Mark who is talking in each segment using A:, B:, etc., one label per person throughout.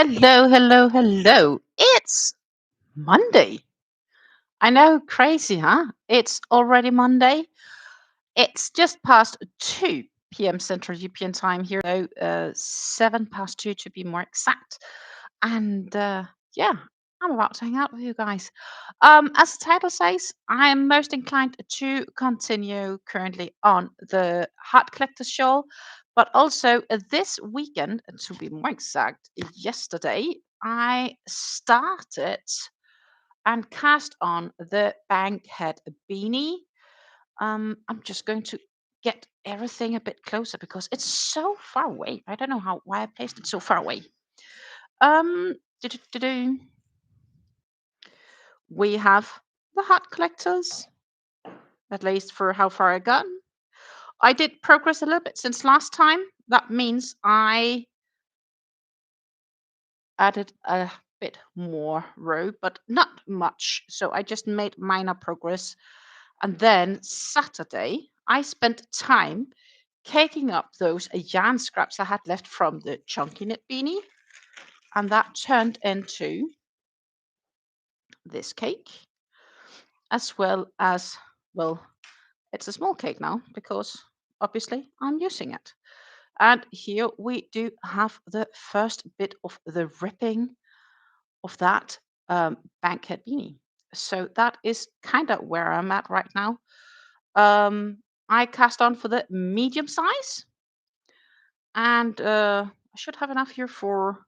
A: Hello, hello, hello. It's Monday. I know, crazy, huh? It's already Monday. It's just past 2 p.m. Central European time here. So, 7 past 2 to be more exact. And yeah, I'm about to hang out with you guys. As the title says, I am most inclined to continue currently on the Heart Collector Shawl, but also this weekend, to be more exact, yesterday, I started and cast on the Bankhead Beanie. I'm just going to get everything a bit closer because it's so far away. I don't know why I placed it so far away. Um, do-do-do-do. We have the heart collectors, at least for how far I got. I did progress a little bit since last time. That means I added a bit more row, but not much. So I just made minor progress. And then Saturday, I spent time caking up those yarn scraps I had left from the chunky knit beanie. And that turned into this cake, as well as, well, it's a small cake now because obviously I'm using it. And here we do have the first bit of the ripping of that Bankhead beanie. So that is kind of where I'm at right now. I cast on for the medium size, and I should have enough here for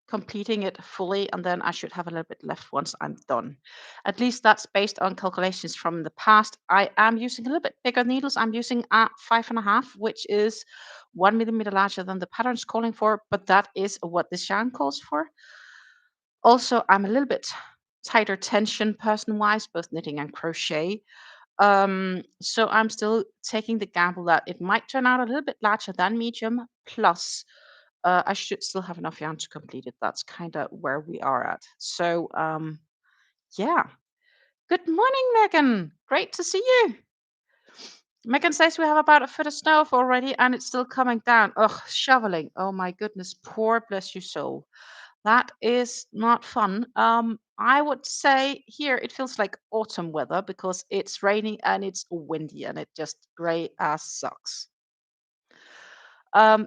A: completing it fully, and then I should have a little bit left once I'm done. At least that's based on calculations from the past. I am using a little bit bigger needles. I'm using a 5.5, which is 1 millimeter larger than the pattern's calling for, but that is what this yarn calls for. Also, I'm a little bit tighter tension person-wise, both knitting and crochet. So I'm still taking the gamble that it might turn out a little bit larger than medium, plus I should still have enough yarn to complete it. That's kind of where we are at. So, yeah. Good morning, Megan. Great to see you. Megan says we have about a foot of snow already and it's still coming down. Ugh, shoveling. Oh my goodness. Poor bless you soul. That is not fun. I would say here it feels like autumn weather because it's raining and it's windy and it just grey as sucks.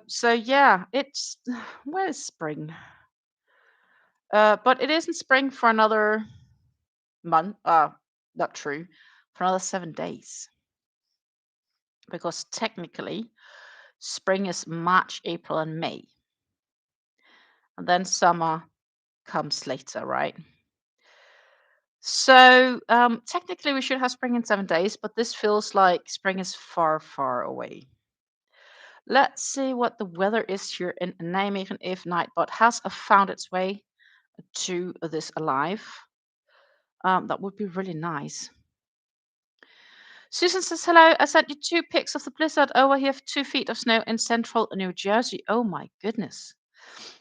A: So yeah, it's where is spring? But it isn't spring for another month. Not true. For another 7 days. Because technically, spring is March, April, and May. And then summer comes later, right? So technically, we should have spring in 7 days, but this feels like spring is far, far away. Let's see what the weather is here in Nijmegen if Nightbot has found its way to this alive. That would be really nice. Susan says, hello, I sent you 2 pics of the blizzard. Oh, I have 2 feet of snow in central New Jersey. Oh my goodness.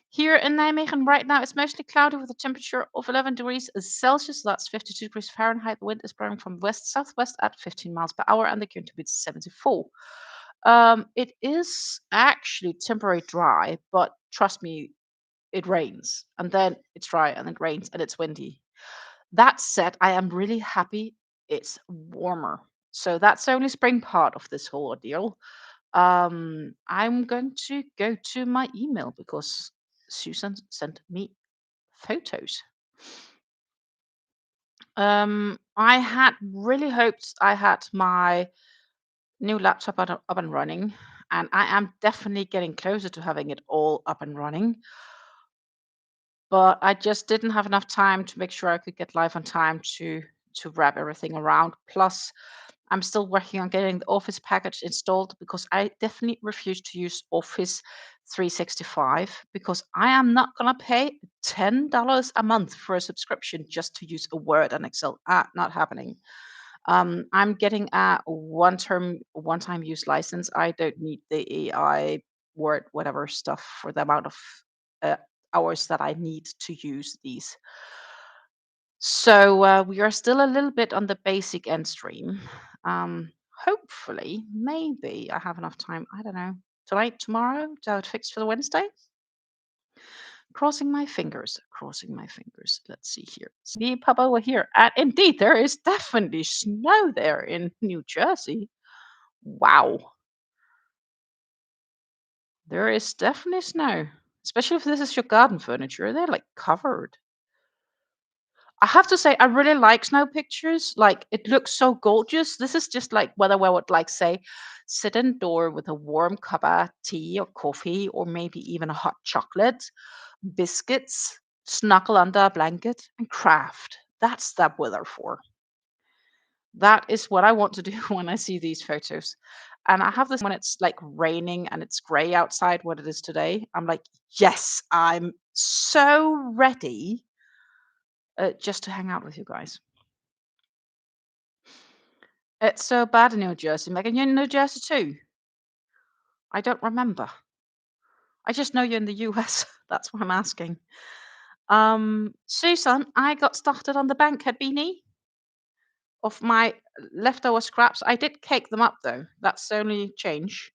A: Here in Nijmegen right now, it's mostly cloudy with a temperature of 11 degrees Celsius. That's 52 degrees Fahrenheit. The wind is blowing from west-southwest at 15 miles per hour, and the current temperature is 74. It is actually temporary dry, but trust me, it rains, and then it's dry, and then it rains, and it's windy. That said, I am really happy it's warmer. So that's the only spring part of this whole ordeal. I'm going to go to my email because Susan sent me photos. I had really hoped I had my new laptop up and running, and I am definitely getting closer to having it all up and running. But I just didn't have enough time to make sure I could get live on time to wrap everything around. Plus, I'm still working on getting the Office package installed because I definitely refuse to use Office 365 because I am not gonna pay $10 a month for a subscription just to use a Word and Excel. Not happening. I'm getting a one-time use license. I don't need the AI Word, whatever stuff for the amount of uh, hours that I need to use these. So we are still a little bit on the basic end stream. Hopefully, maybe I have enough time. I don't know. Tonight, tomorrow, to have it fixed for the Wednesday. Crossing my fingers, crossing my fingers. Let's see here. See, pop over here. And indeed, there is definitely snow there in New Jersey. Wow. There is definitely snow. Especially if this is your garden furniture. They're like covered. I have to say, I really like snow pictures. Like, it looks so gorgeous. This is just like whether I would like say sit indoor with a warm cup of tea or coffee, or maybe even a hot chocolate, biscuits, snuggle under a blanket, and craft. That's that weather for. That is what I want to do when I see these photos. And I have this when it's like raining and it's gray outside, what it is today. I'm like, yes, I'm so ready just to hang out with you guys. It's so bad in New Jersey. Megan, you're in New Jersey too? I don't remember. I just know you're in the US. That's what I'm asking. Susan, I got started on the Bankhead beanie of my leftover scraps. I did cake them up though. That's the only change.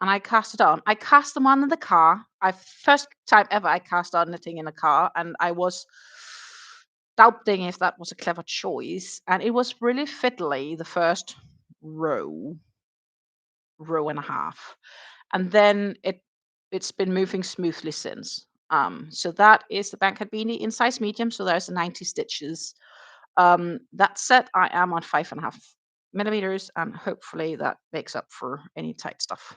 A: And I cast it on. I cast them on in the car. I first time ever I cast on knitting in a car, and I was doubting if that was a clever choice. And it was really fiddly the first row, row and a half, and then it's been moving smoothly since. So that is the Bankhead beanie in size medium. So there's 90 stitches. That said, I am on 5.5 millimeters, and hopefully that makes up for any tight stuff.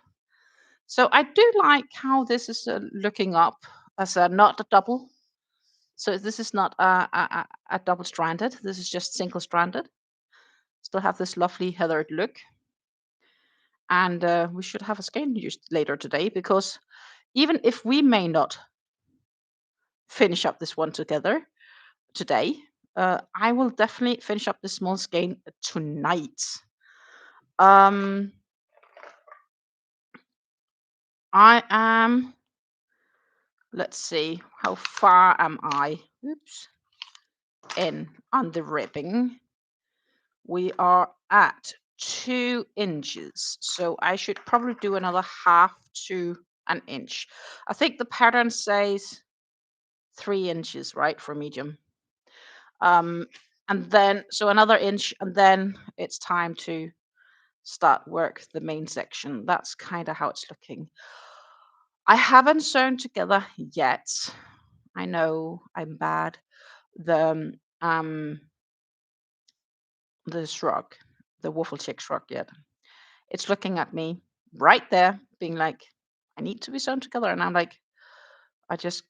A: So I do like how this is looking up as a not a double. So this is not a double stranded. This is just single stranded. Still have this lovely heathered look. And we should have a skein used later today, because even if we may not finish up this one together today, I will definitely finish up this small skein tonight. I am, let's see, how far am I? Oops. In on the ribbing. We are at 2 inches. So I should probably do another half to an inch. I think the pattern says 3 inches, right, for medium. Um, and then, so another inch, and then it's time to start work the main section. That's kind of how it's looking. I haven't sewn together yet. I know I'm bad. The the shrug, the WaffleChic Shrug yet. It's looking at me right there, being like, I need to be sewn together. And I'm like, I just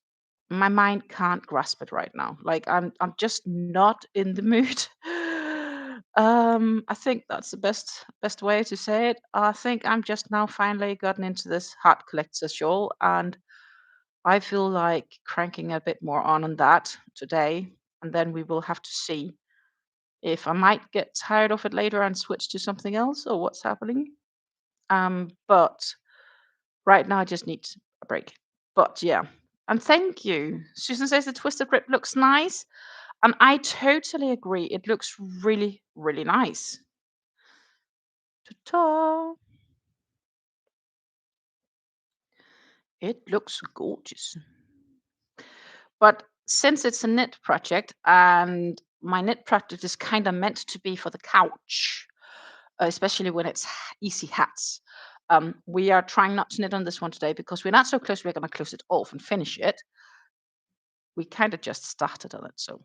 A: my mind can't grasp it right now. Like I'm just not in the mood. I think that's the best way to say it. I think I'm just now finally gotten into this heart collector shawl, and I feel like cranking a bit more on that today, and then we will have to see if I might get tired of it later and switch to something else, or what's happening. But right now I just need a break. But yeah. And thank you. Susan says the twisted grip looks nice. And I totally agree. It looks really, really nice. Ta-ta. It looks gorgeous. But since it's a knit project, and my knit project is kind of meant to be for the couch, especially when it's easy hats. We are trying not to knit on this one today because we're not so close. We're going to close it off and finish it. We kind of just started on it, so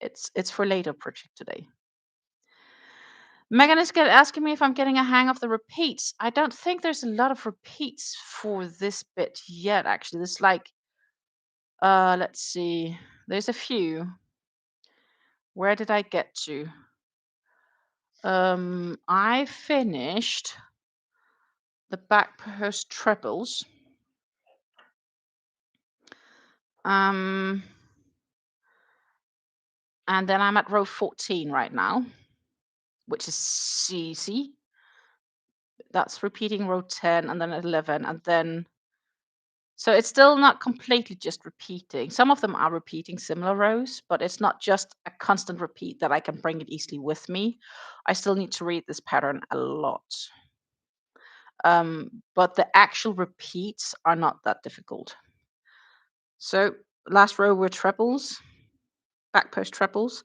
A: it's for later project today. Megan is asking me if I'm getting a hang of the repeats. I don't think there's a lot of repeats for this bit yet. Actually, there's like, let's see, there's a few. Where did I get to? I finished the back post trebles. And then I'm at row 14 right now, which is CC. That's repeating row 10 and then 11, and then so it's still not completely just repeating. Some of them are repeating similar rows, but it's not just a constant repeat that I can bring it easily with me. I still need to read this pattern a lot. But the actual repeats are not that difficult. So last row were trebles, back post trebles.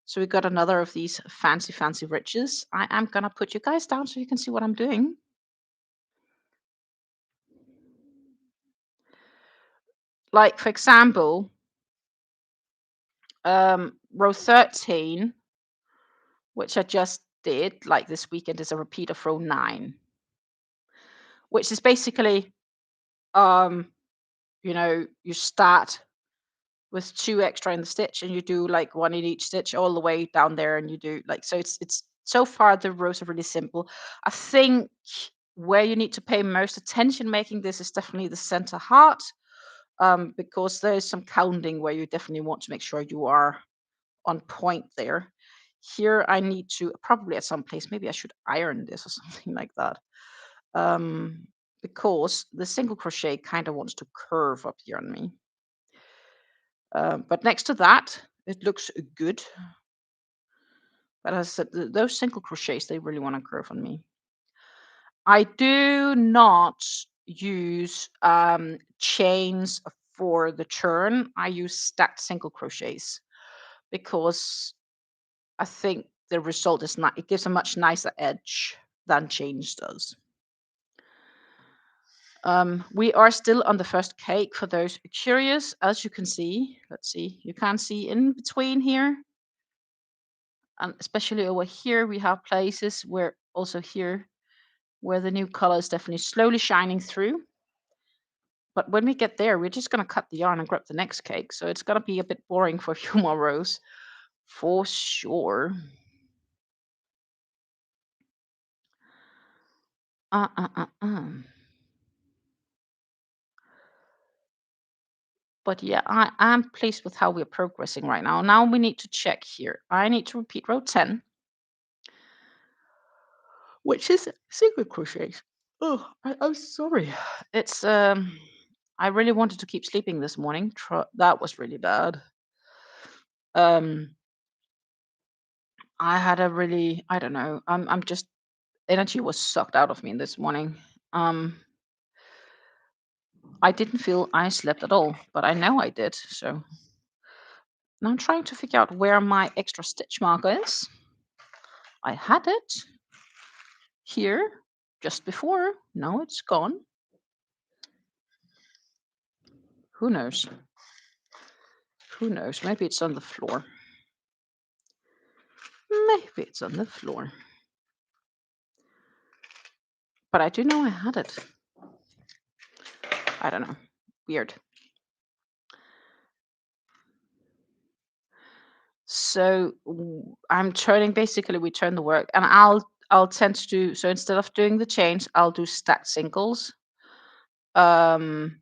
A: So we got another of these fancy, fancy riches. I am gonna put you guys down so you can see what I'm doing. Like for example, row 13, which I just did like this weekend, is a repeat of row 9, which is basically, um, you start with 2 extra in the stitch and you do like 1 in each stitch all the way down there, and you do like, so it's so far the rows are really simple. I think where you need to pay most attention making this is definitely the center heart, because there is some counting where you definitely want to make sure you are on point there. Here I need to probably at some place, maybe I should iron this or something like that. Um, because the single crochet kind of wants to curve up here on me. But next to that, it looks good. But as I said, those single crochets, they really want to curve on me. I do not use chains for the turn. I use stacked single crochets because I think the result is not, it gives a much nicer edge than chains does. We are still on the first cake for those curious. As you can see, let's see, you can see in between here, and especially over here, we have places where also here where the new color is definitely slowly shining through. But when we get there, we're just going to cut the yarn and grab the next cake. So it's going to be a bit boring for a few more rows for sure. Uh, uh, uh, uh. But yeah, I am pleased with how we're progressing right now. Now we need to check here. I need to repeat row 10, which is single crochets. Oh, I'm sorry. It's I really wanted to keep sleeping this morning. That was really bad. Um, I had a really, I don't know. I'm just, energy was sucked out of me this morning. Um, I didn't feel I slept at all, but I know I did. So now I'm trying to figure out where my extra stitch marker is. I had it here just before. Now it's gone. Who knows? Who knows? Maybe it's on the floor. Maybe it's on the floor. But I do know I had it. I don't know. Weird. So I'm turning, basically we turn the work, and I'll tend to do, so instead of doing the chains, I'll do stacked singles. Um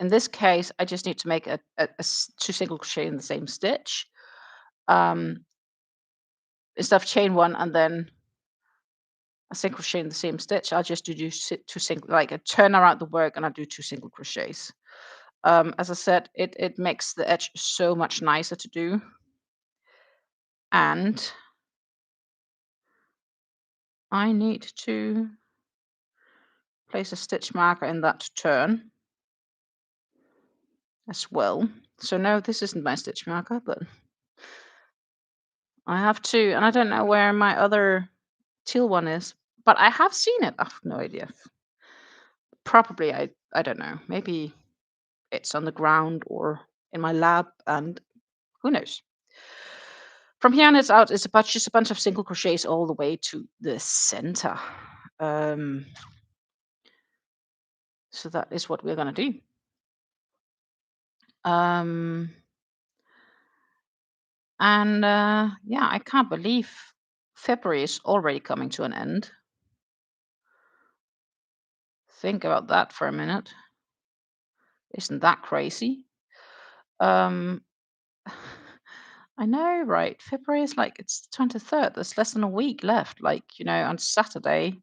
A: in this case, I just need to make two single crochet in the same stitch. Um instead of chain one and then a single crochet in the same stitch, I'll just do two single, like I turn around the work and I do two single crochets. As I said, it makes the edge so much nicer to do. And I need to place a stitch marker in that turn as well. So no, this isn't my stitch marker, but I have to, and I don't know where my other teal one is, but I have seen it. I have no idea. Probably, I don't know. Maybe it's on the ground or in my lab, and who knows. From here on it's out, it's about just a bunch of single crochets all the way to the center. So that is what we're gonna do. Um, and yeah, I can't believe February is already coming to an end. Think about that for a minute. Isn't that crazy? Um, I know, right? February is like, it's the 23rd. There's less than a week left. Like, on Saturday,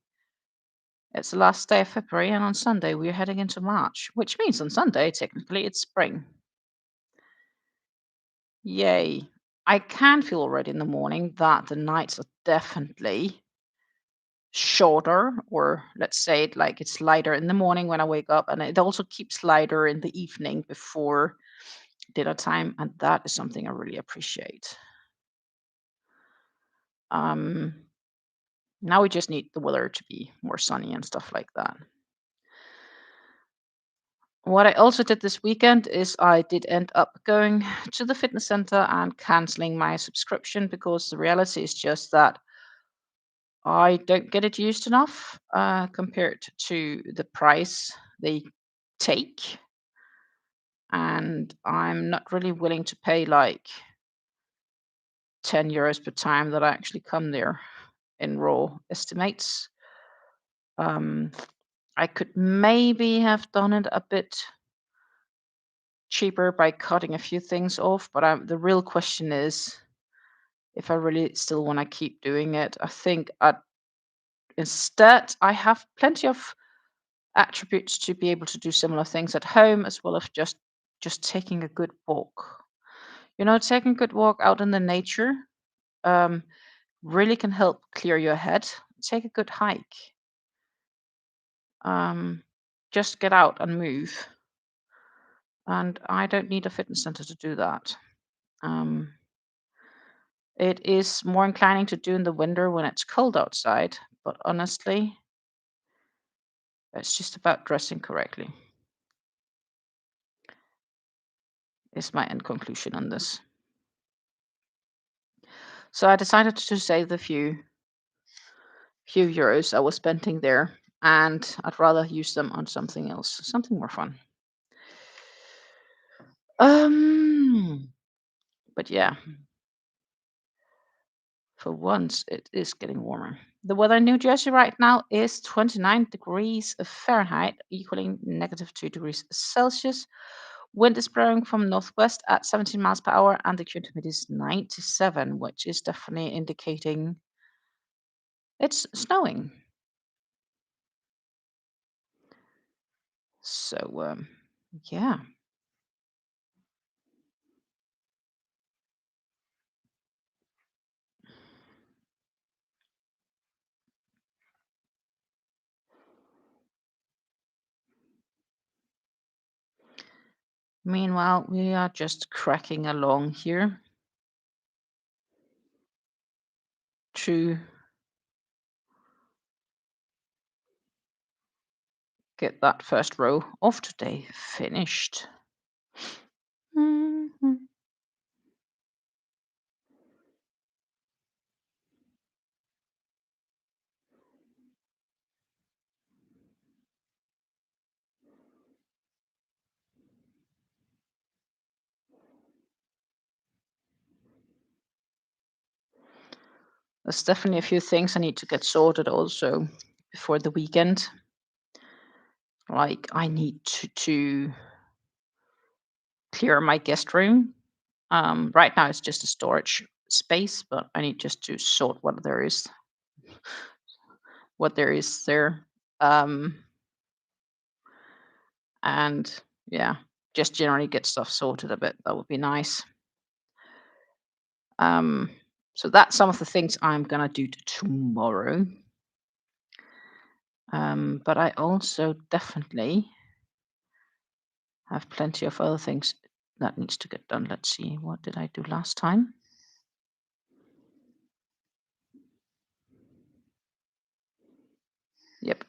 A: it's the last day of February, and on Sunday, we're heading into March, which means on Sunday, technically, it's spring. Yay. I can feel already in the morning that the nights are definitely shorter, or let's say it like it's lighter in the morning when I wake up, and it also keeps lighter in the evening before dinner time, and that is something I really appreciate. Um, Now we just need the weather to be more sunny and stuff like that. What I also did this weekend is I did end up going to the fitness center and canceling my subscription, because the reality is just that I don't get it used enough compared to the price they take. And I'm not really willing to pay like 10 euros per time that I actually come there in raw estimates. Um, I could maybe have done it a bit cheaper by cutting a few things off, but the real question is if I really still want to keep doing it. I think instead I have plenty of attributes to be able to do similar things at home, as well as just taking a good walk. Taking a good walk out in the nature um, really can help clear your head. Take a good hike. Um, just get out and move. And I don't need a fitness center to do that. Um, it is more inclining to do in the winter when it's cold outside, but honestly, it's just about dressing correctly, is my end conclusion on this. So I decided to save the few euros I was spending there, and I'd rather use them on something else, something more fun. But yeah, for once it is getting warmer. The weather in New Jersey right now is 29 degrees Fahrenheit, equaling -2 degrees Celsius. Wind is blowing from northwest at 17 miles per hour, and the current humidity is 97, which is definitely indicating it's snowing. So, yeah. Meanwhile, we are just cracking along here to get that first row of today finished. Mhm. There's definitely a few things I need to get sorted also before the weekend. Like I need to clear my guest room. Right now it's just a storage space, but I need just to sort what there is there. Um, and yeah, just generally get stuff sorted a bit. That would be nice. Um, so that's some of the things I'm gonna do tomorrow. But I also definitely have plenty of other things that needs to get done. Let's see, what did I do last time? Yep.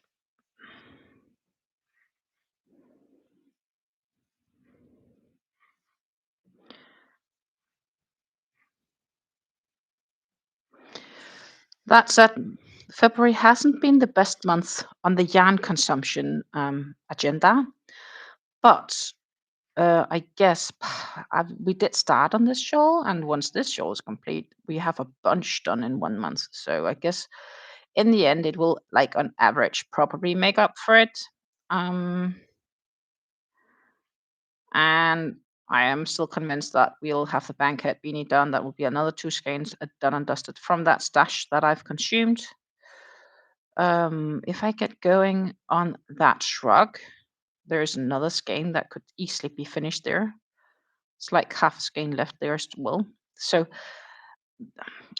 A: That said, February hasn't been the best month on the yarn consumption agenda, but I guess we did start on this shawl, and once this shawl is complete, we have a bunch done in 1 month. So I guess in the end, it will, like on average, probably make up for it. Um, and I am still convinced that we'll have the Bankhead beanie done. That will be another two skeins done and dusted from that stash that I've consumed. If I get going on that shrug, there's another skein that could easily be finished there. It's like half a skein left there as well. So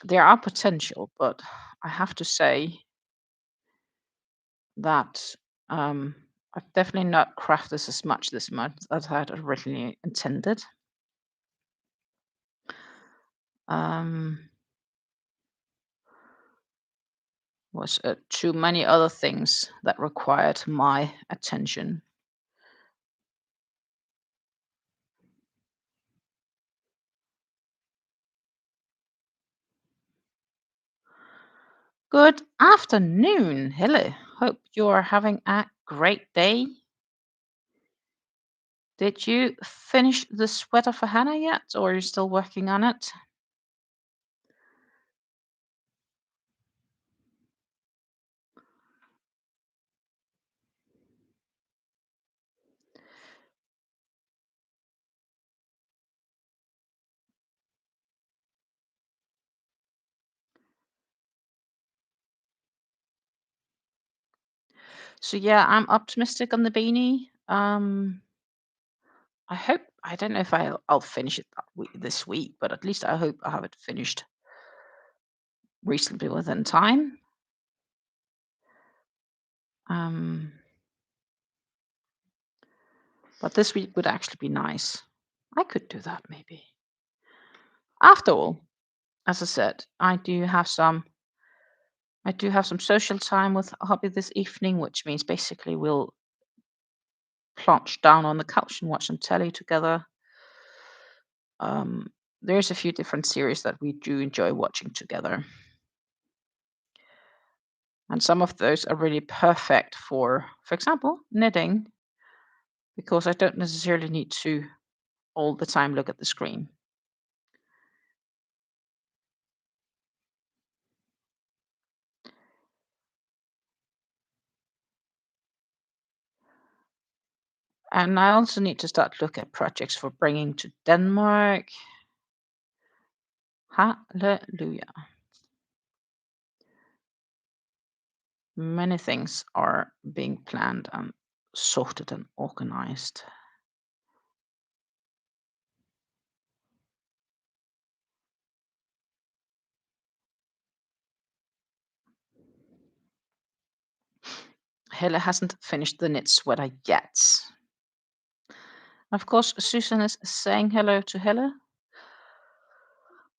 A: there are potential, but I have to say that I've definitely not crafted as much this month as I had originally intended. Um, was too many other things that required my attention. Good afternoon, Hille. Hope you are having a great day. Did you finish the sweater for Hannah yet, or are you still working on it? So yeah, I'm optimistic on the beanie. I hope I don't know if I'll finish it this week, but at least I hope I have it finished reasonably within time. Um, but this week would actually be nice. I could do that maybe. After all, as I said, I do have some social time with hubby this evening, which means basically we'll plonge down on the couch and watch some telly together. There's a few different series that we do enjoy watching together. And some of those are really perfect for example, knitting, because I don't necessarily need to all the time look at the screen. And I also need to start look at projects for bringing to Denmark. Hallelujah. Many things are being planned and sorted and organized. Helle hasn't finished the knit sweater yet. Of course, Susan is saying hello to Helle.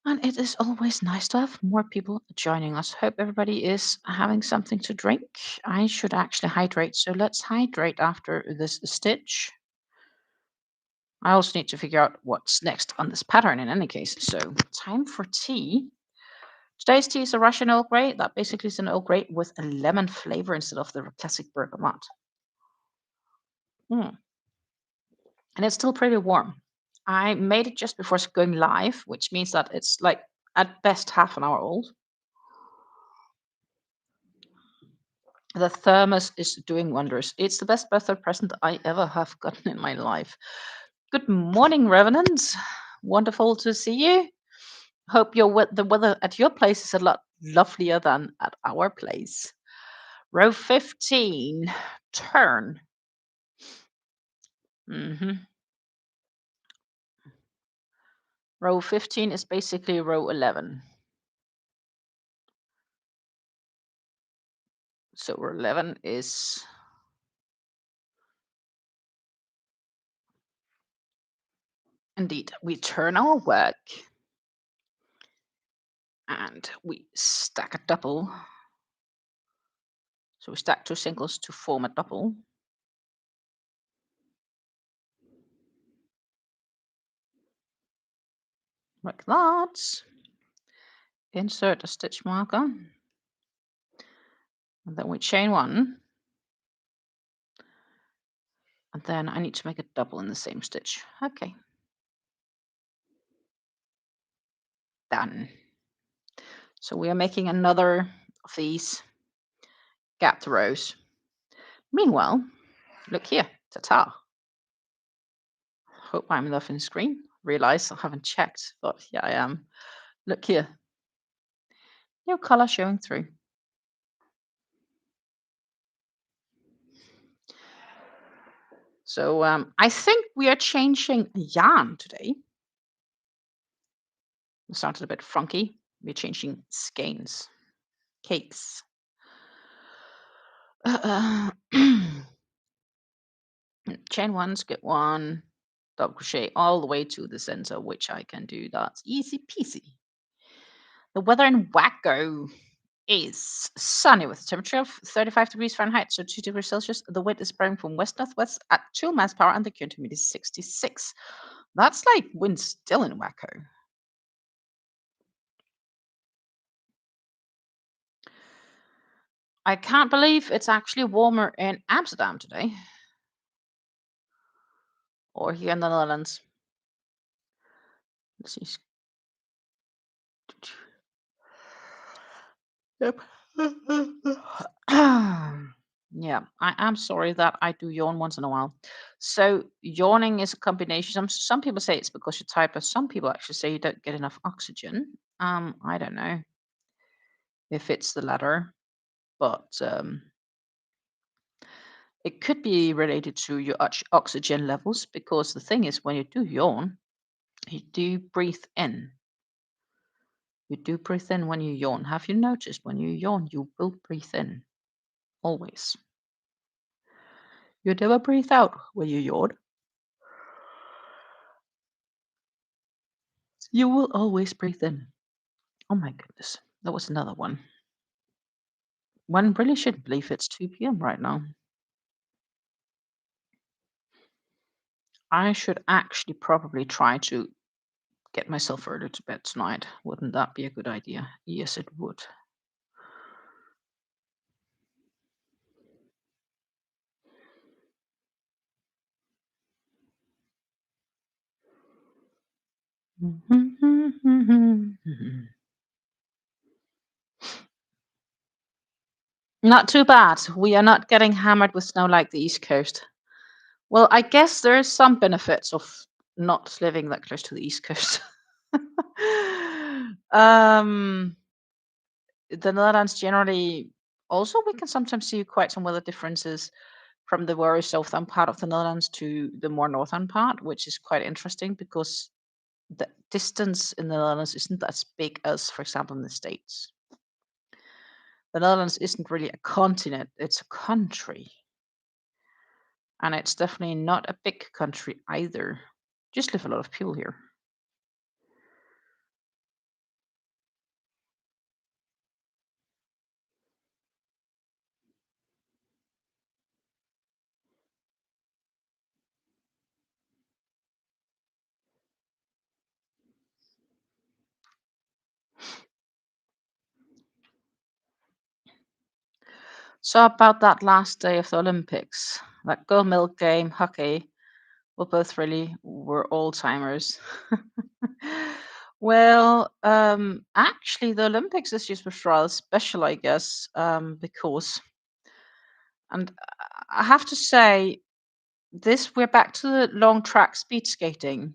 A: And it is always nice to have more people joining us. Hope everybody is having something to drink. I should actually hydrate, so let's hydrate after this stitch. I also need to figure out what's next on this pattern in any case. So time for tea. Today's tea is a Russian Earl Grey. That basically is an Earl Grey with a lemon flavor instead of the classic bergamot. And it's still pretty warm. I made it just before going live, which means that it's like at best half an hour old. The thermos is doing wonders. It's the best birthday present I ever have gotten in my life. Good morning, Revenants. Wonderful to see you. Hope the weather at your place is a lot lovelier than at our place. Row 15, turn. Row 15 is basically row 11. So row 11 is indeed, we turn our work and we stack a double. So we stack two singles to form a double. Like that. Insert a stitch marker. And then we chain one. And then I need to make a double in the same stitch. Okay. Done. So we are making another of these gapped rows. Meanwhile, look here, ta-ta. Hope I'm loving the screen. Realize I haven't checked, but yeah, I am. Look here. New color showing through. So I think we are changing yarn today. It sounded a bit funky. We're changing skeins, cakes. Chain one, skip one, double crochet all the way to the center, which I can do. That's easy peasy. The weather in Wacko is sunny with a temperature of 35 degrees Fahrenheit, so 2 degrees Celsius. The wind is blowing from west northwest at 2 miles per hour, and the current humidity is 66. That's like wind still in Wacko. I can't believe it's actually warmer in Amsterdam today, or here in the Netherlands. Let's see. Yep. Yeah, I am sorry that I do yawn once in a while. So yawning is a combination. Some people say it's because you type, but some people actually say you don't get enough oxygen. I don't know if it's the latter, but it could be related to your oxygen levels, because the thing is, when you do yawn, you do breathe in. You do breathe in when you yawn. Have you noticed when you yawn, you will breathe in always? You never breathe out when you yawn. You will always breathe in. Oh my goodness. That was another one. One really shouldn't believe it's 2 p.m. right now. I should actually probably try to get myself early to bed tonight. Wouldn't that be a good idea? Yes, it would. Not too bad. We are not getting hammered with snow like the East Coast. Well, I guess there is some benefits of not living that close to the East Coast. um, the Netherlands generally, also we can sometimes see quite some weather differences from the very southern part of the Netherlands to the more northern part, which is quite interesting because the distance in the Netherlands isn't as big as, for example, in the States. The Netherlands isn't really a continent, it's a country. And it's definitely not a big country either. Just live a lot of people here. So about that last day of the Olympics, that gold medal game, hockey, were old timers. Well, actually, the Olympics this year was rather special, I guess, because, and I have to say, we're back to the long track speed skating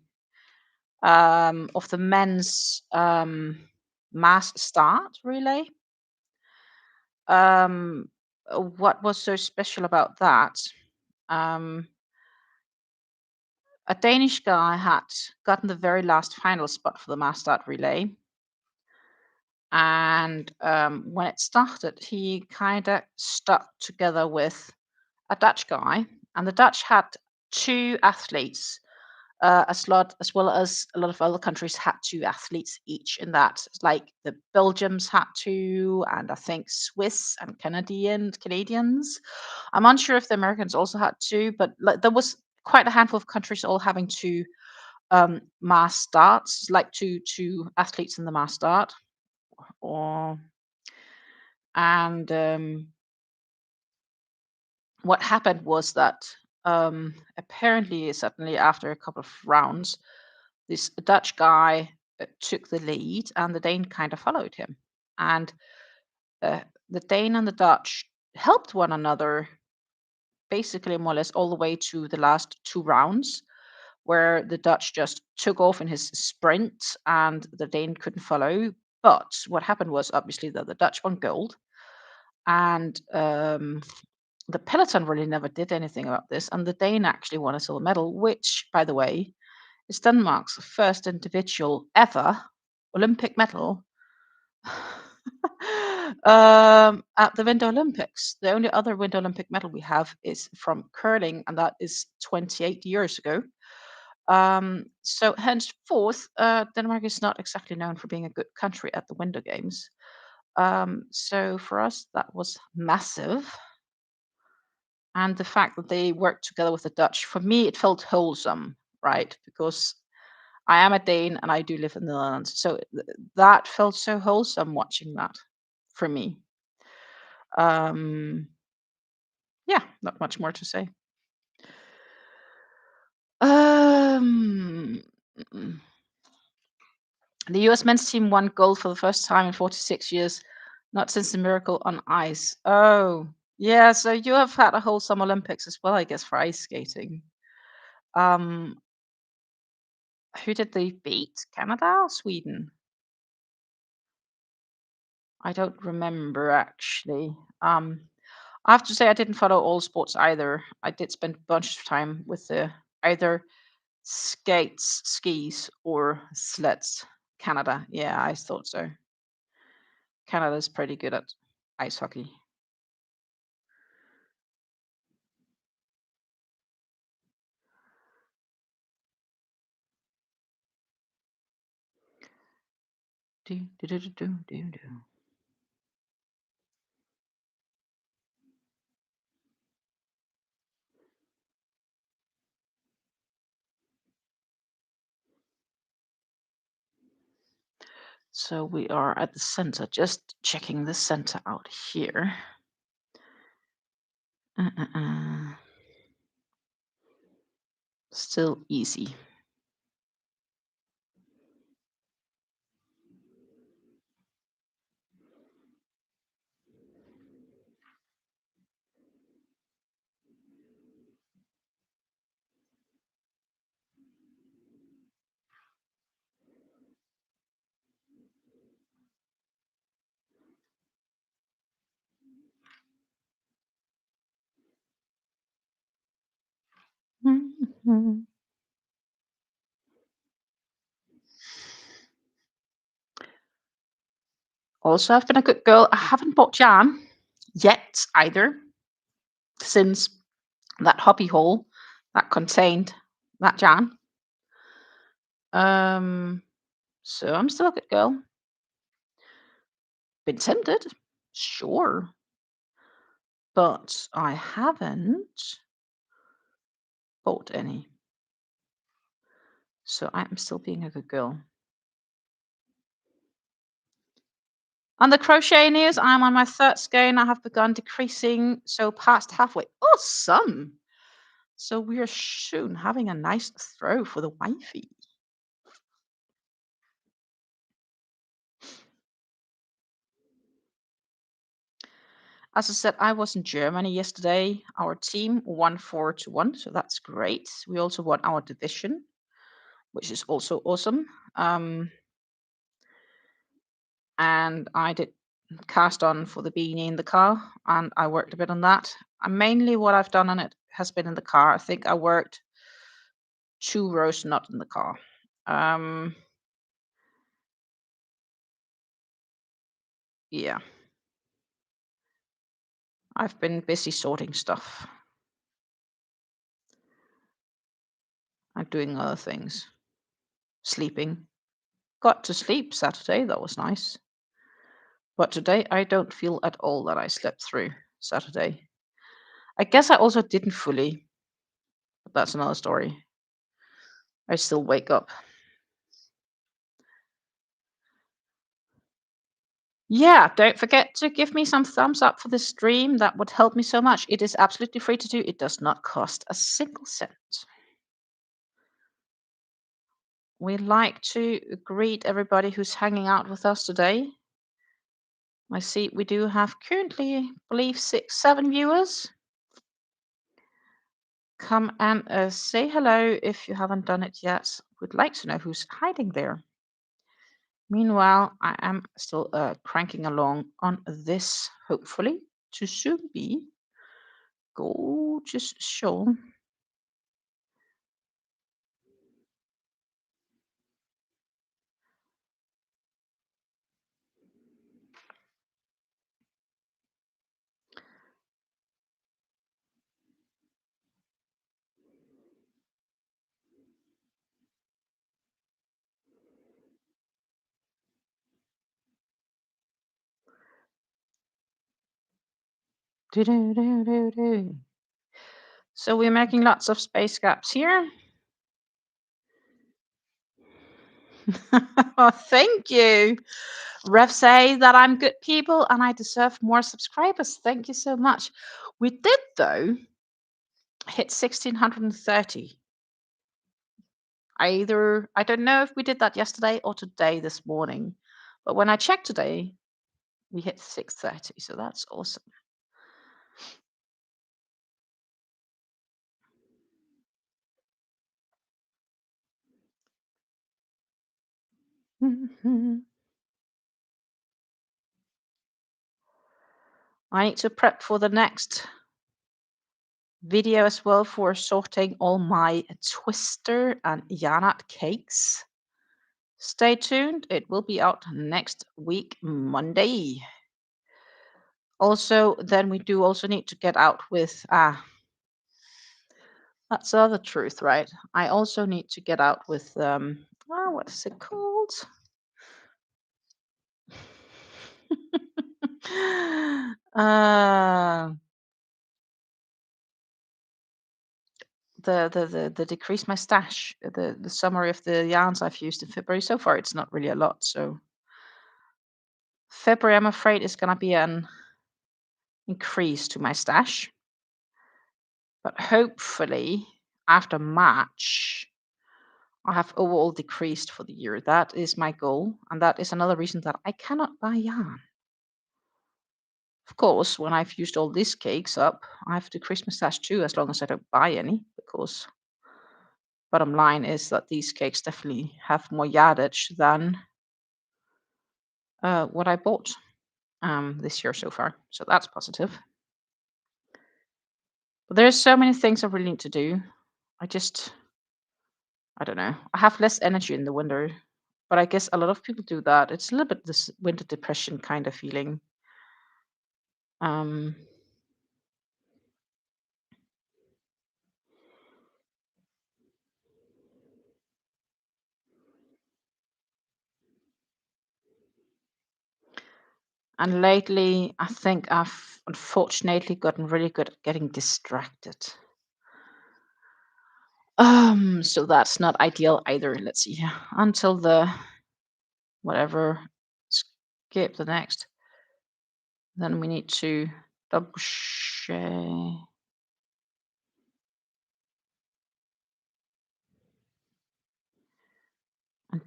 A: of the men's mass start relay. What was so special about that? Um, a Danish guy had gotten the very last final spot for the mass start relay. And when it started, he kind of stuck together with a Dutch guy. And the Dutch had two athletes, as well as a lot of other countries had two athletes each in that. Like the Belgians had two, and I think Swiss and Canadians. I'm unsure if the Americans also had two, but like, there was quite a handful of countries all having two mass starts, like two athletes in the mass start. Or and what happened was that apparently, suddenly after a couple of rounds, this Dutch guy took the lead, and the Dane kind of followed him. And the Dane and the Dutch helped one another, basically more or less all the way to the last two rounds, where the Dutch just took off in his sprint, and the Dane couldn't follow. But what happened was obviously that the Dutch won gold, and the peloton really never did anything about this, and the Dane actually won a silver medal, which, by the way, is Denmark's first individual ever Olympic medal. At the Winter Olympics. The only other Winter Olympic medal we have is from curling, and that is 28 years ago. So henceforth, Denmark is not exactly known for being a good country at the Winter Games. So for us, that was massive. And the fact that they worked together with the Dutch, for me, it felt wholesome, right? Because I am a Dane and I do live in the Netherlands. So that felt so wholesome watching that for me. Um, yeah, not much more to say. Um, mm, the US men's team won gold for the first time in 46 years, not since the miracle on ice. Oh, yeah. So you have had a wholesome Olympics as well, I guess, for ice skating. Um, who did they beat? Canada or Sweden? I don't remember actually. I have to say I didn't follow all sports either. I did spend a bunch of time with the either skates, skis, or sleds. Canada. Yeah, I thought so. Canada's pretty good at ice hockey. Do, do, do, do, do, do, do. So we are at the center, just checking the center out here. Uh. Still easy. Mhm. Also, I've been a good girl. I haven't bought jam yet either, since that hobby hole that contained that jam. Um, so I'm still a good girl. Been tempted, sure, but I haven't bought any. So I'm still being a good girl. On the crochet news, I'm on my third skein. I have begun decreasing, so past halfway. Awesome! So we are soon having a nice throw for the wifey. As I said, I was in Germany yesterday. Our team won 4-1, so that's great. We also won our division, which is also awesome. And I did cast on for the beanie in the car, and I worked a bit on that. And mainly what I've done on it has been in the car. I think I worked 2 rows not in the car. Yeah, I've been busy sorting stuff and doing other things. Sleeping. Got to sleep Saturday, that was nice. But today I don't feel at all that I slept through Saturday. I guess I also didn't fully, but that's another story. I still wake up. Yeah, don't forget to give me some thumbs up for this stream. That would help me so much. It is absolutely free to do. It does not cost a single cent. We'd like to greet everybody who's hanging out with us today. I see we do have currently, I believe, 6, 7 viewers. Come and say hello if you haven't done it yet. We'd like to know who's hiding there. Meanwhile, I am still cranking along on this, hopefully, to soon be gorgeous shawl. Do-do-do-do-do. So we're making lots of space gaps here. Oh, thank you. Rev say that I'm good people and I deserve more subscribers. Thank you so much. We did though hit 1630. I don't know if we did that yesterday or today this morning, but when I checked today, we hit 630. So that's awesome. I need to prep for the next video as well for sorting all my Twister and Yanat cakes. Stay tuned. It will be out next week, Monday. Also, then we do also need to get out with that's the other truth, right? I also need to get out with what is it called? uh the decrease my stash, the summary of the yarns I've used in February. So far it's not really a lot, so February I'm afraid is gonna be an increase to my stash. But hopefully after March I have overall decreased for the year. That is my goal, and that is another reason that I cannot buy yarn. Of course, when I've used all these cakes up, I have decreased my stash too, as long as I don't buy any, because bottom line is that these cakes definitely have more yardage than what I bought this year so far. So that's positive. But there's so many things I really need to do. I don't know. I have less energy in the winter, but I guess a lot of people do that. It's a little bit this winter depression kind of feeling. Um, and lately, I think I've unfortunately gotten really good at getting distracted. So that's not ideal either. Let's see here. Until the whatever, skip the next. Then we need to double crochet. And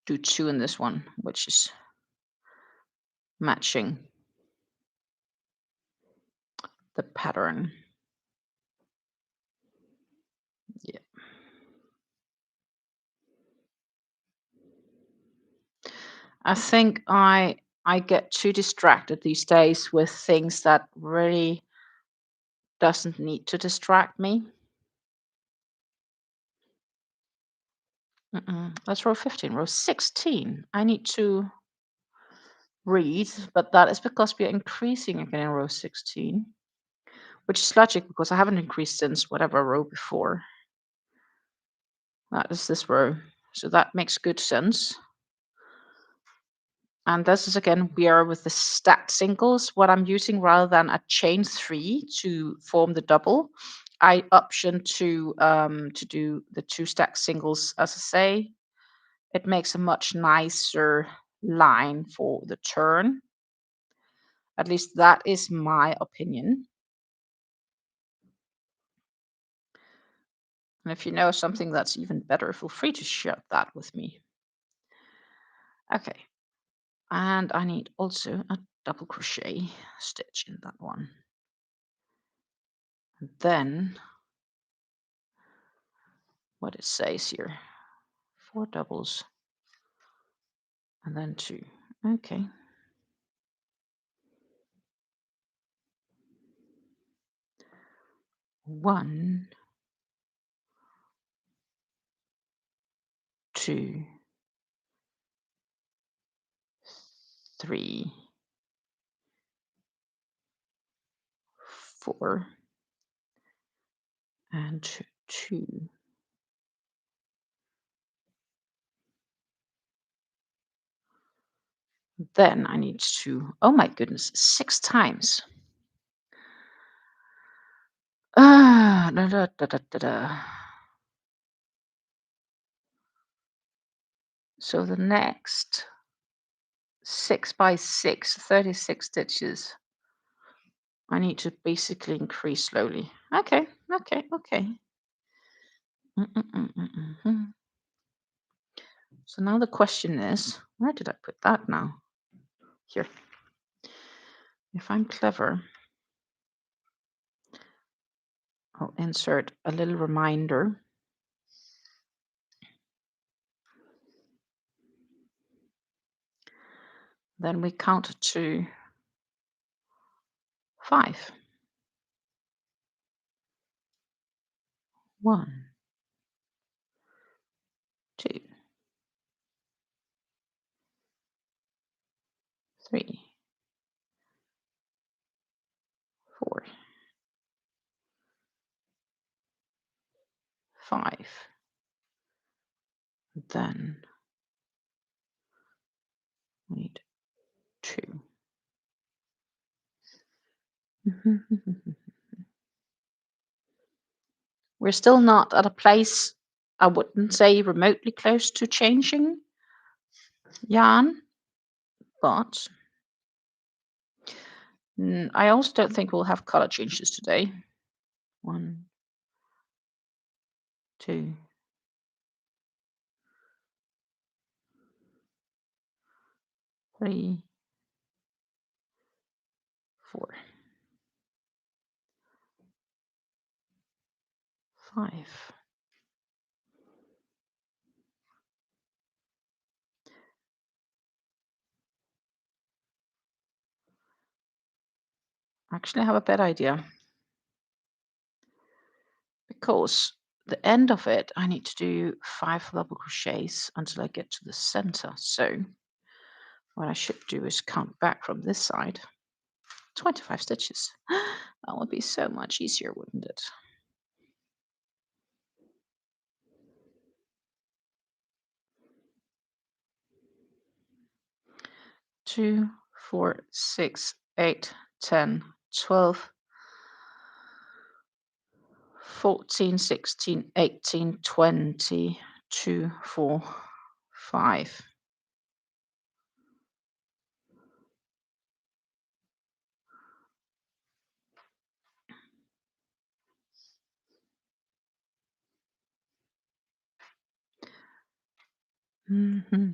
A: do 2 in this one, which is matching the pattern. Yeah. I think I get too distracted these days with things that really doesn't need to distract me. That's row 15. Row 16. I need to read, but that is because we are increasing again in row 16, which is logic because I haven't increased since whatever row before. That is this row. So that makes good sense. And this is again, we are with the stacked singles. What I'm using rather than a chain 3 to form the double, I option to do the 2 stacked singles as I say. It makes a much nicer line for the turn. At least that is my opinion. And if you know something that's even better, feel free to share that with me. Okay. And I need also a double crochet stitch in that one. And then what it says here, 4 doubles and then 2. Okay. One, 2, 3, 4, and 2. Then I need to, oh my goodness, 6 times. Da, da, da, da, da, da. So the next 6 by 6, 36 stitches. I need to basically increase slowly. Okay, okay, okay. Mm. So now the question is, where did I put that now? Here. If I'm clever, I'll insert a little reminder. Then we count to 5. 1, 2, 3, 4, 5. Then we need 2. We're still not at a place, I wouldn't say remotely close to changing yarn, but I also don't think we'll have color changes today. 1, 2, 3, 4, 5. Actually, I have a better idea. Because the end of it, I need to do 5 double crochets until I get to the center. So what I should do is count back from this side, 25 stitches. That would be so much easier, wouldn't it? Two, 4, 6, 8, 10, 12, 14, 16, 18, 20, 2, 4, 5. Mm-hmm.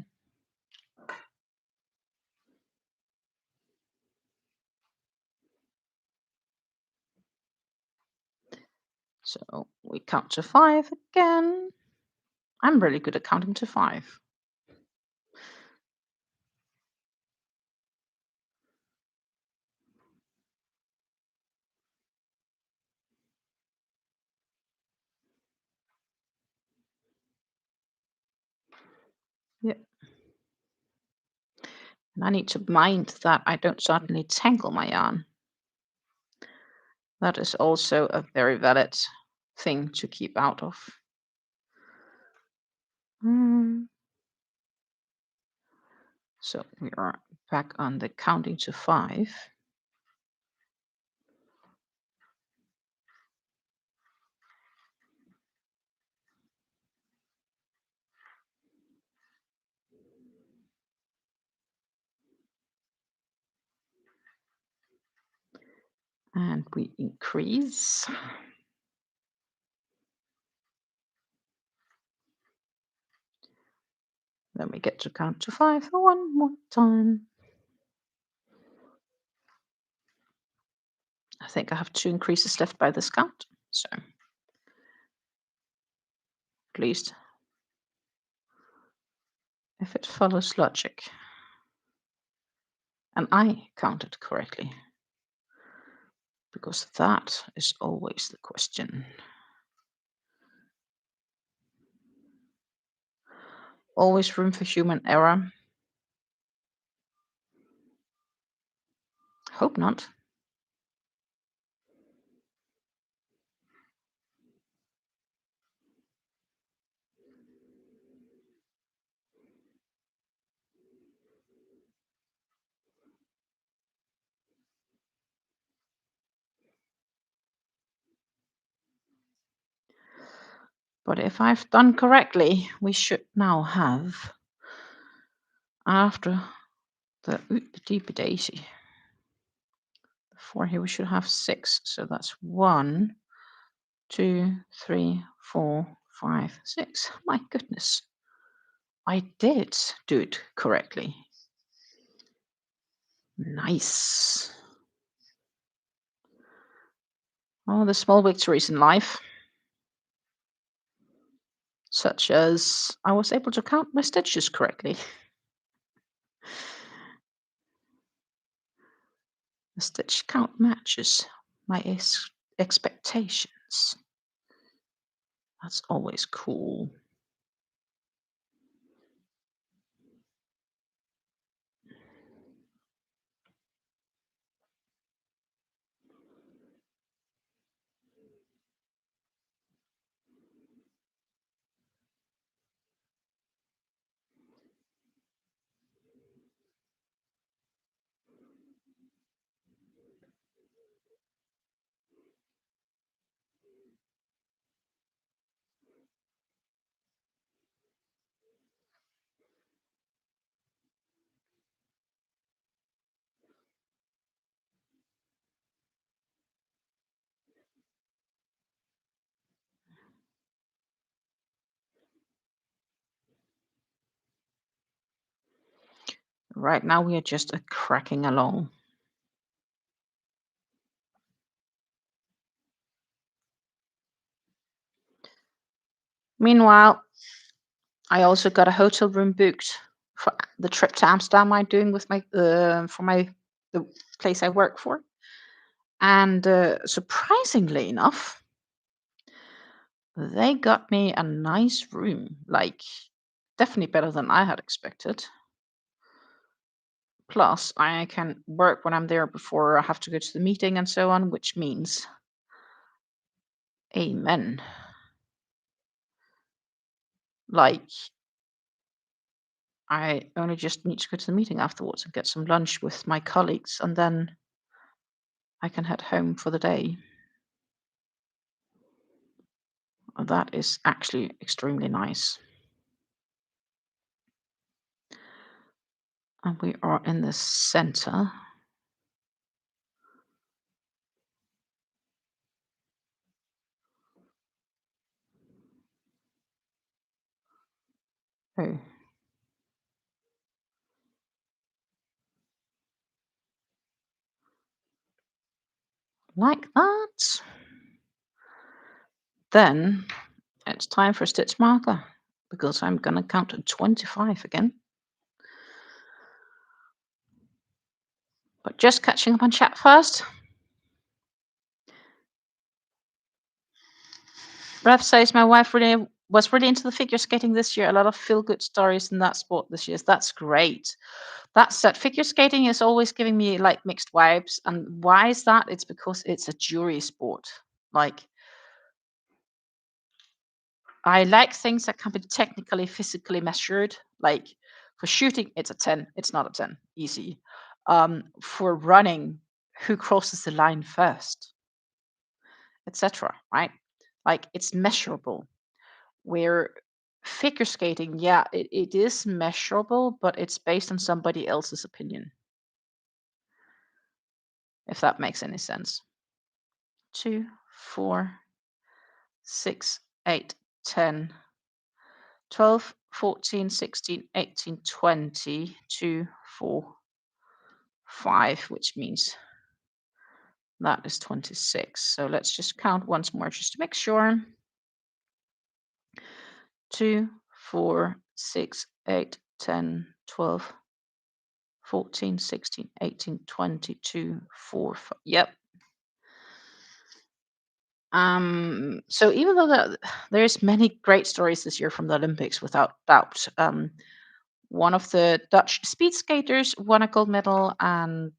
A: So we count to 5 again. I'm really good at counting to 5. Yeah. And I need to mind that I don't suddenly tangle my yarn. That is also a very valid thing to keep out of. So we are back on the counting to 5. And we increase. Then we get to count to 5 one more time. I think I have 2 increases left by this count. So at least if it follows logic. And I counted correctly. Because that is always the question. Always room for human error. Hope not. But if I've done correctly, we should now have, after the deep daisy, 4 here, we should have 6. So that's 1, 2, 3, 4, 5, 6. My goodness. I did do it correctly. Nice. Oh, the small victories in life, such as I was able to count my stitches correctly. The stitch count matches my expectations. That's always cool. Right now we are just cracking along. Meanwhile, I also got a hotel room booked for the trip to Amsterdam I'm doing with my for the place I work for. And surprisingly enough, they got me a nice room, like definitely better than I had expected. Plus, I can work when I'm there before I have to go to the meeting and so on, which means, amen. Like, I only just need to go to the meeting afterwards and get some lunch with my colleagues, and then I can head home for the day. That is actually extremely nice. And we are in the center. Oh. Like that. Then it's time for stitch marker, because I'm gonna count to 25 again. But just catching up on chat first. Rev says my wife was really into the figure skating this year. A lot of feel-good stories in that sport this year. That's great. That said, figure skating is always giving me like mixed vibes. And why is that? It's because it's a jury sport. Like, I like things that can be technically, physically measured. Like for shooting, it's a 10. It's not a 10. Easy. For running, who crosses the line first, etc. Right? Like it's measurable. Where figure skating, yeah, it is measurable, but it's based on somebody else's opinion. If that makes any sense. 2, 4, 6, 8, 10, 12, 14, 16, 18, 20, 2, 4, 5, which means that is 26. So let's just count once more just to make sure. 2, 4, 6, 8, 10, 12, 14, 16, 18, 22, 4, 5. Yep. So even though there's many great stories this year from the Olympics, without doubt. One of the Dutch speed skaters won a gold medal, and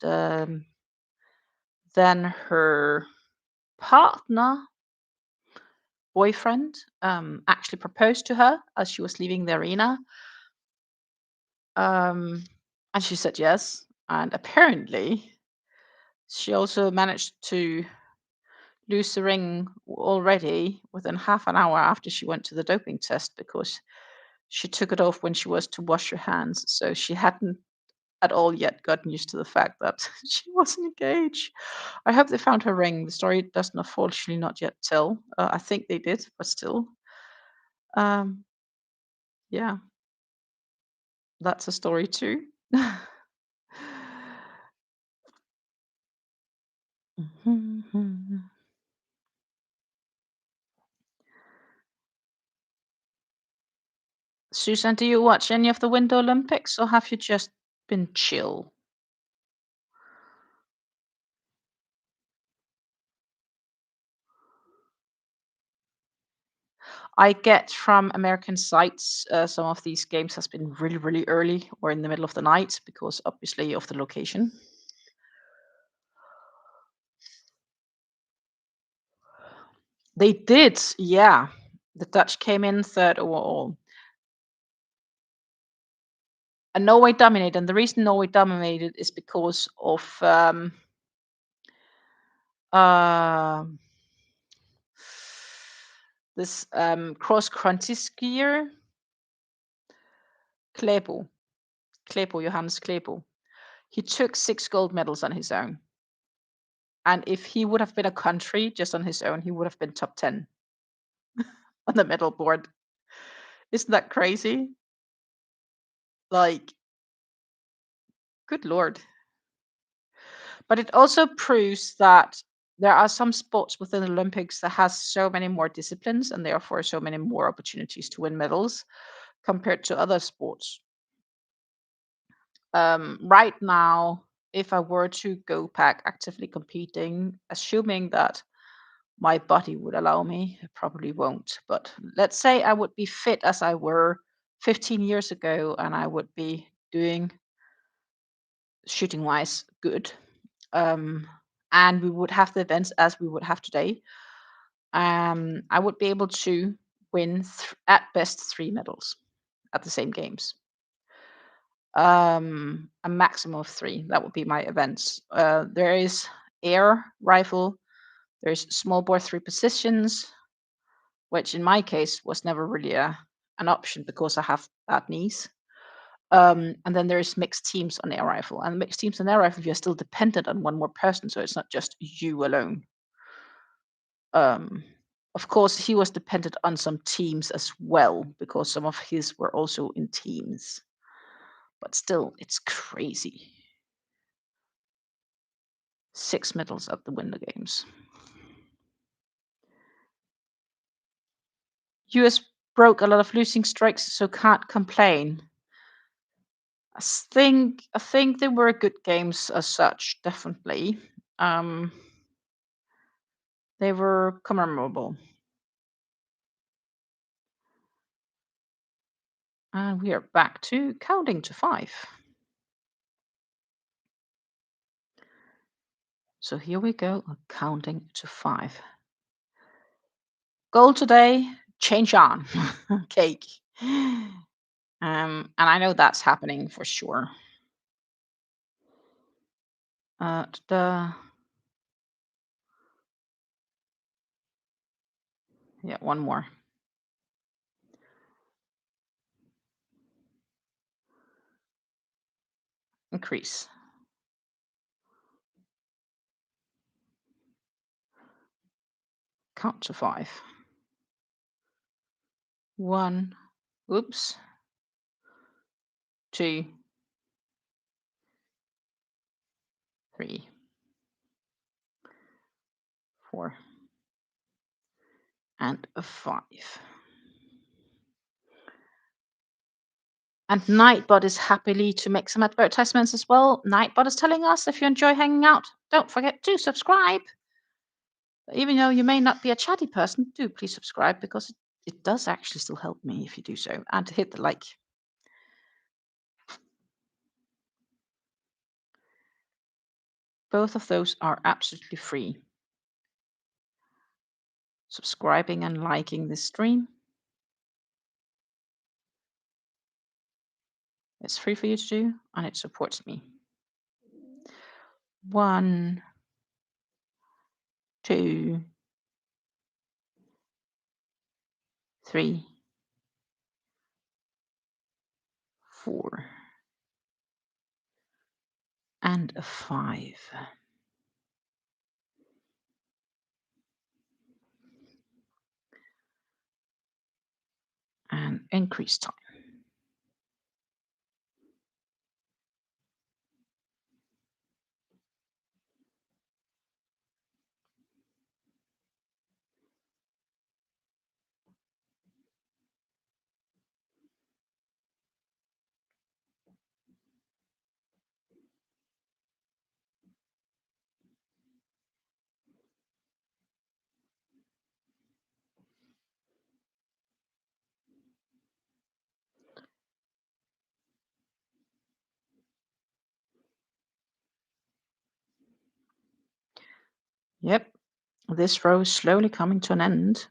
A: then her partner, boyfriend, actually proposed to her as she was leaving the arena. And she said yes. And apparently, she also managed to lose the ring already within half an hour after she went to the doping test because she took it off when she was to wash her hands. So she hadn't at all yet gotten used to the fact that she wasn't engaged. I hope they found her ring. The story doesn't unfortunately not yet tell. I think they did, but still. Um, yeah, that's a story too. Susan, do you watch any of the Winter Olympics or have you just been chill? I get from American sites some of these games has been really, really early or in the middle of the night because obviously of the location. They did, yeah. The Dutch came in third overall. And Norway dominated, and the reason Norway dominated is because of uh, this cross country skier, Klebo, Johannes Klebo. He took 6 gold medals on his own. And if he would have been a country just on his own, he would have been top 10 on the medal board. Isn't that crazy? Like, good lord. But it also proves that there are some sports within the Olympics that has so many more disciplines and therefore so many more opportunities to win medals compared to other sports. Right now, if I were to go back actively competing, assuming that my body would allow me, I probably won't. But let's say I would be fit as I were 15 years ago and I would be doing shooting wise good. And we would have the events as we would have today. I would be able to win at best 3 medals at the same games. A maximum of 3. That would be my events. There is air rifle. There's small bore 3 positions, which in my case was never really an option because I have bad knees. And then there's mixed teams on air rifle. And mixed teams on air rifle, you're still dependent on one more person, so it's not just you alone. Of course, he was dependent on some teams as well because some of his were also in teams. But still, it's crazy. 6 medals at the Winter Games. US broke a lot of losing streaks, so can't complain. I think they were good games as such, definitely. They were memorable. And we are back to counting to 5. So here we go, counting to 5. Goal today, change on. Cake. And I know that's happening for sure. Yeah, one more. Increase. Count to 5. 1. Oops. 2. 3. 4. And a 5. And Nightbot is happily to make some advertisements as well. Nightbot is telling us if you enjoy hanging out, don't forget to subscribe. Even though you may not be a chatty person, do please subscribe because it does actually still help me if you do so. And to hit the like. Both of those are absolutely free. Subscribing and liking this stream. It's free for you to do, and it supports me. 1, 2, 3, 4, and a 5. And increase time. Yep, this row is slowly coming to an end.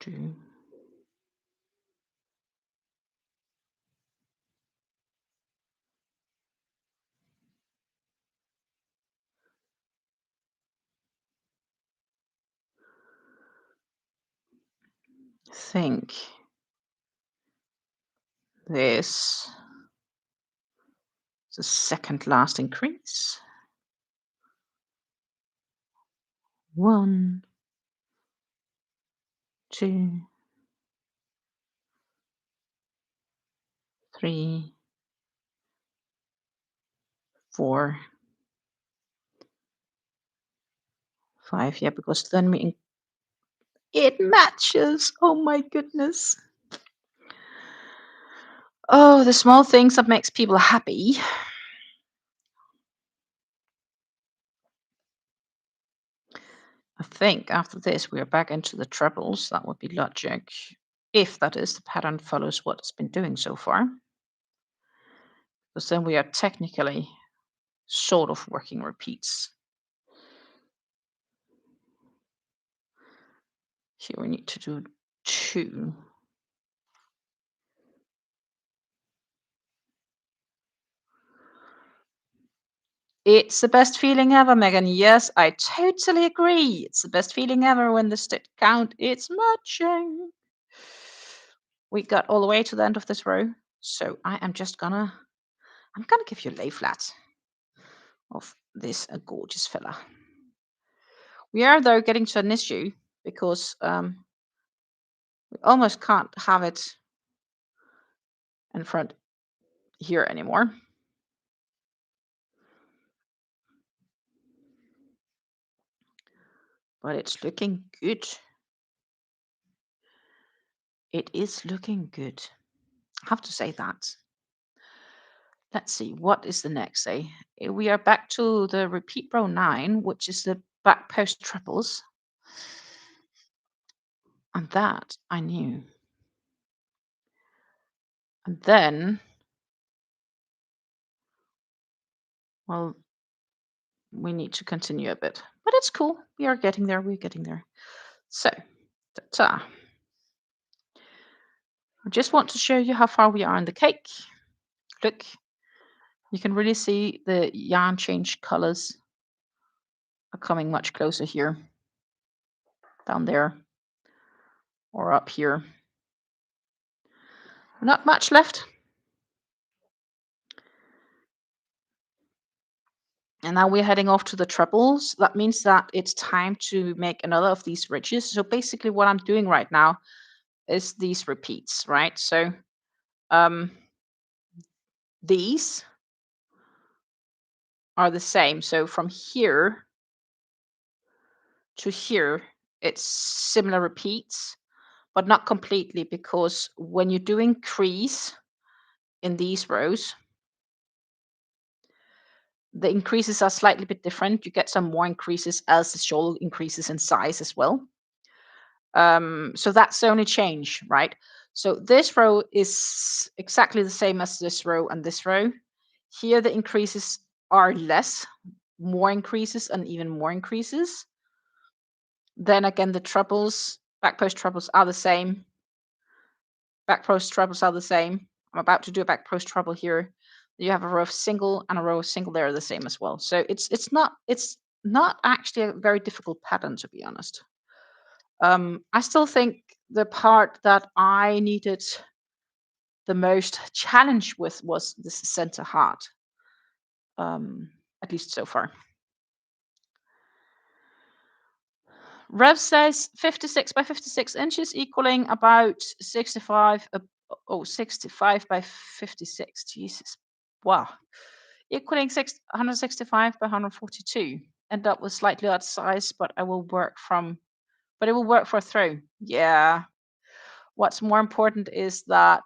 A: 2, 3. Think this is the second last increase. 1, 2, 3, 4, 5. Yeah, because then it matches. Oh my goodness. Oh, the small things that makes people happy. I think after this we are back into the trebles. That would be logic, if that is the pattern follows what it's been doing so far. Because then we are technically sort of working repeats. Here we need to do 2. It's the best feeling ever, Megan. Yes, I totally agree. It's the best feeling ever when the stitch count it's matching. We got all the way to the end of this row, so I'm gonna give you a lay flat of this gorgeous fella. We are though getting to an issue because we almost can't have it in front here anymore. But it's looking good. It is looking good. I have to say that. Let's see, what is the next day? We are back to the repeat row 9, which is the back post triples. And that I knew. And then, well, we need to continue a bit. But it's cool. We are getting there. We're getting there. So, ta-ta. I just want to show you how far we are in the cake. Look, you can really see the yarn change colors are coming much closer here, down there, or up here. Not much left. And now we're heading off to the trebles. That means that it's time to make another of these ridges. So basically what I'm doing right now is these repeats, right? So these are the same. So from here to here, it's similar repeats, but not completely, because when you do increase in these rows, the increases are slightly bit different. You get some more increases as the shawl increases in size as well. So that's the only change, right? So this row is exactly the same as this row and this row. Here the increases are less, more increases and even more increases. Then again, the trebles, back post trebles are the same. Back post trebles are the same. I'm about to do a back post treble here. You have a row of single and a row of single. They're the same as well. So it's not not actually a very difficult pattern, to be honest. I still think the part that I needed the most challenge with was this center heart, at least so far. Rev says 56 by 56 inches, equaling about 65, 65 by 56. Jesus. Wow. Equaling 165 by 142. End up with slightly odd size, but it will work for a throw. Yeah. What's more important is that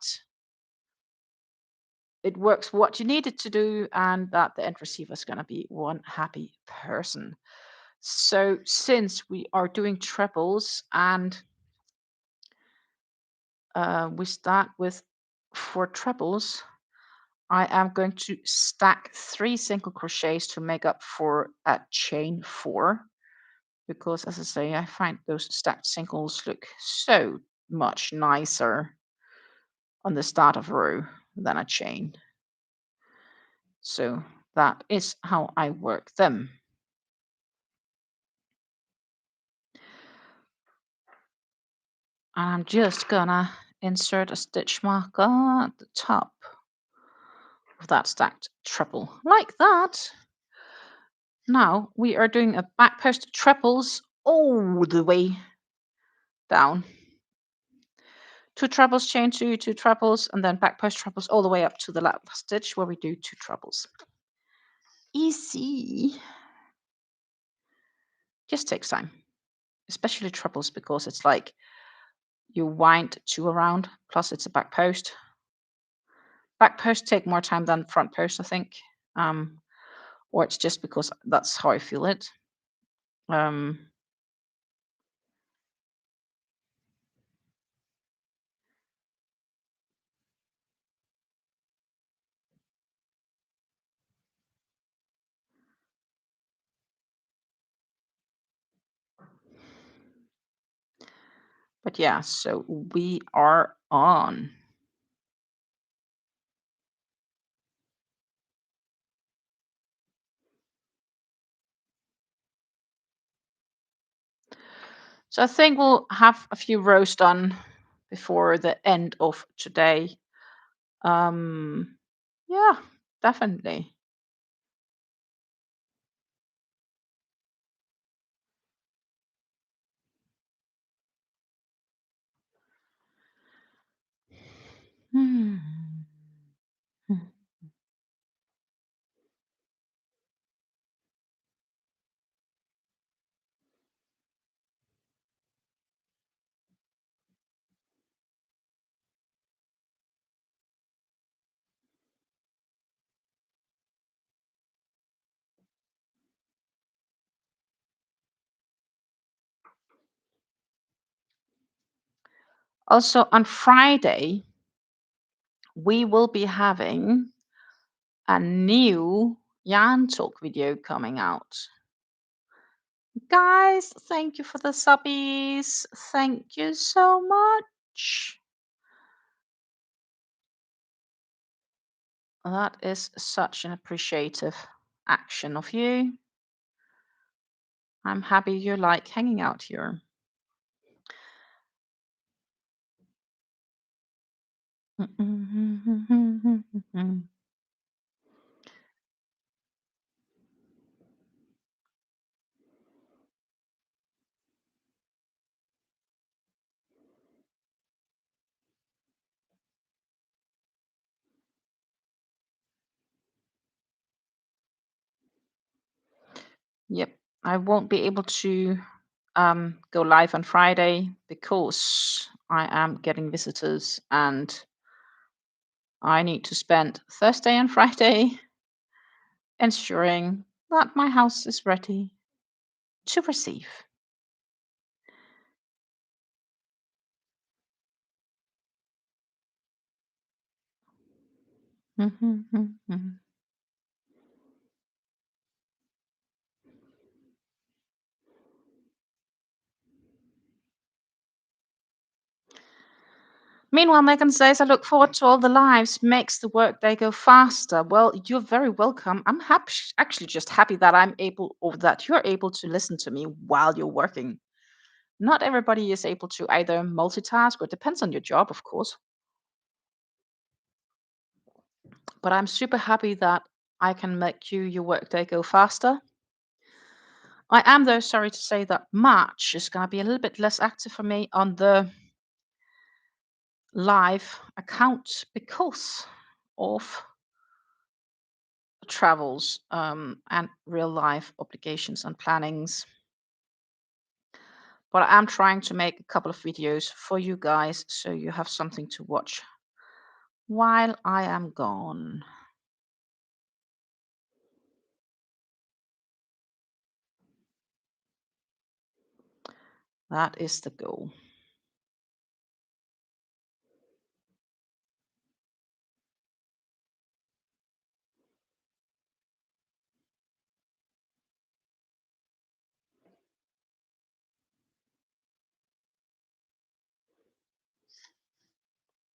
A: it works what you need it to do and that the end receiver is going to be one happy person. So since we are doing trebles and we start with 4 trebles, I am going to stack 3 single crochets to make up for a chain 4, because as I say, I find those stacked singles look so much nicer on the start of a row than a chain. So that is how I work them. I'm just gonna insert a stitch marker at the top of that stacked treble, like that. Now we are doing a back post trebles all the way down. 2 trebles, chain 2, 2 trebles, and then back post trebles all the way up to the last stitch where we do 2 trebles. Easy. Just takes time, especially trebles, because it's like you wind 2 around, plus it's a back post. Back posts take more time than front posts, I think. Or it's just because that's how I feel it. But yeah, so we are on. So I think we'll have a few rows done before the end of today. Yeah, definitely. Hmm. Also, on Friday, we will be having a new yarn talk video coming out. Guys, thank you for the subbies. Thank you so much. That is such an appreciative action of you. I'm happy you like hanging out here. Yep, I won't be able to go live on Friday because I am getting visitors and I need to spend Thursday and Friday ensuring that my house is ready to receive. Meanwhile, Megan says, I look forward to all the lives, makes the workday go faster. Well, you're very welcome. I'm happy, actually just happy that I'm able or that you're able to listen to me while you're working. Not everybody is able to either multitask or it depends on your job, of course. But I'm super happy that I can make your workday go faster. I am, though, sorry to say that March is going to be a little bit less active for me on the live account because of travels and real life obligations and plannings. But I am trying to make a couple of videos for you guys so you have something to watch while I am gone. That is the goal.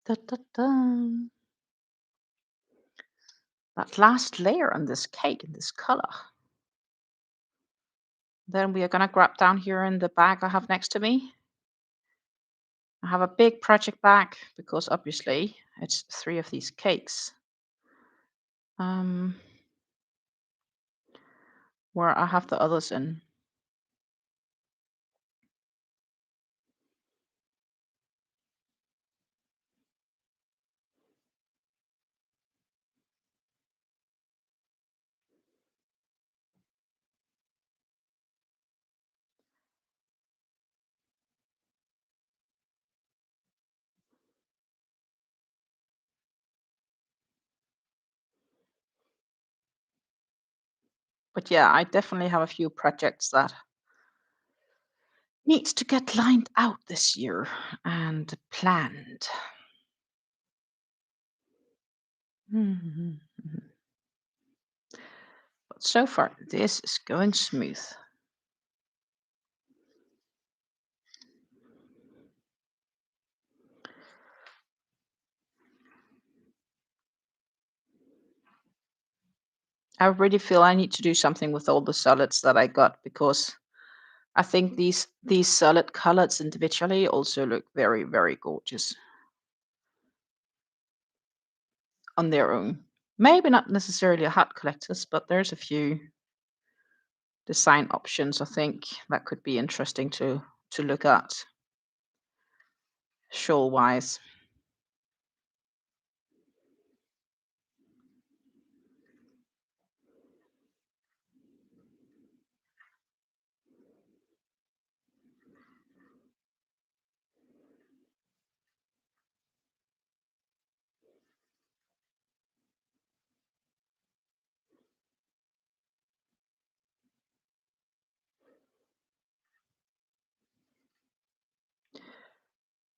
A: Da, da, da. That last layer on this cake in this color. Then we are going to grab down here in the bag I have next to me. I have a big project bag because obviously it's 3 of these cakes. Where I have the others in. But yeah, I definitely have a few projects that needs to get lined out this year and planned. Mhm. But so far, this is going smooth. I really feel I need to do something with all the solids that I got because I think these solid colors individually also look very, very gorgeous on their own. Maybe not necessarily a hat collectors, but there's a few design options I think that could be interesting to look at shawl wise.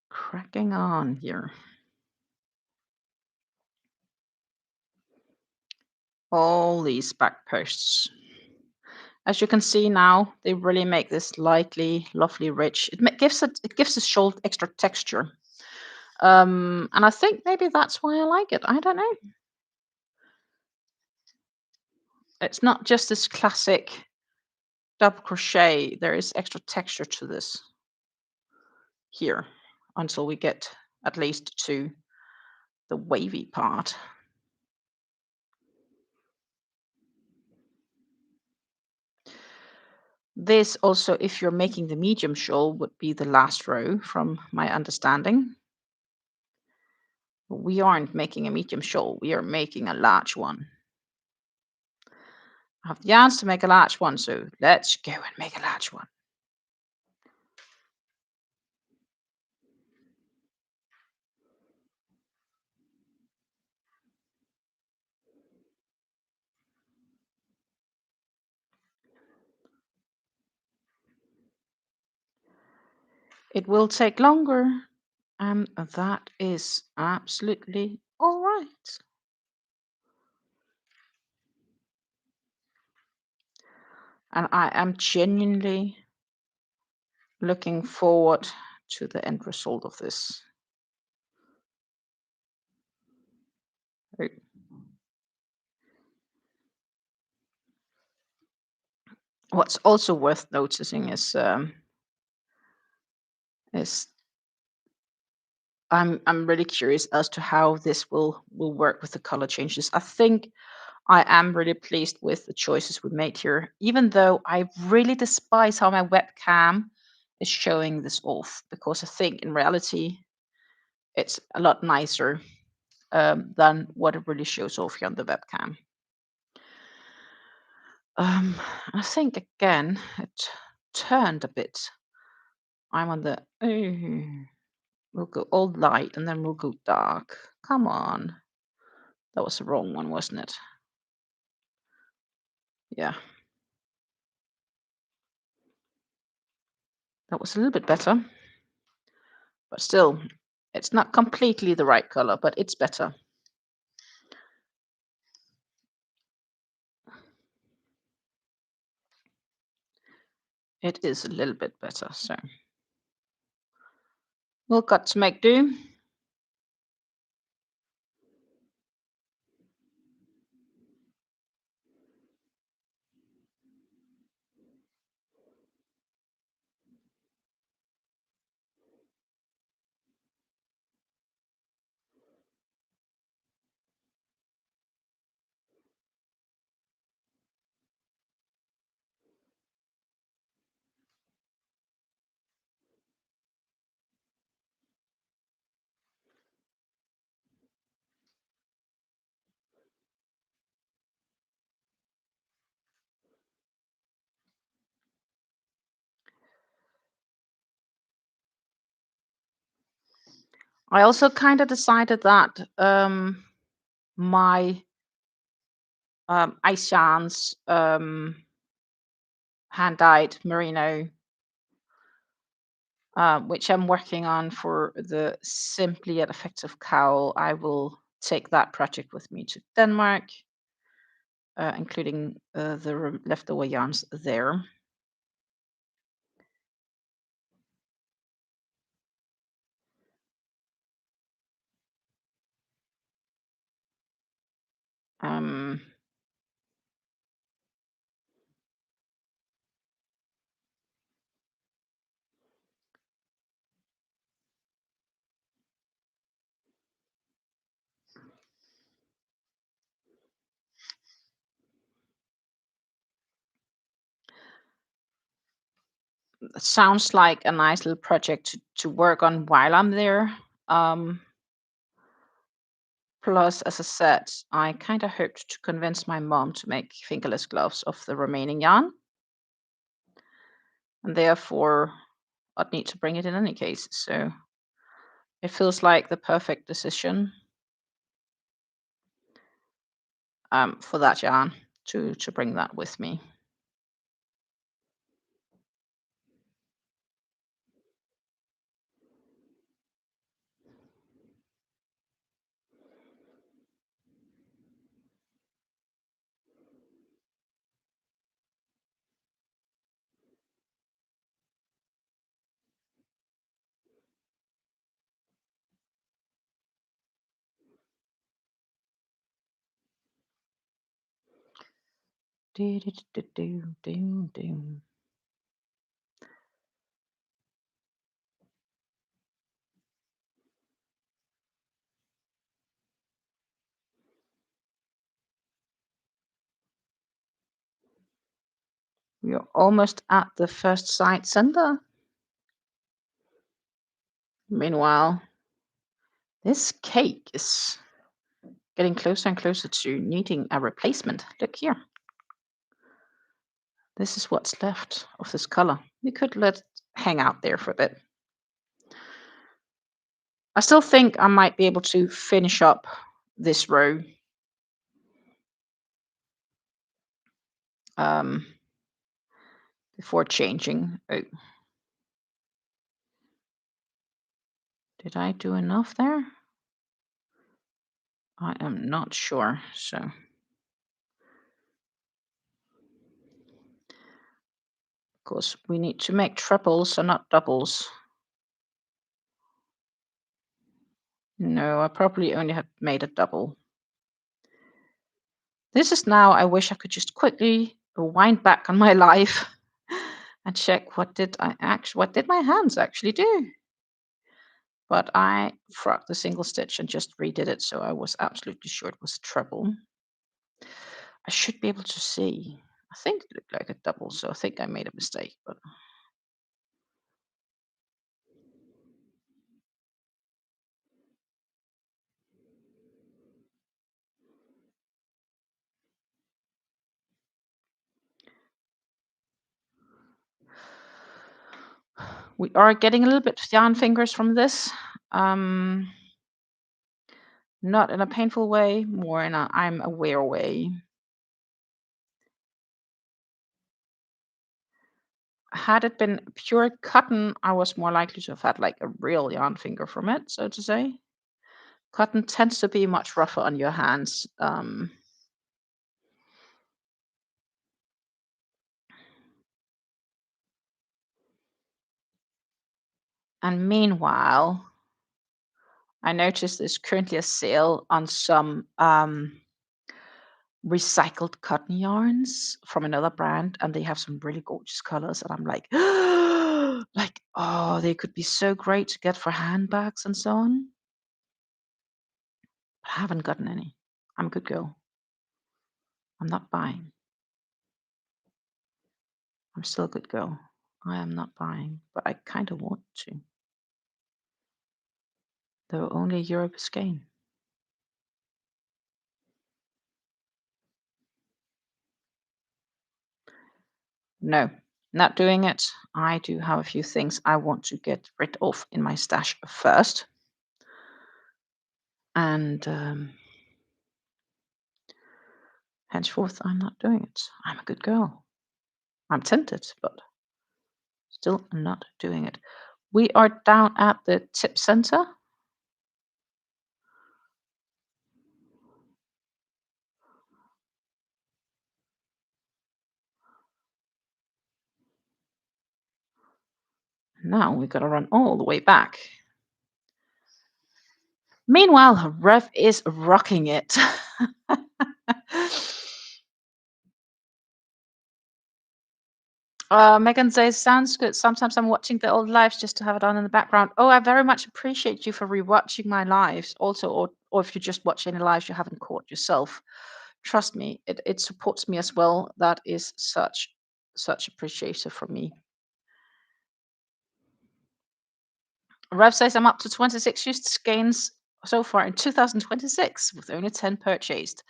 A: Cracking on here. All these back posts. As you can see now, they really make this lightly, lovely, rich. It gives the shawl extra texture. And I think maybe that's why I like it. I don't know. It's not just this classic double crochet. There is extra texture to this here until we get at least to the wavy part. This also, if you're making the medium shawl, would be the last row from my understanding. We aren't making a medium shawl, we are making a large one. I have the yarns to make a large one, so let's go and make a large one. It will take longer, and that is absolutely all right. And I am genuinely looking forward to the end result of this. Oh. What's also worth noticing is I'm really curious as to how this will work with the color changes. I think I am really pleased with the choices we made here, even though I really despise how my webcam is showing this off, because I think in reality it's a lot nicer than what it really shows off here on the webcam. I think again it turned a bit. I'm on the we'll go all light and then we'll go dark. Come on. That was the wrong one, wasn't it? Yeah. That was a little bit better. But still, it's not completely the right color, but it's better. It is a little bit better, so we'll got to make do. I also kind of decided that my Aishan's hand-dyed merino, which I'm working on for the Simply Yet Effective cowl, I will take that project with me to Denmark, including the leftover yarns there. Um, it sounds like a nice little project to work on while I'm there. Plus, as I said, I kind of hoped to convince my mom to make fingerless gloves of the remaining yarn, and therefore I'd need to bring it in any case. So it feels like the perfect decision for that yarn to bring that with me. Do, do, do, do, do, do. We're almost at the first side center. Meanwhile, this cake is getting closer and closer to needing a replacement. Look here. This is what's left of this color. We could let it hang out there for a bit. I still think I might be able to finish up this row before changing. Oh, did I do enough there? I am not sure. So, of course, we need to make triples and not doubles. No, I probably only have made a double. This is now, I wish I could just quickly wind back on my life and check what did my hands actually do? But I frogged the single stitch and just redid it, so I was absolutely sure it was treble. I should be able to see. I think it looked like a double, so I think I made a mistake, but we are getting a little bit yarn fingers from this. Um, Not in a painful way, more in a I'm aware way. Had it been pure cotton, I was more likely to have had like a real yarn finger from it, so to say. Cotton tends to be much rougher on your hands. And meanwhile, I noticed there's currently a sale on some recycled cotton yarns from another brand, and they have some really gorgeous colors. And I'm like, like, oh, they could be so great to get for handbags and so on. But I haven't gotten any. I'm a good girl. I'm not buying. I'm still a good girl. I am not buying, but I kind of want to. Though only Europe is gain. No, not doing it. I do have a few things I want to get rid of in my stash first. And henceforth, I'm not doing it. I'm a good girl. I'm tempted, but still not doing it. We are down at the tip center. Now we got to run all the way back. Meanwhile, Rev is rocking it. Megan says, sounds good. Sometimes I'm watching the old lives just to have it on in the background. Oh, I very much appreciate you for rewatching my lives. Also, or if you just watch any lives you haven't caught yourself. Trust me, it supports me as well. That is such appreciation from me. Rev says I'm up to 26 used skeins so far in 2026 with only 10 purchased.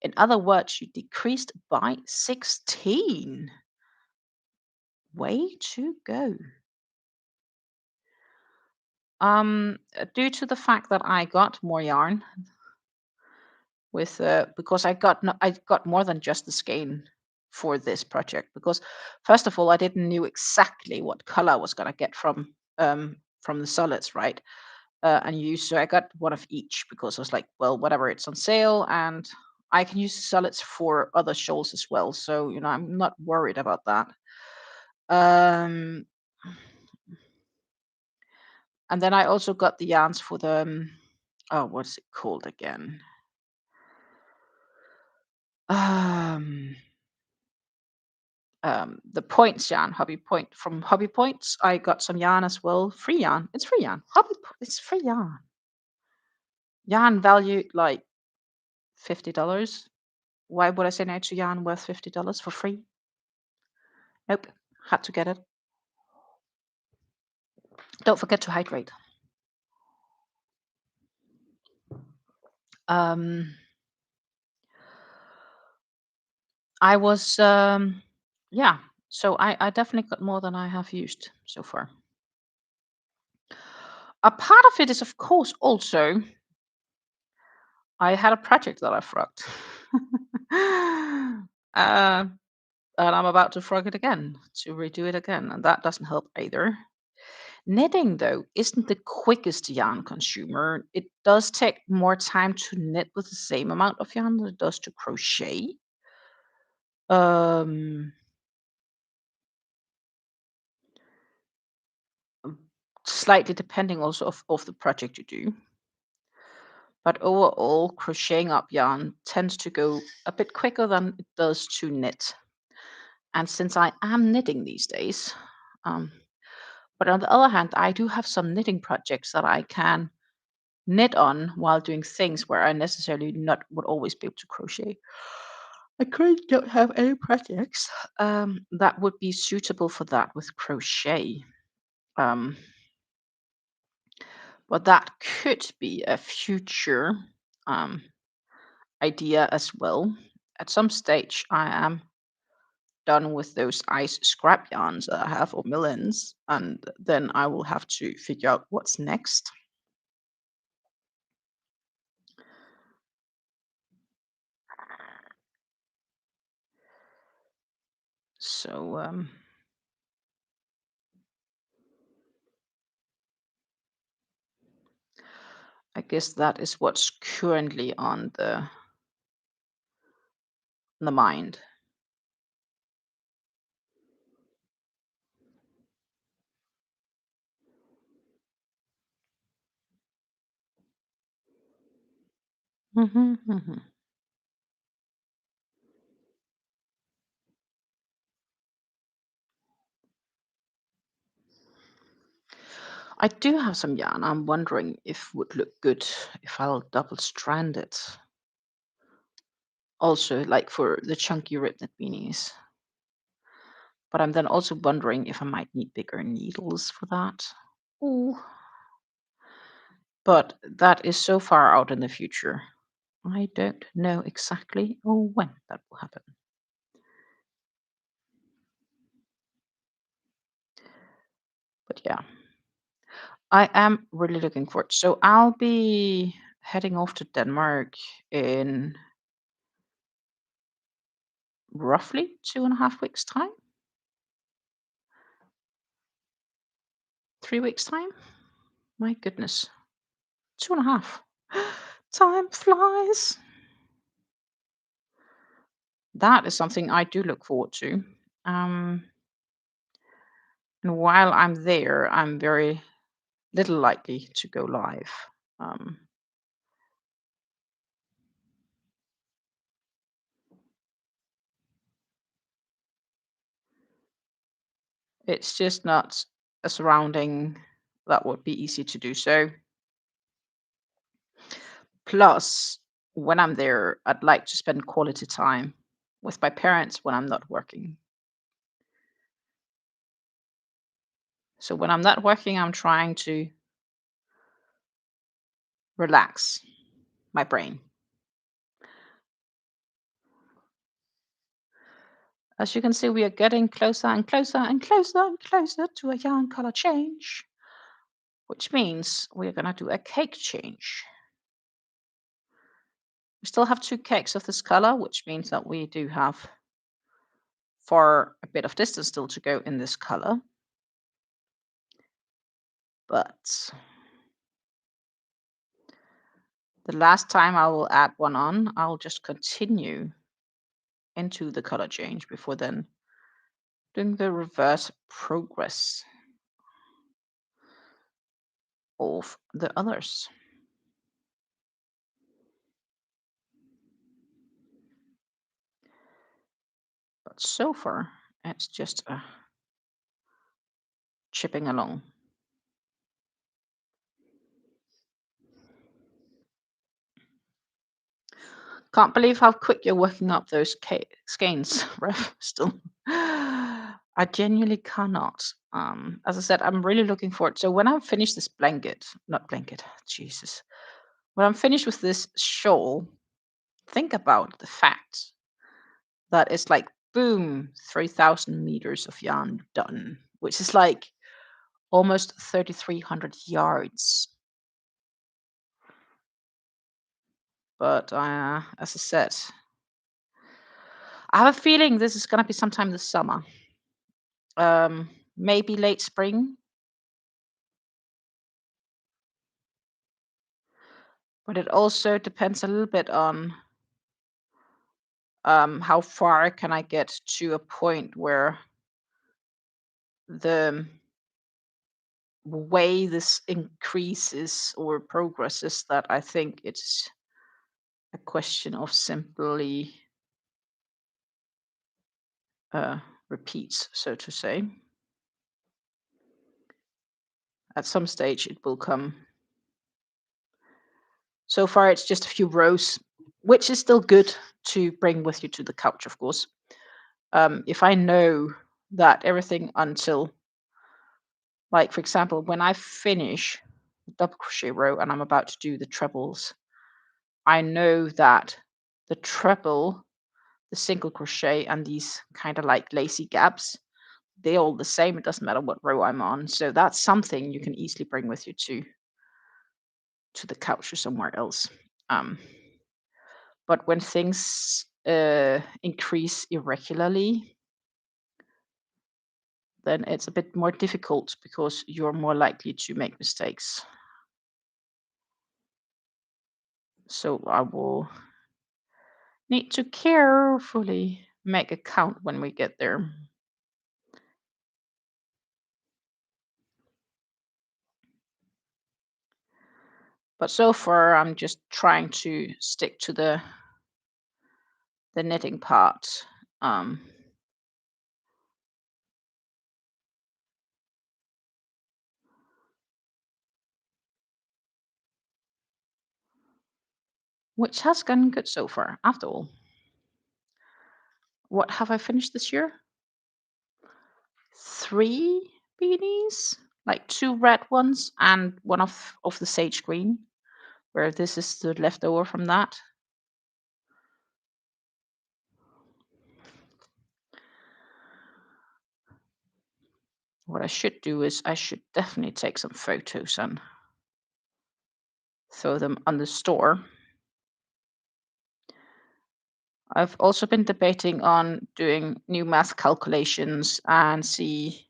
A: In other words, you decreased by 16. Way to go. Due to the fact that I got more yarn with because I got I got more than just the skein for this project because first of all I didn't knew exactly what color I was gonna get from the solids, right? And use so I got one of each because I was like, well, whatever, it's on sale and I can use the solids for other shawls as well. So I'm not worried about that. Um, and then I also got the yarns for the oh, what's it called again? Um, the points yarn, hobby point from hobby points. I got some yarn as well. Free yarn. It's free yarn. It's free yarn. Yarn valued like $50. Why would I say no to yarn worth $50 for free? Nope. Had to get it. Don't forget to hydrate. Um, I was yeah. So I definitely got more than I have used so far. A part of it is, of course, also I had a project that I frogged. uh, and I'm about to frog it again to redo it again, and that doesn't help either. Knitting, though, isn't the quickest yarn consumer. It does take more time to knit with the same amount of yarn that it does to crochet. Um, Slightly depending also of the project you do. But overall, crocheting up yarn tends to go a bit quicker than it does to knit. And since I am knitting these days, um, but on the other hand, I do have some knitting projects that I can knit on while doing things where I necessarily not would always be able to crochet. I currently don't have any projects that would be suitable for that with crochet. Um, but that could be a future um, idea as well. At some stage, I am done with those ice scrap yarns that I have, or millions, and then I will have to figure out what's next. So I guess that is what's currently on the mind. Mhm, mhm. I do have some yarn. I'm wondering if would look good if I'll double strand it. Also, like for the chunky rib knit beanies. But I'm then also wondering if I might need bigger needles for that. Ooh. But that is so far out in the future. I don't know exactly or when that will happen. But yeah, I am really looking forward. So I'll be heading off to Denmark in roughly 2.5 weeks' time, 3 weeks' time. My goodness, 2.5. Time flies. That is something I do look forward to. Um, and while I'm there, I'm very little likely to go live. Um, it's just not a surrounding that would be easy to do so. Plus, when I'm there, I'd like to spend quality time with my parents when I'm not working. So when I'm not working, I'm trying to relax my brain. As you can see, we are getting closer and closer and closer and closer to a yarn color change, which means we're going to do a cake change. We still have 2 cakes of this color, which means that we do have for a bit of distance still to go in this color. But the last time I will add one on, I'll just continue into the color change before then doing the reverse progress of the others. But so far, it's just chipping along. Can't believe how quick you're working up those skeins, Ref. Still, I genuinely cannot. As I said, I'm really looking forward. So when I finish this not blanket, Jesus. When I'm finished with this shawl, think about the fact that it's like boom, 3,000 meters of yarn done, which is like almost 3,300 yards. But as I said, I have a feeling this is going to be sometime this summer. Maybe late spring, but it also depends a little bit on how far can I get to a point where the way this increases or progresses that I think it's a question of simply uh, repeats, so to say. At some stage, it will come. So far, it's just a few rows, which is still good to bring with you to the couch, of course. If I know that everything until, like, for example, when I finish the double crochet row and I'm about to do the trebles, I know that the treble, the single crochet, and these kind of like lacy gaps, they're all the same. It doesn't matter what row I'm on. So that's something you can easily bring with you to the couch or somewhere else. Um, but when things increase irregularly, then it's a bit more difficult because you're more likely to make mistakes. So I will need to carefully make a count when we get there. But so far, I'm just trying to stick to the knitting part. Um, which has gone good so far, after all. What have I finished this year? 3 beanies, like 2 red ones and one of the sage green, where this is the leftover from that. What I should do is I should definitely take some photos and throw them on the store. I've also been debating on doing new math calculations and see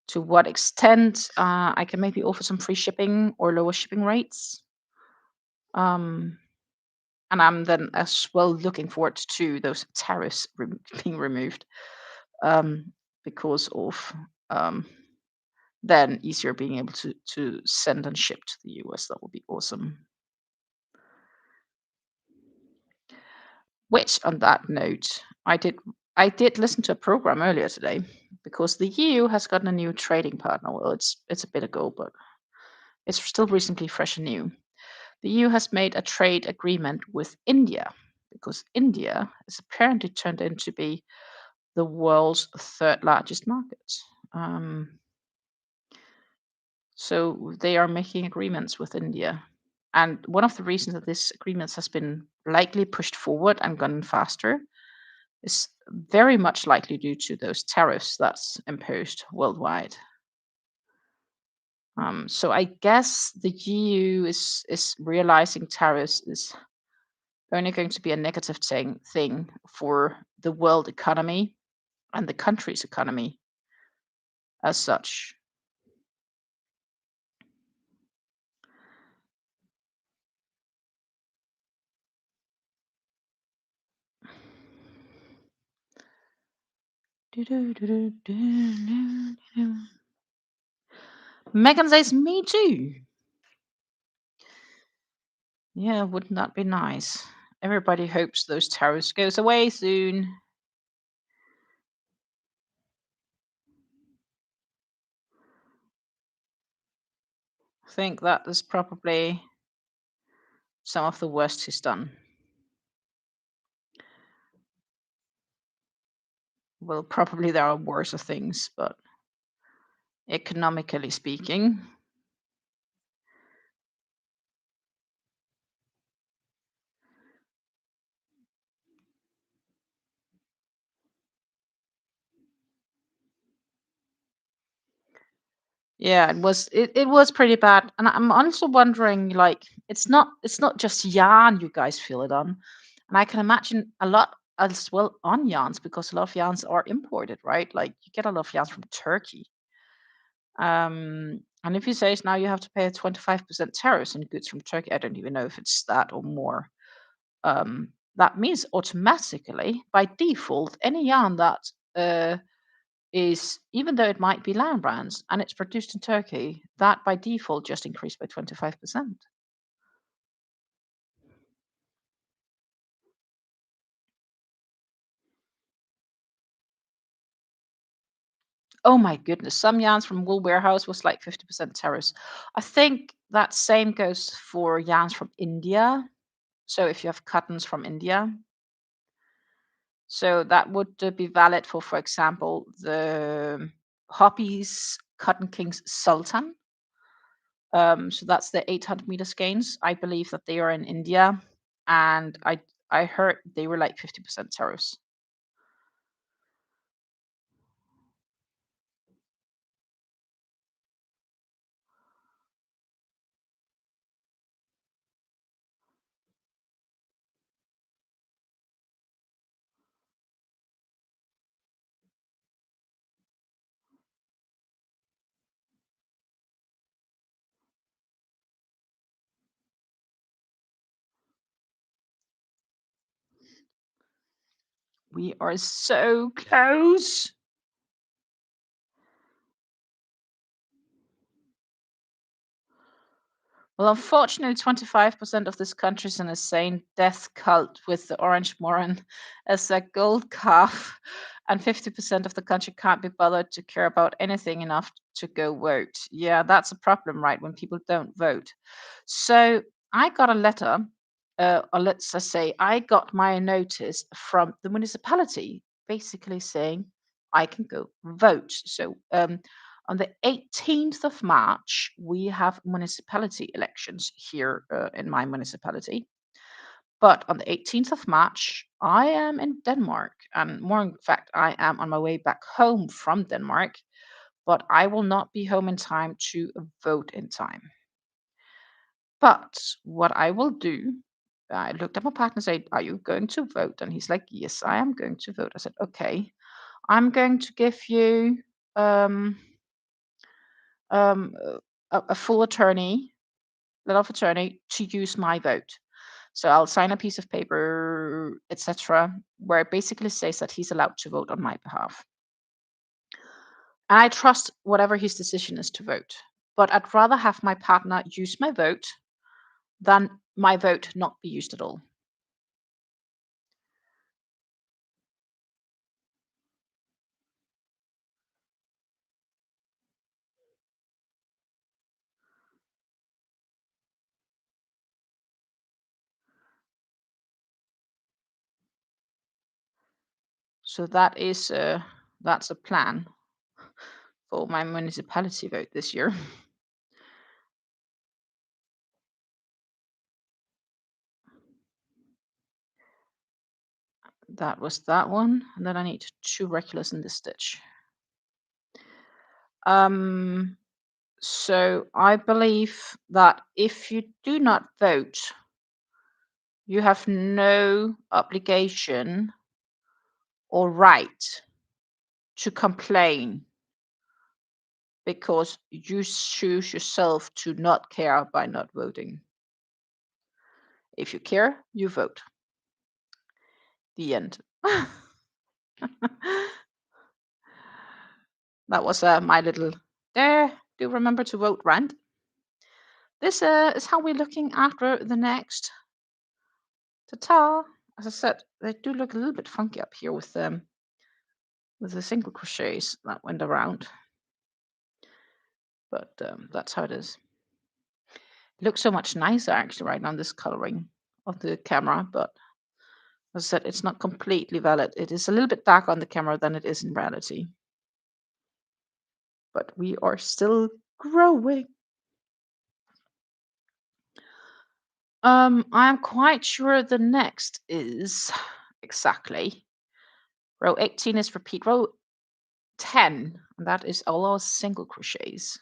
A: to what extent I can maybe offer some free shipping or lower shipping rates. Um, and I'm then as well looking forward to those tariffs being removed um, because of then easier being able to send and ship to the US. That would be awesome. Which, on that note, I did listen to a program earlier today because the EU has gotten a new trading partner. Well, it's a bit ago, but it's still recently fresh and new. The EU has made a trade agreement with India because India is apparently turned into be the world's third largest market. So they are making agreements with India. And one of the reasons that this agreement has been likely pushed forward and gone faster is very much likely due to those tariffs that's imposed worldwide. So I guess the EU is realizing tariffs is only going to be a negative thing for the world economy and the country's economy as such. Megan says, "Me too." Yeah, wouldn't that be nice? Everybody hopes those tariffs goes away soon. I think that is probably some of the worst he's done. Well, probably there are worse things, but economically speaking, yeah, it was pretty bad. And I'm also wondering, like, it's not just yarn you guys feel it on. And I can imagine a lot as well on yarns because a lot of yarns are imported, right? Like you get a lot of yarns from Turkey. And if you say now you have to pay a 25% tariffs on goods from Turkey, I don't even know if it's that or more. That means automatically, by default, any yarn that is even though it might be Lion brands and it's produced in Turkey, that by default just increased by 25%. Oh my goodness, some yarns from Wool Warehouse was like 50% tariffs. I think that same goes for yarns from India. So if you have cottons from India, so that would be valid for example, the Hobbies Cotton Kings Sultan. So that's the 800 meter skeins. I believe that they are in India, and I heard they were like 50% tariffs. We are so close. Well, unfortunately, 25% of this country is an insane death cult with the orange moran as a gold calf, and 50% of the country can't be bothered to care about anything enough to go vote. Yeah, that's a problem, right? When people don't vote. So I got a letter, or let's just say I got my notice from the municipality basically saying I can go vote. So on the 18th of March, we have municipality elections here in my municipality. But on the 18th of March, I am in Denmark. And more in fact, I am on my way back home from Denmark. But I will not be home in time to vote in time. But what I will do, I looked at my partner and said, "Are you going to vote?" And he's like, "Yes, I am going to vote." I said, "Okay, I'm going to give you um, a full attorney, letter of attorney to use my vote. So I'll sign a piece of paper, etc., where it basically says that he's allowed to vote on my behalf. And I trust whatever his decision is to vote. But I'd rather have my partner use my vote than my vote not be used at all. So that's a plan for my municipality vote this year. That was that one, and then I need two regulars in this stitch. Um, so I believe that if you do not vote, you have no obligation or right to complain because you choose yourself to not care by not voting. If you care, you vote. The end. That was my little there. Do remember to vote rant. This is how we're looking after the next. Ta-ta! As I said, they do look a little bit funky up here with the single crochets that went around. But that's how it is. It looks so much nicer actually right now on this coloring of the camera, but as I said, it's not completely valid. It is a little bit darker on the camera than it is in reality. But we are still growing. I'm quite sure the next is exactly row 18 is repeat row 10, and that is all our single crochets.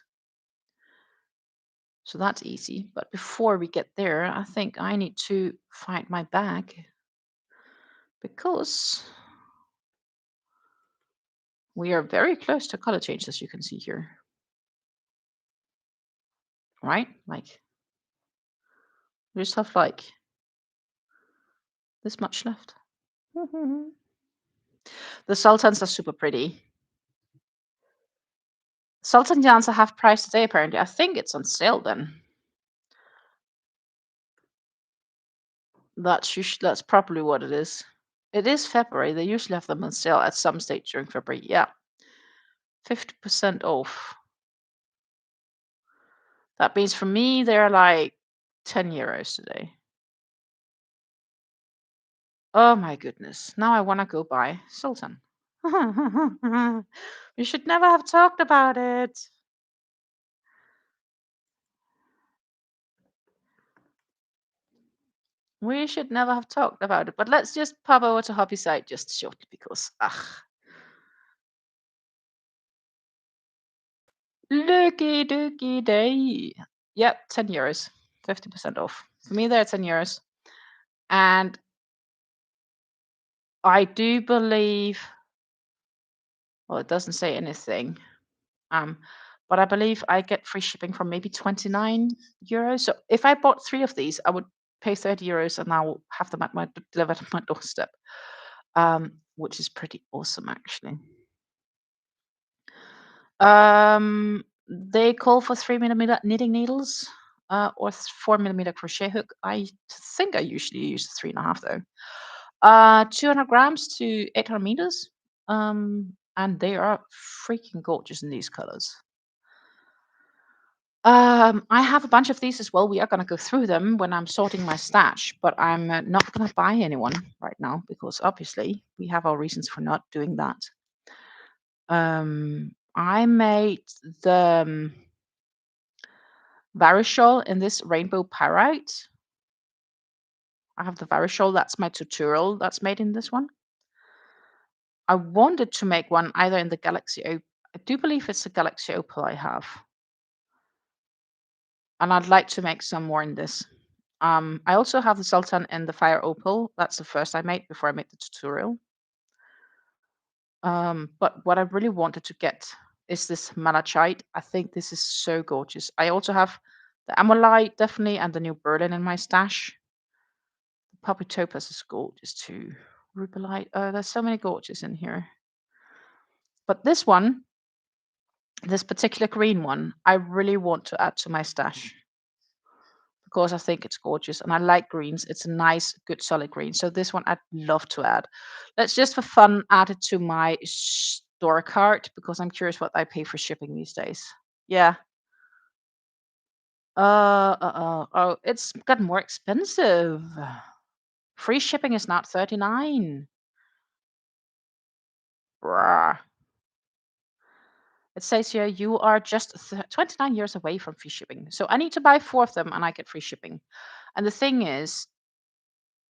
A: So that's easy. But before we get there, I think I need to find my bag because we are very close to color change, as you can see here. Right? Like, we just have like this much left. The sultans are super pretty. Sultan yarns are half price today, apparently. I think it's on sale then. That's probably what it is. It is February. They usually have them on sale at some stage during February. Yeah, 50% off. That means for me, they're like 10 euros today. Oh my goodness. Now I want to go buy Sultan. We should never have talked about it. We should never have talked about it. But let's just pop over to Hobby Site just shortly because, looky dooky day. Yep, 10 euros, 50% off. For me, they're 10 euros. And I do believe, well, it doesn't say anything. Um, but I believe I get free shipping from maybe 29 euros. So if I bought 3 of these, I would pay 30 euros and I'll have them delivered at my doorstep, which is pretty awesome, actually. They call for 3mm knitting needles or 4mm crochet hook. I think I usually use 3.5 though. 200 grams to 800 meters. And they are freaking gorgeous in these colors. I have a bunch of these as well. We are going to go through them when I'm sorting my stash, but I'm not going to buy anyone right now because obviously we have our reasons for not doing that. I made the Shawl in this rainbow pyrite. I have the Shawl. That's my tutorial that's made in this one. I wanted to make one either in the Galaxy Opal. I do believe it's a Galaxy Opal I have. And I'd like to make some more in this. I also have the Sultan and the Fire Opal. That's the first I made before I made the tutorial. But what I really wanted to get is this malachite. I think this is so gorgeous. I also have the amolite, definitely, and the new Berlin in my stash. The puppy topaz is gorgeous too. Rubelite. Oh, there's so many gorgeous in here. But this one, this particular green one, I really want to add to my stash because I think it's gorgeous and I like greens. It's a nice, good, solid green. So this one I'd love to add. Let's just for fun add it to my store cart because I'm curious what I pay for shipping these days. Yeah. Oh, it's gotten more expensive. Free shipping is not 39. Bruh. It says here you are just 29 years away from free shipping. So I need to buy 4 of them and I get free shipping. And the thing is,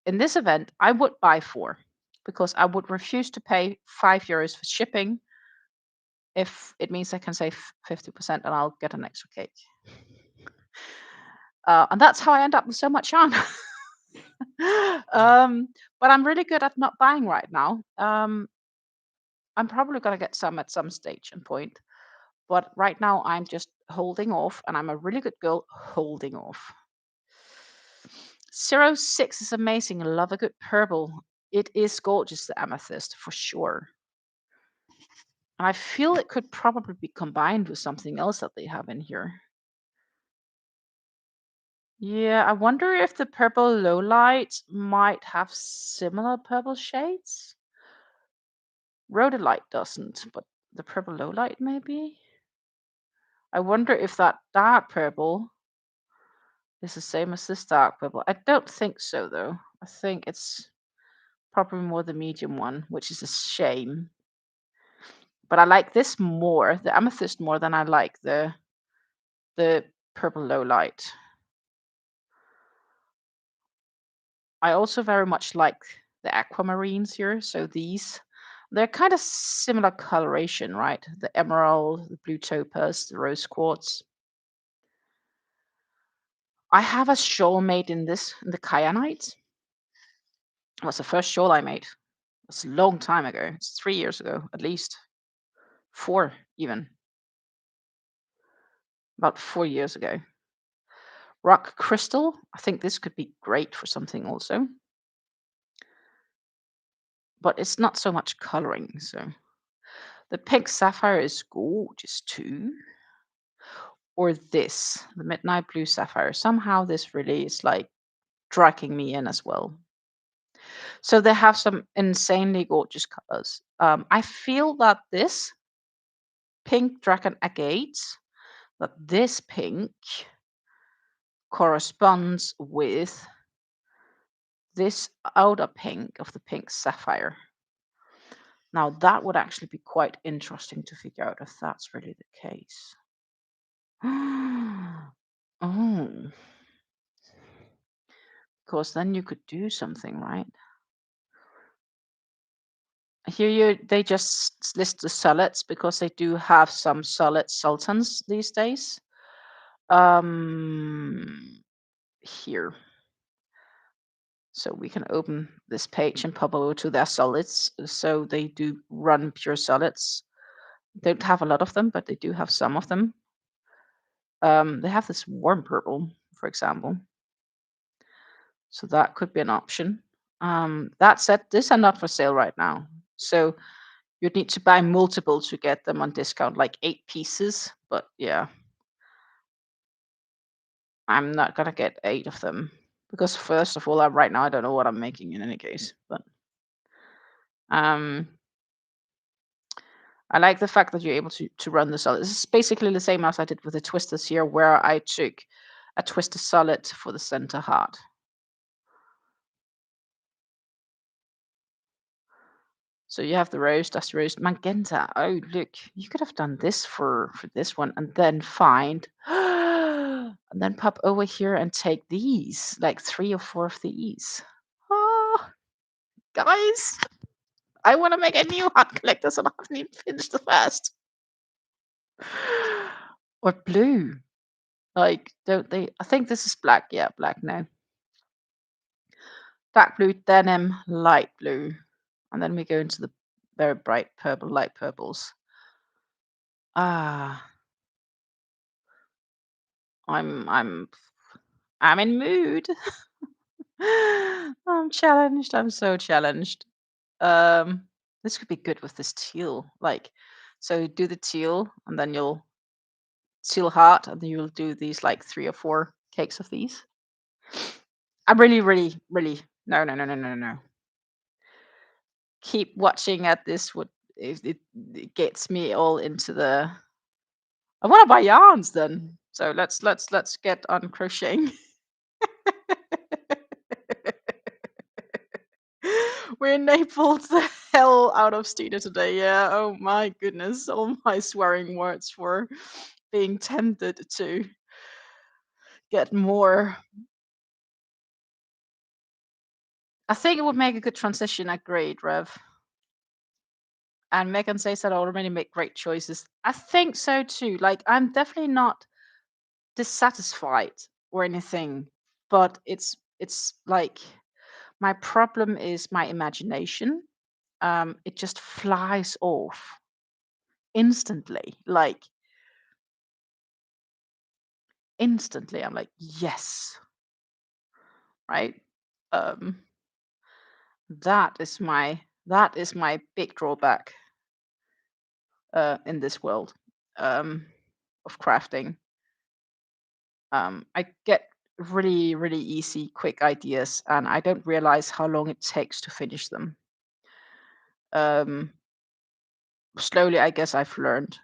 A: in this event, I would buy 4 because I would refuse to pay 5 euros for shipping if it means I can save 50% and I'll get an extra cake. And that's how I end up with so much yarn. But I'm really good at not buying right now. I'm probably going to get some at some stage and point. But right now, I'm just holding off, and I'm a really good girl holding off. 06 is amazing. I love a good purple. It is gorgeous, the amethyst, for sure. And I feel it could probably be combined with something else that they have in here. Yeah, I wonder if the purple lowlight might have similar purple shades. Rhodolite doesn't, but the purple lowlight maybe? I wonder if that dark purple is the same as this dark purple. I don't think so, though. I think it's probably more the medium one, which is a shame. But I like this more, the amethyst more than I like the purple lowlight. I also very much like the aquamarines here. So they're kind of similar coloration, right? The emerald, the blue topaz, the rose quartz. I have a shawl made in the kyanite. It was the first shawl I made. It was a long time ago. It's 3 years ago, at least. 4 even. About 4 years ago. Rock crystal. I think this could be great for something also. But it's not so much coloring, so. The pink sapphire is gorgeous too. Or this, the midnight blue sapphire. Somehow this really is like dragging me in as well. So they have some insanely gorgeous colors. I feel that this pink dragon agate, that this pink corresponds with this outer pink of the pink sapphire. Now that would actually be quite interesting to figure out if that's really the case. Oh, because then you could do something, right? Here they just list the solids because they do have some solid sultans these days. Here. So we can open this page and pop over to their solids. So they do run pure solids. Don't have a lot of them, but they do have some of them. They have this warm purple, for example. So that could be an option. That said, these are not for sale right now. So you'd need to buy multiple to get them on discount, like 8 pieces. But yeah, I'm not gonna get 8 of them because first of all, right now I don't know what I'm making in any case. But um, I like the fact that you're able to run the solid. This is basically the same as I did with the twisters here, where I took a twister solid for the center heart. So you have the rose, dusty rose, magenta. Oh, look, you could have done this for this one, and then find, and then pop over here and take these, like 3 or 4 of these. Oh, guys, I want to make a new heart collector, so I haven't even finished the first. Or blue. Like, don't they? I think this is black. Yeah, black now. Dark blue, denim, light blue. And then we go into the very bright purple, light purples. Ah, I'm in mood. I'm challenged. I'm so challenged. This could be good with this teal. Like, so do the teal, and then you'll teal heart, and then you'll do these like 3 or 4 cakes of these. I really, really, really no, no, no, no, no, no. Keep watching at this. Would if it gets me all into the. I want to buy yarns then. So let's get on crocheting. We enabled the hell out of Stina today. Yeah. Oh my goodness. All my swearing words for being tempted to get more. I think it would make a good transition. Agreed, Rev. And Megan says that I already make great choices. I think so too. Like, I'm definitely not dissatisfied or anything, but it's like my problem is my imagination. It just flies off instantly. Like, instantly, I'm like, yes, right. Um, that is my big drawback in this world of crafting. I get really, really easy, quick ideas, and I don't realize how long it takes to finish them. Um, Slowly, I guess I've learned,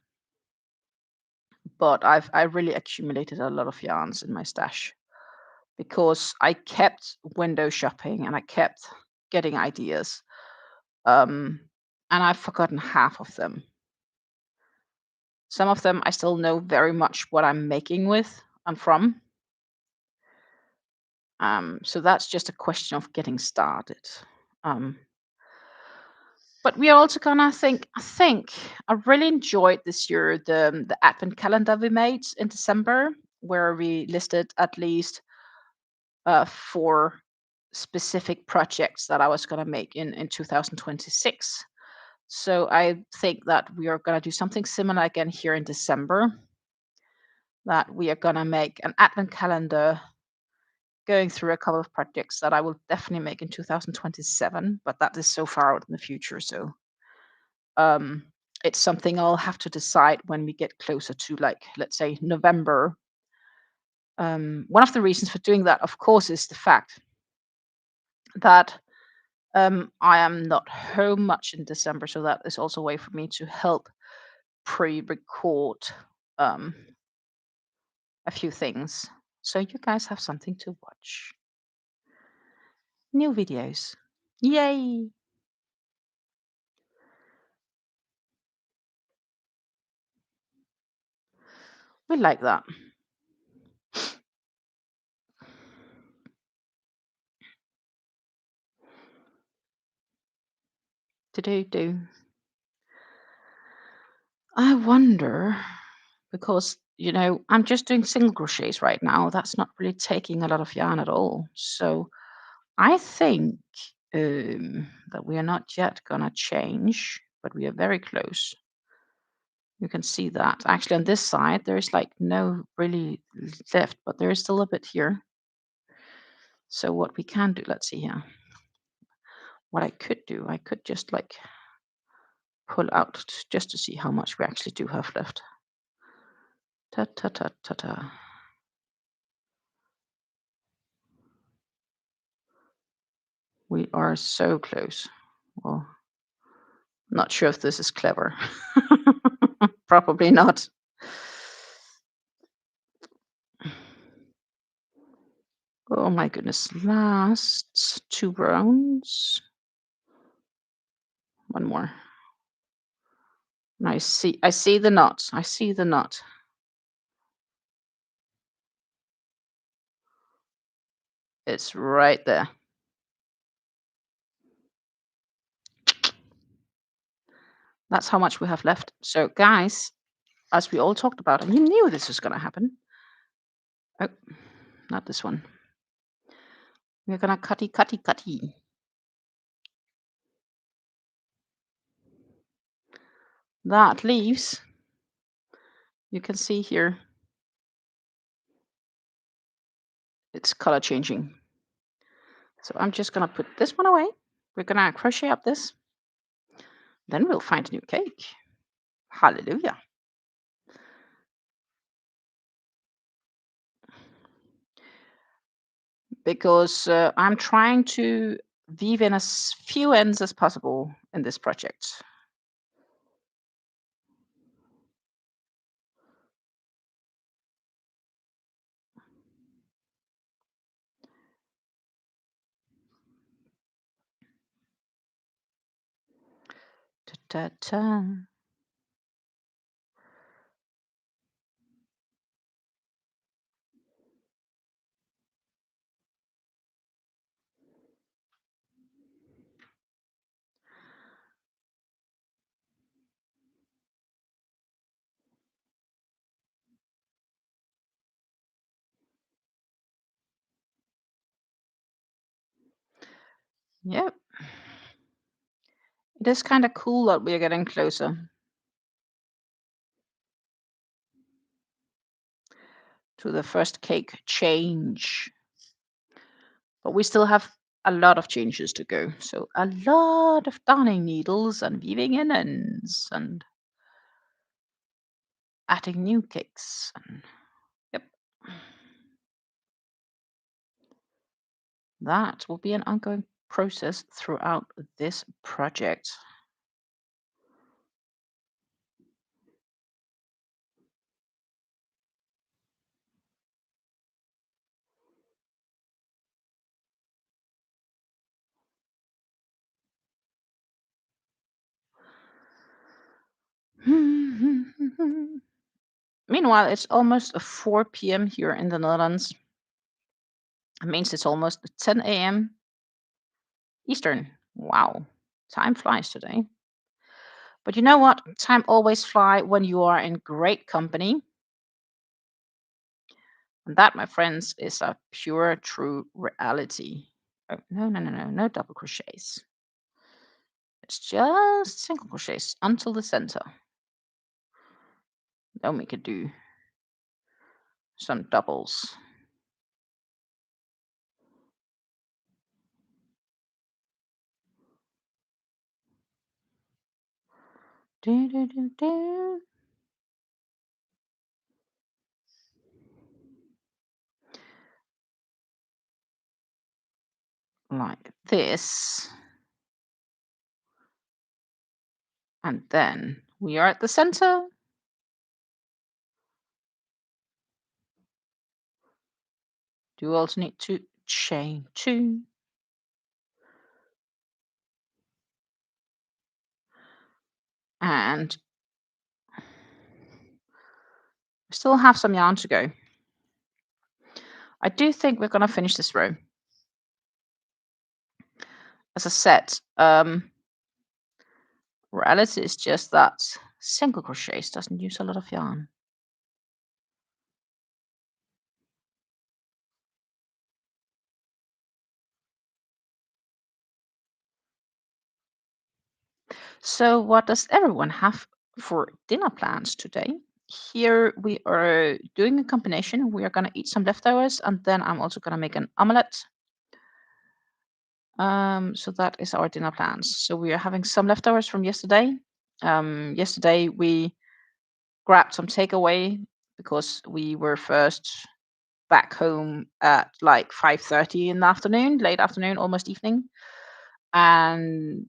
A: but I really accumulated a lot of yarns in my stash because I kept window shopping and I kept getting ideas. Um, and I've forgotten half of them. Some of them I still know very much what I'm making with and from. So that's just a question of getting started. Um, but we are also gonna I think I really enjoyed this year the advent calendar we made in December, where we listed at least 4 specific projects that I was gonna make in 2026. So I think that we are gonna do something similar again here in December. That we are gonna make an advent calendar going through a couple of projects that I will definitely make in 2027, but that is so far out in the future. So um It's something I'll have to decide when we get closer to, like, let's say November. One of the reasons for doing that, of course, is the fact that I am not home much in December, so that is also a way for me to help pre-record um, a few things, so you guys have something to watch. New videos. Yay! We like that. To do. I wonder, because I'm just doing single crochets right now. That's not really taking a lot of yarn at all. So I think that we are not yet gonna change, but we are very close. You can see that actually on this side there's like no really left, but there is still a bit here. So what we can do, let's see here. What I could do, I could just like pull out just to see how much we actually do have left. Ta ta ta ta ta. We are so close. Well, not sure if this is clever. Probably not. Oh my goodness. Last 2 rounds. One more. And I see the knot. I see the knot. It's right there. That's how much we have left. So guys, as we all talked about, and you knew this was gonna happen. Oh, not this one. We're gonna cutty, cutty, cutty. That leaves, you can see here, it's color changing. So I'm just gonna put this one away. We're gonna crochet up this. Then we'll find a new cake. Hallelujah. Because I'm trying to weave in as few ends as possible in this project. Ta-ta-ta. Yep. It is kind of cool that we are getting closer to the first cake change. But we still have a lot of changes to go. So a lot of darning needles and weaving in ends and adding new cakes. And yep. That will be an ongoing process throughout this project. Meanwhile, it's almost 4 p.m. here in the Netherlands. It means it's almost 10 a.m. Eastern. Wow, time flies today. But you know what? Time always flies when you are in great company. And that, my friends, is a pure, true reality. Oh, no double crochets. It's just single crochets until the center. Then we could do some doubles. Do, do, do, do. Like this. And then we are at the center. Do you also need to chain 2? And we still have some yarn to go. I do think we're going to finish this row. As I said, reality is just that single crochets doesn't use a lot of yarn. So what does everyone have for dinner plans today? Here we are doing a combination. We are going to eat some leftovers, and then I'm also going to make an omelette. So that is our dinner plans. So we are having some leftovers from yesterday. Yesterday we grabbed some takeaway because we were first back home at like 5:30 in the afternoon, late afternoon, almost evening. And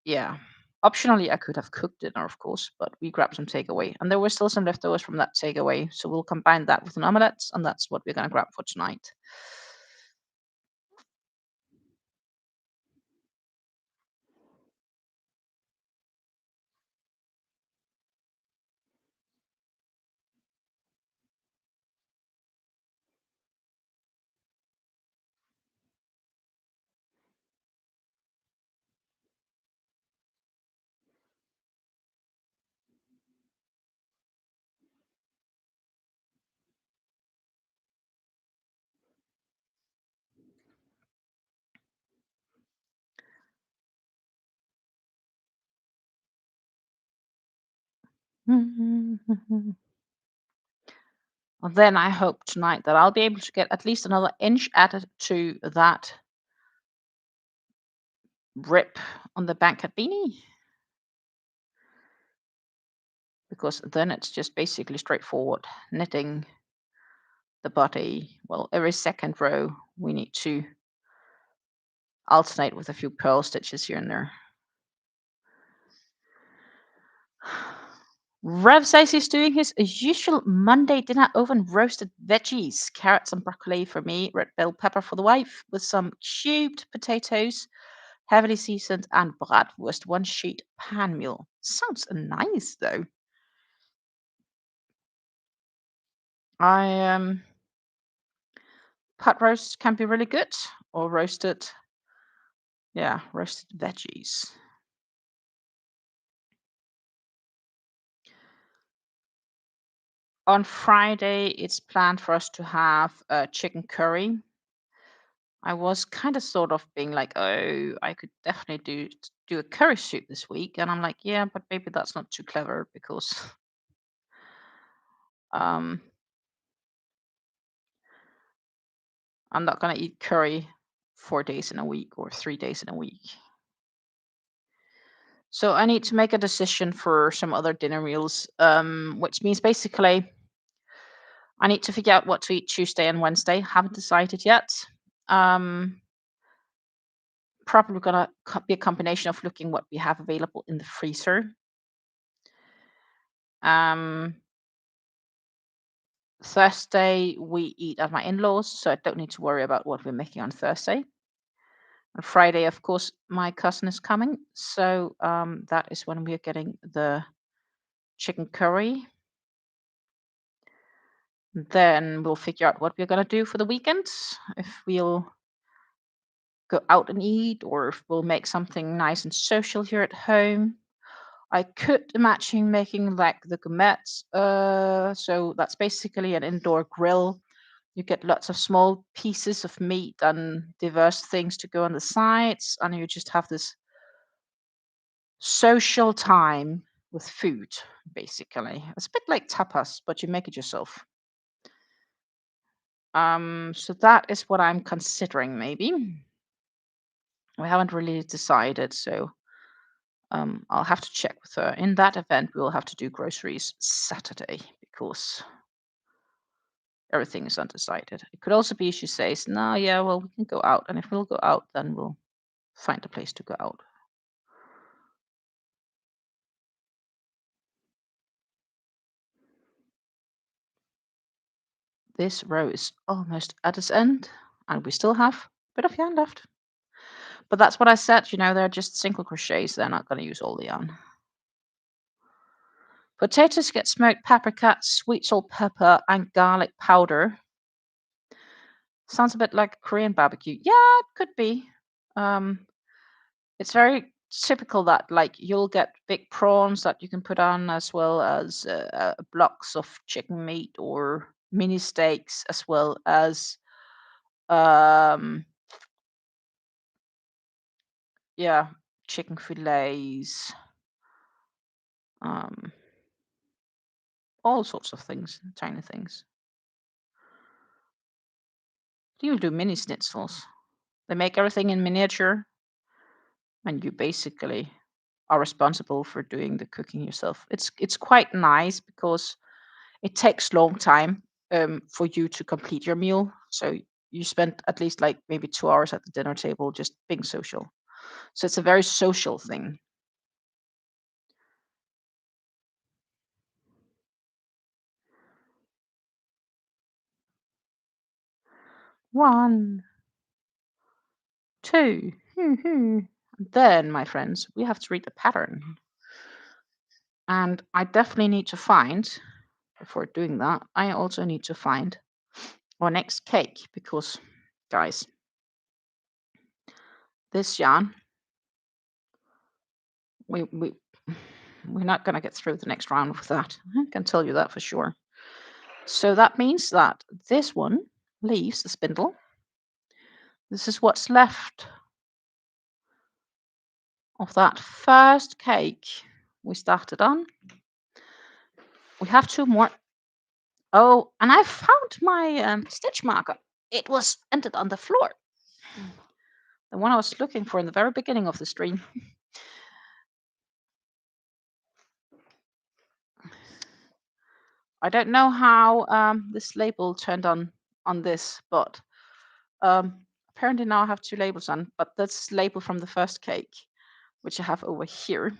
A: yeah, optionally I could have cooked dinner, of course, but we grabbed some takeaway, and there were still some leftovers from that takeaway. So we'll combine that with an omelette, and that's what we're gonna grab for tonight. And then I hope tonight that I'll be able to get at least another inch added to that rip on the Bankhead beanie, because then it's just basically straightforward knitting the body. Well, every second row we need to alternate with a few purl stitches here and there. Rev says he's doing his usual Monday dinner oven roasted veggies, carrots and broccoli for me, red bell pepper for the wife, with some cubed potatoes, heavily seasoned, and bratwurst, 1 sheet pan meal. Sounds nice though. I pot roast can be really good, or roasted, yeah, roasted veggies. On Friday, it's planned for us to have a chicken curry. I was kind of sort of being like, oh, I could definitely do a curry soup this week, and I'm like, yeah, but maybe that's not too clever because um, I'm not gonna eat curry 4 days in a week or 3 days in a week. So I need to make a decision for some other dinner meals, which means basically I need to figure out what to eat Tuesday and Wednesday. Haven't decided yet. Um, Probably gonna be a combination of looking what we have available in the freezer. Um, Thursday we eat at my in-laws, so I don't need to worry about what we're making on Thursday. On Friday, of course, my cousin is coming, so that is when we are getting the chicken curry. Then we'll figure out what we're gonna do for the weekend. If we'll go out and eat, or if we'll make something nice and social here at home. I could imagine making like the gourmets. So that's basically an indoor grill. You get lots of small pieces of meat and diverse things to go on the sides, and you just have this social time with food, basically. It's a bit like tapas, but you make it yourself. So that is what I'm considering, maybe. We haven't really decided, so I'll have to check with her. In that event, we will have to do groceries Saturday because everything is undecided. It could also be she says, "No, yeah, well, we can go out, and if we'll go out, then we'll find a place to go out." This row is almost at its end, and we still have a bit of yarn left. But that's what I said, they're just single crochets. They're not going to use all the yarn. Potatoes get smoked paprika, sweet salt, pepper, and garlic powder. Sounds a bit like Korean barbecue. Yeah, it could be. It's very typical that like you'll get big prawns that you can put on, as well as blocks of chicken meat or mini steaks, as well as yeah, chicken fillets, all sorts of things, tiny things. You do mini schnitzels. They make everything in miniature, and you basically are responsible for doing the cooking yourself. It's quite nice because it takes long time for you to complete your meal. So you spend at least like maybe 2 hours at the dinner table just being social. So it's a very social thing. One, two. Then, my friends, we have to read the pattern. And I definitely need to find, before doing that, I also need to find our next cake because, guys, this yarn, we're not going to get through the next round with that. I can tell you that for sure. So that means that this one leaves the spindle. This is what's left of that first cake we started on. We have 2 more. Oh, and I found my stitch marker. It was ended on the floor. The one I was looking for in the very beginning of the stream. I don't know how this label turned on this, but apparently now I have 2 labels on. But that's label from the first cake, which I have over here.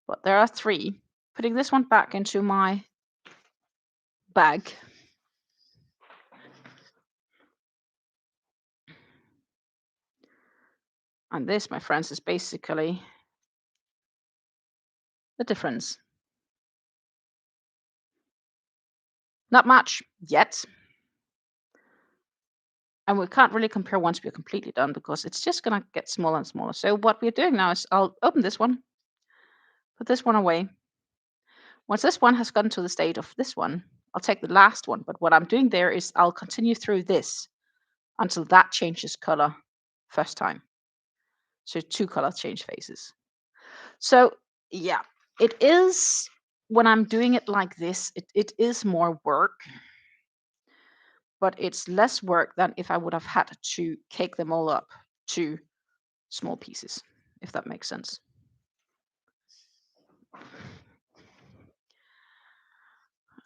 A: But there are 3. Putting this one back into my bag. And this, my friends, is basically the difference. Not much yet. And we can't really compare once we're completely done because it's just going to get smaller and smaller. So what we're doing now is I'll open this one, put this one away. Once this one has gotten to the state of this one, I'll take the last one. But what I'm doing there is I'll continue through this until that changes color first time. So 2 color change phases. So yeah, it is, when I'm doing it like this, it is more work, but it's less work than if I would have had to cake them all up to small pieces, if that makes sense.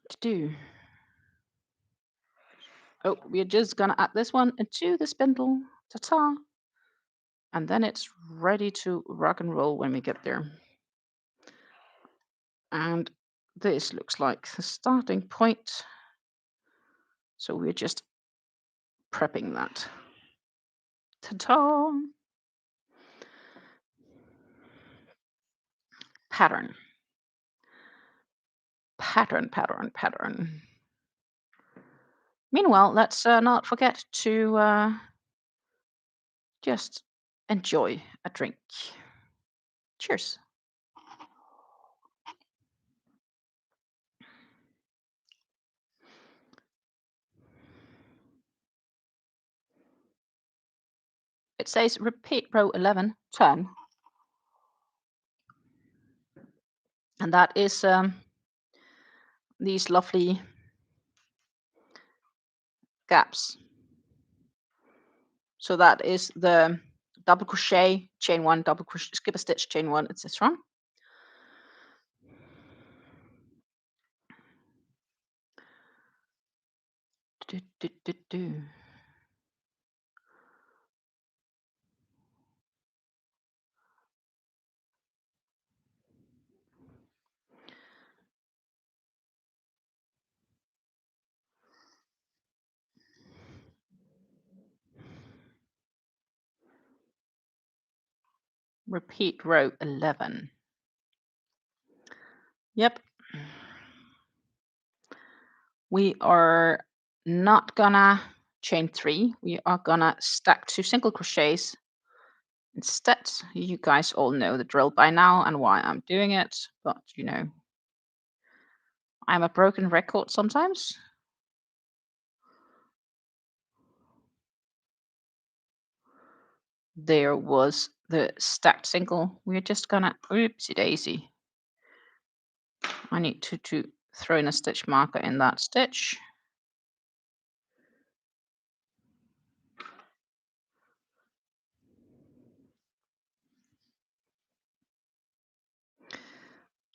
A: To do. Oh, we're just gonna add this one into the spindle. Ta-ta. And then it's ready to rock and roll when we get there. And this looks like the starting point. So we're just prepping that. Ta-ta! Pattern. Pattern, pattern, pattern. Meanwhile, let's not forget to just enjoy a drink. Cheers. It says repeat row 11, 10. And that is these lovely gaps. So that is the double crochet, chain one, double crochet, skip a stitch, chain one, etc. Do, do, do, do. Repeat row 11. Yep. We are not gonna chain 3. We are gonna stack 2 single crochets instead. You guys all know the drill by now and why I'm doing it, but you know, I'm a broken record sometimes. There was the stacked single. We're just gonna, oopsie daisy. I need to throw in a stitch marker in that stitch.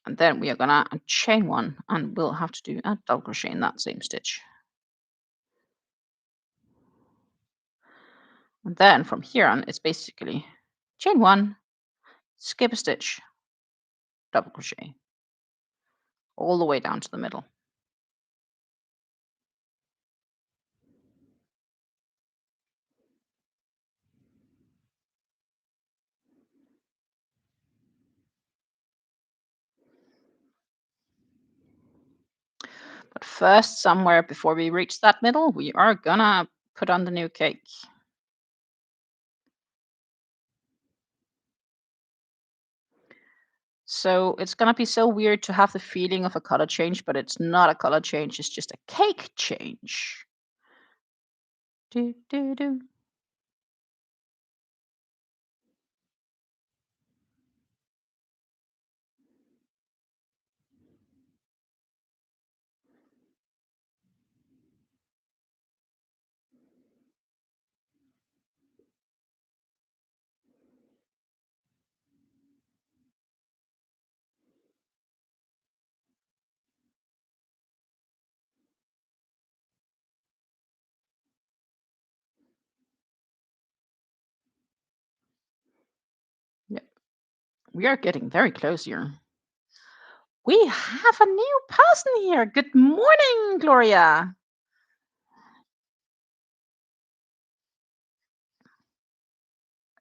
A: And then we are gonna chain 1 and we'll have to do a double crochet in that same stitch. And then from here on, it's basically chain 1, skip a stitch, double crochet, all the way down to the middle. But first, somewhere before we reach that middle, we are gonna put on the new cake. So it's gonna be so weird to have the feeling of a color change, but it's not a color change, it's just a cake change. Do, do, do. Yep. We are getting very close here. We have a new person here. Good morning, Gloria.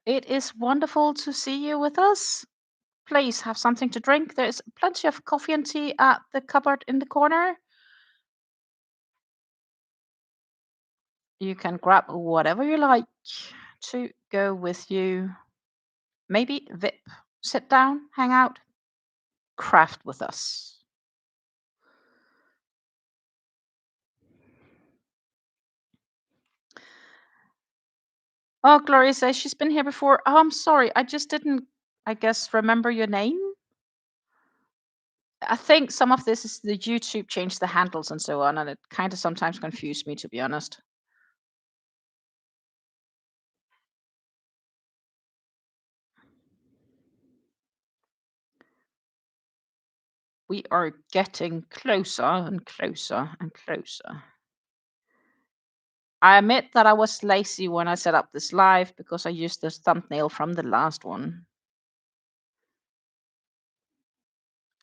A: It is wonderful to see you with us. Please have something to drink. There's plenty of coffee and tea at the cupboard in the corner. You can grab whatever you like to go with you. Maybe VIP, sit down, hang out, craft with us. Oh, Gloria says she's been here before. Oh, I'm sorry. I just didn't, I guess, remember your name. I think some of this is the YouTube changed the handles and so on, and it kind of sometimes confused me, to be honest. We are getting closer and closer and closer. I admit that I was lazy when I set up this live because I used this thumbnail from the last one.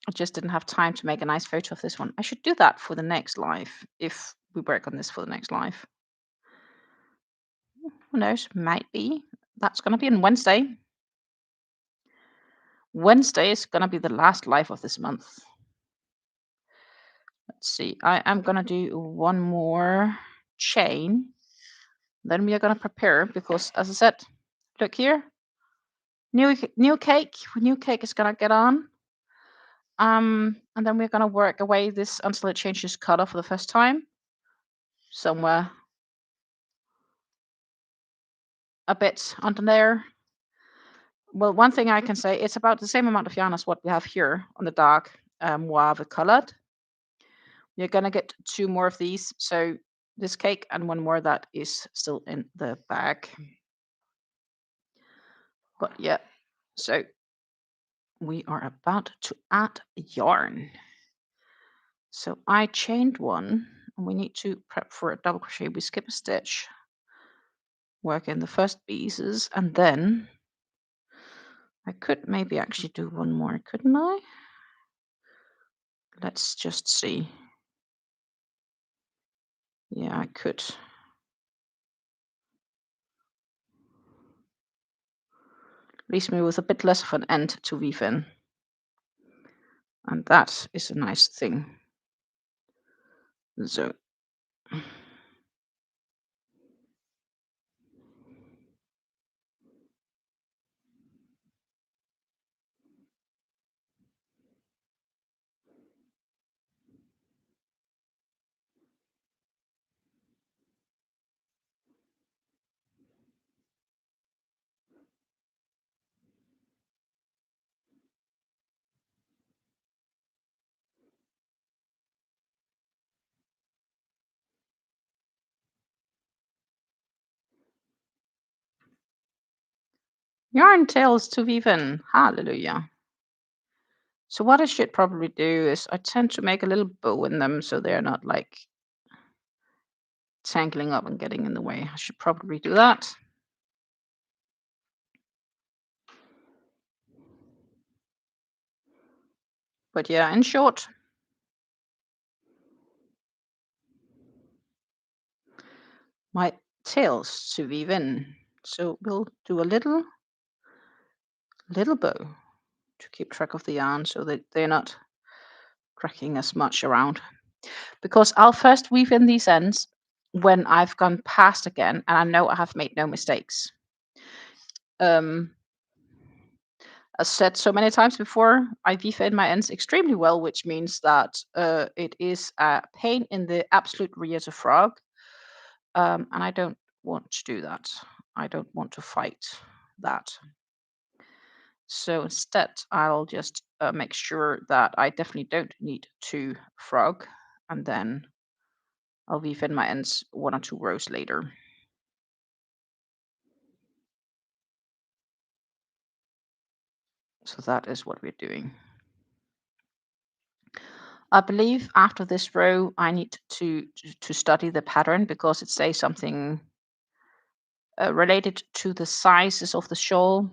A: I just didn't have time to make a nice photo of this one. I should do that for the next live, if we work on this for the next live. Who knows? Might be. That's going to be on Wednesday. Wednesday is going to be the last live of this month. Let's see. I am going to do one more chain. Then we are going to prepare because, as I said, look here. New cake. New cake is going to get on. And then we're going to work away this until it changes color for the first time. Somewhere a bit under there. Well, one thing I can say, it's about the same amount of yarn as what we have here on the dark mauve colored. You're going to get 2 more of these. So this cake and 1 more that is still in the bag. But yeah, so we are about to add yarn. So I chained one, and we need to prep for a double crochet. We skip a stitch, work in the first pieces, and then I could maybe actually do one more, couldn't I? Let's just see. Yeah, I could. Leaves me with a bit less of an end to weave in. And that is a nice thing. So yarn tails to weave in. Hallelujah. So what I should probably do is I tend to make a little bow in them so they're not like tangling up and getting in the way. I should probably do that. But yeah, in short, my tails to weave in. So we'll do a little bow to keep track of the yarn so that they're not cracking as much around. Because I'll first weave in these ends when I've gone past again and I know I have made no mistakes. Um, as said so many times before, I weave in my ends extremely well, which means that it is a pain in the absolute rear to frog. And I don't want to do that. I don't want to fight that. So instead, I'll just make sure that I definitely don't need to frog, and then I'll weave in my ends 1 or 2 rows later. So that is what we're doing. I believe after this row, I need to study the pattern because it says something related to the sizes of the shawl.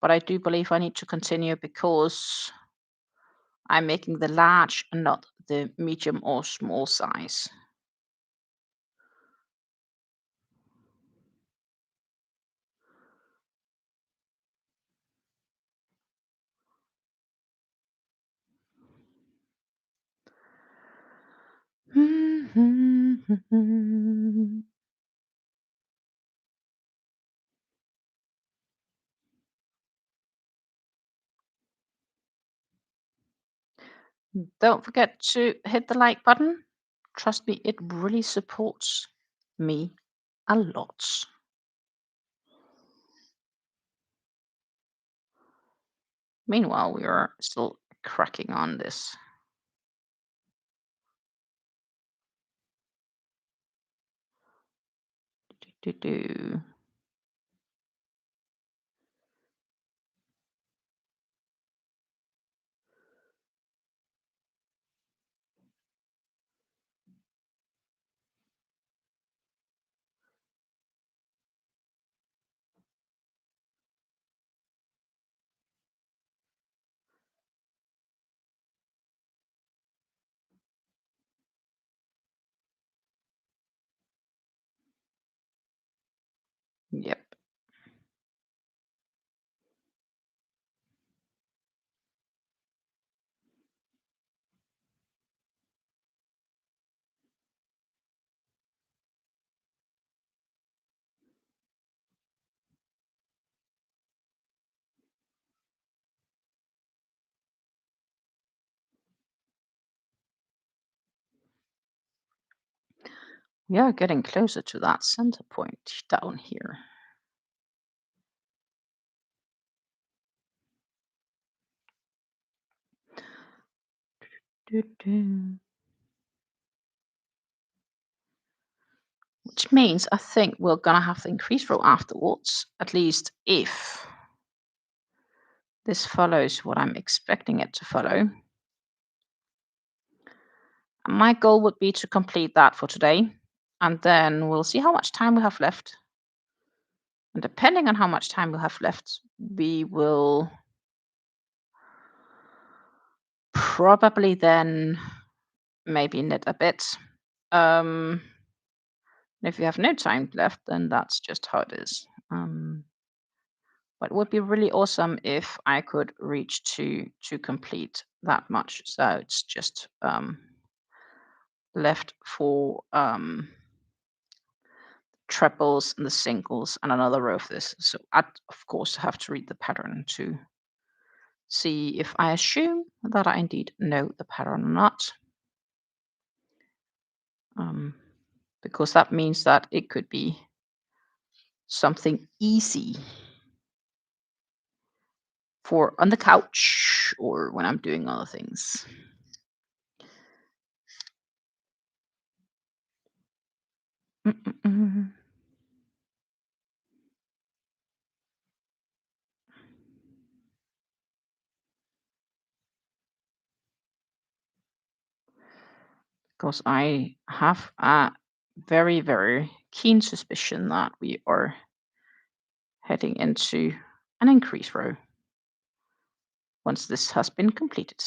A: But I do believe I need to continue because I'm making the large and not the medium or small size. Don't forget to hit the like button. Trust me, it really supports me a lot. Meanwhile, we are still cracking on this. Do. Yep. We are getting closer to that center point down here. Which which means I think we're gonna have the increase row afterwards, at least if this follows what I'm expecting it to follow. And my goal would be to complete that for today, and then we'll see how much time we have left. And depending on how much time we have left, we will probably then maybe knit a bit. If you have no time left, then that's just how it is. But it would be really awesome if I could reach to complete that much. So it's just left for triples and the singles and another row of this. So I of course have to read the pattern to see if I assume that I indeed know the pattern or not. Because that means that it could be something easy for on the couch or when I'm doing other things. Because I have a very, very keen suspicion that we are heading into an increase row once this has been completed.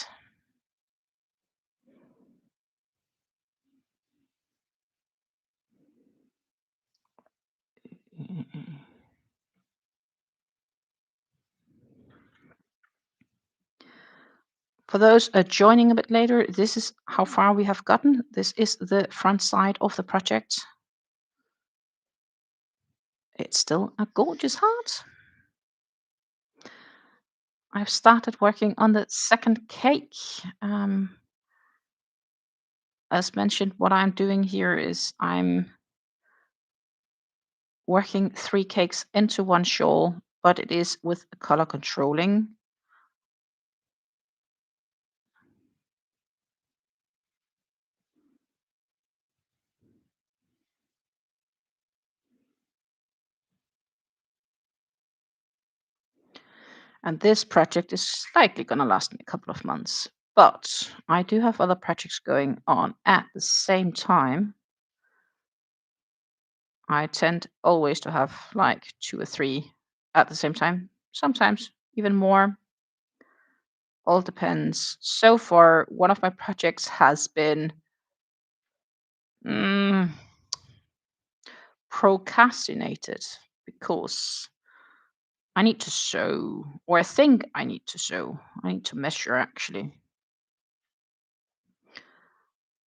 A: For those joining a bit later, this is how far we have gotten. This is the front side of the project. It's still a gorgeous heart. I've started working on the second cake. As mentioned, what I'm doing here is I'm working 3 cakes into one shawl, but it is with color controlling. And this project is likely going to last me a couple of months. But I do have other projects going on at the same time. I tend always to have like 2 or 3 at the same time, sometimes even more. All depends. So far, one of my projects has been procrastinated because I need to sew, or I think I need to sew. I need to measure actually.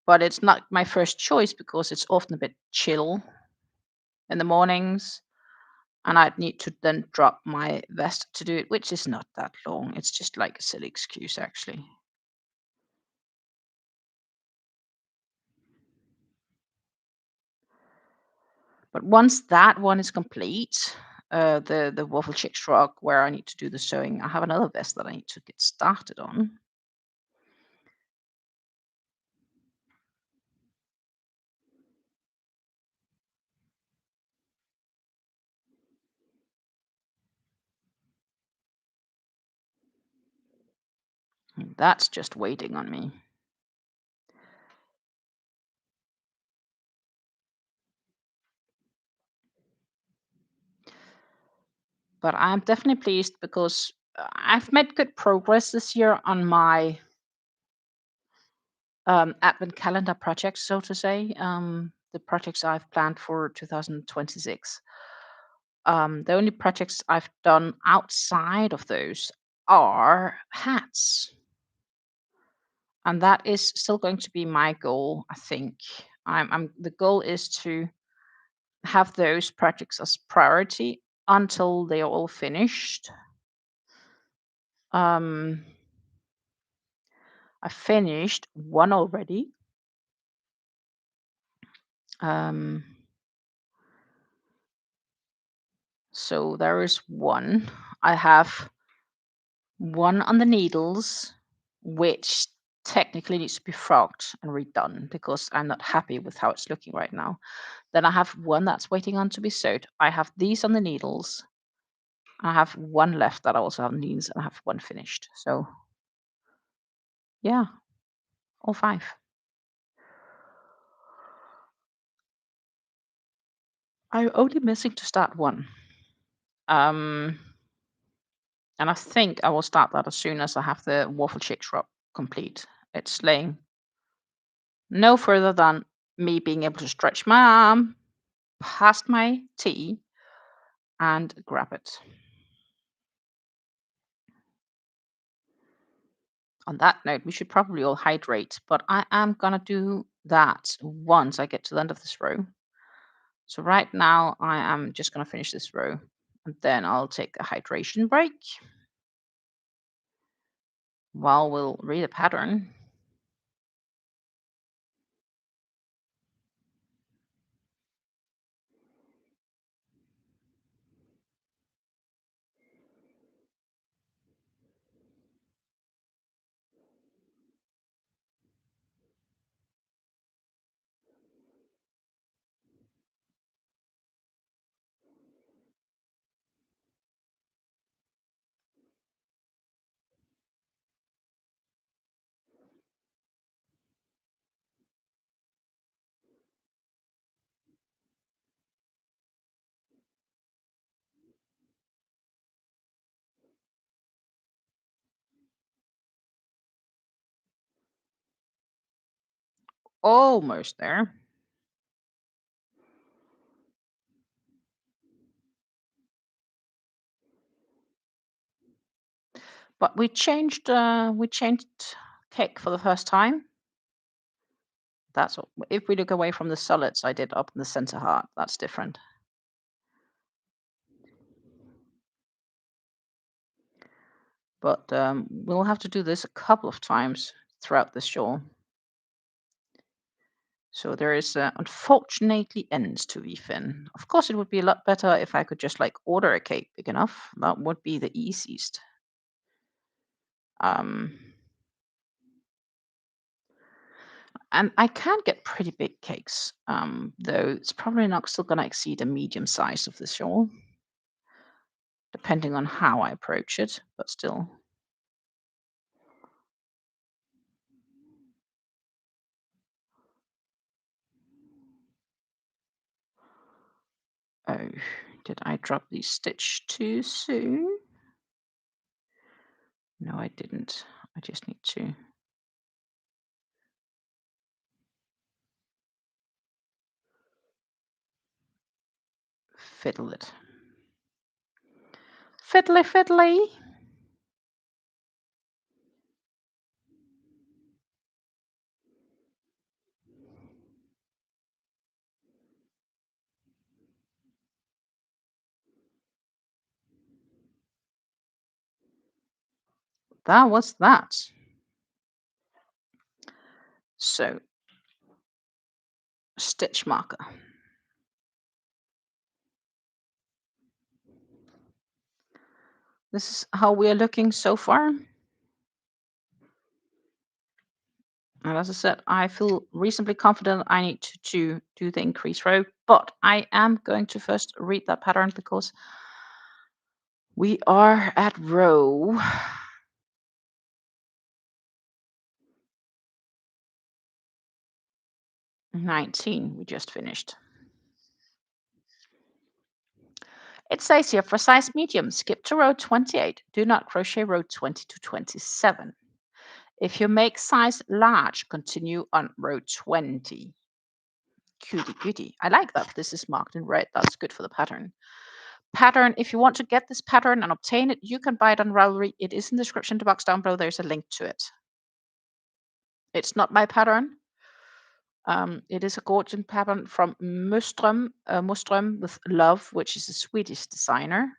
A: But it's not my first choice because it's often a bit chill in the mornings, and I'd need to then drop my vest to do it, which is not that long. It's just like a silly excuse, actually. But once that one is complete, the WaffleChic Shrug, where I need to do the sewing, I have another vest that I need to get started on. And that's just waiting on me. But I'm definitely pleased because I've made good progress this year on my advent calendar projects, so to say, the projects I've planned for 2026. The only projects I've done outside of those are hats. And that is still going to be my goal, I think. The goal is to have those projects as priority until they are all finished. I finished one already. So there is one. I have one on the needles, which technically needs to be frogged and redone because I'm not happy with how it's looking right now. Then I have one that's waiting on to be sewed. I have these on the needles. I have one left that I also have needles, and I have one finished. So yeah, all five. I'm only missing to start one. Um, and I think I will start that as soon as I have the WaffleChic Shrug complete. It's laying no further than me being able to stretch my arm past my tea and grab it. On that note, we should probably all hydrate, but I am gonna do that once I get to the end of this row. So right now I am just gonna finish this row and then I'll take a hydration break while we'll read a pattern. Almost there. But we changed cake for the first time. That's what, if we look away from the solids I did up in the center heart, that's different. But we'll have to do this a couple of times throughout the shawl. So there is unfortunately ends to weave in. Of course, it would be a lot better if I could just like order a cake big enough. That would be the easiest. Um, and I can get pretty big cakes, though it's probably not still going to exceed a medium size of the shawl, depending on how I approach it, but still. Oh, did I drop the stitch too soon? No, I didn't. I just need to fiddle it. Fiddly, fiddly. That was that. So, stitch marker. This is how we are looking so far. And as I said, I feel reasonably confident I need to do the increase row, but I am going to first read that pattern because we are at row 19. We just finished. It says here for size medium, skip to row 28. Do not crochet row 20 to 27. If you make size large, continue on row 20. Cutie, cutie. I like that. This is marked in red. That's good for the pattern. Pattern, if you want to get this pattern and obtain it, you can buy it on Ravelry. It is in the description box down below. There's a link to it. It's not my pattern. It is a gorgeous pattern from Muström with Love, which is a Swedish designer.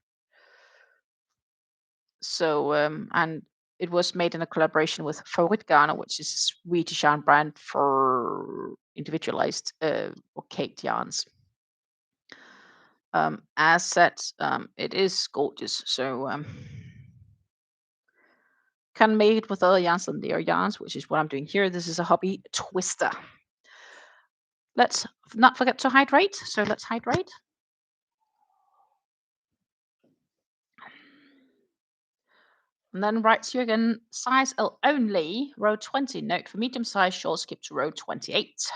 A: So, and it was made in a collaboration with Favoritgarner, which is a Swedish yarn brand for individualized or caked yarns. As said, it is gorgeous. So can make it with other yarns than their yarns, which is what I'm doing here. This is a hobby twister. Let's not forget to hydrate. So let's hydrate. And then writes here again, size L only, row 20. Note for medium size shawl, skip to row 28.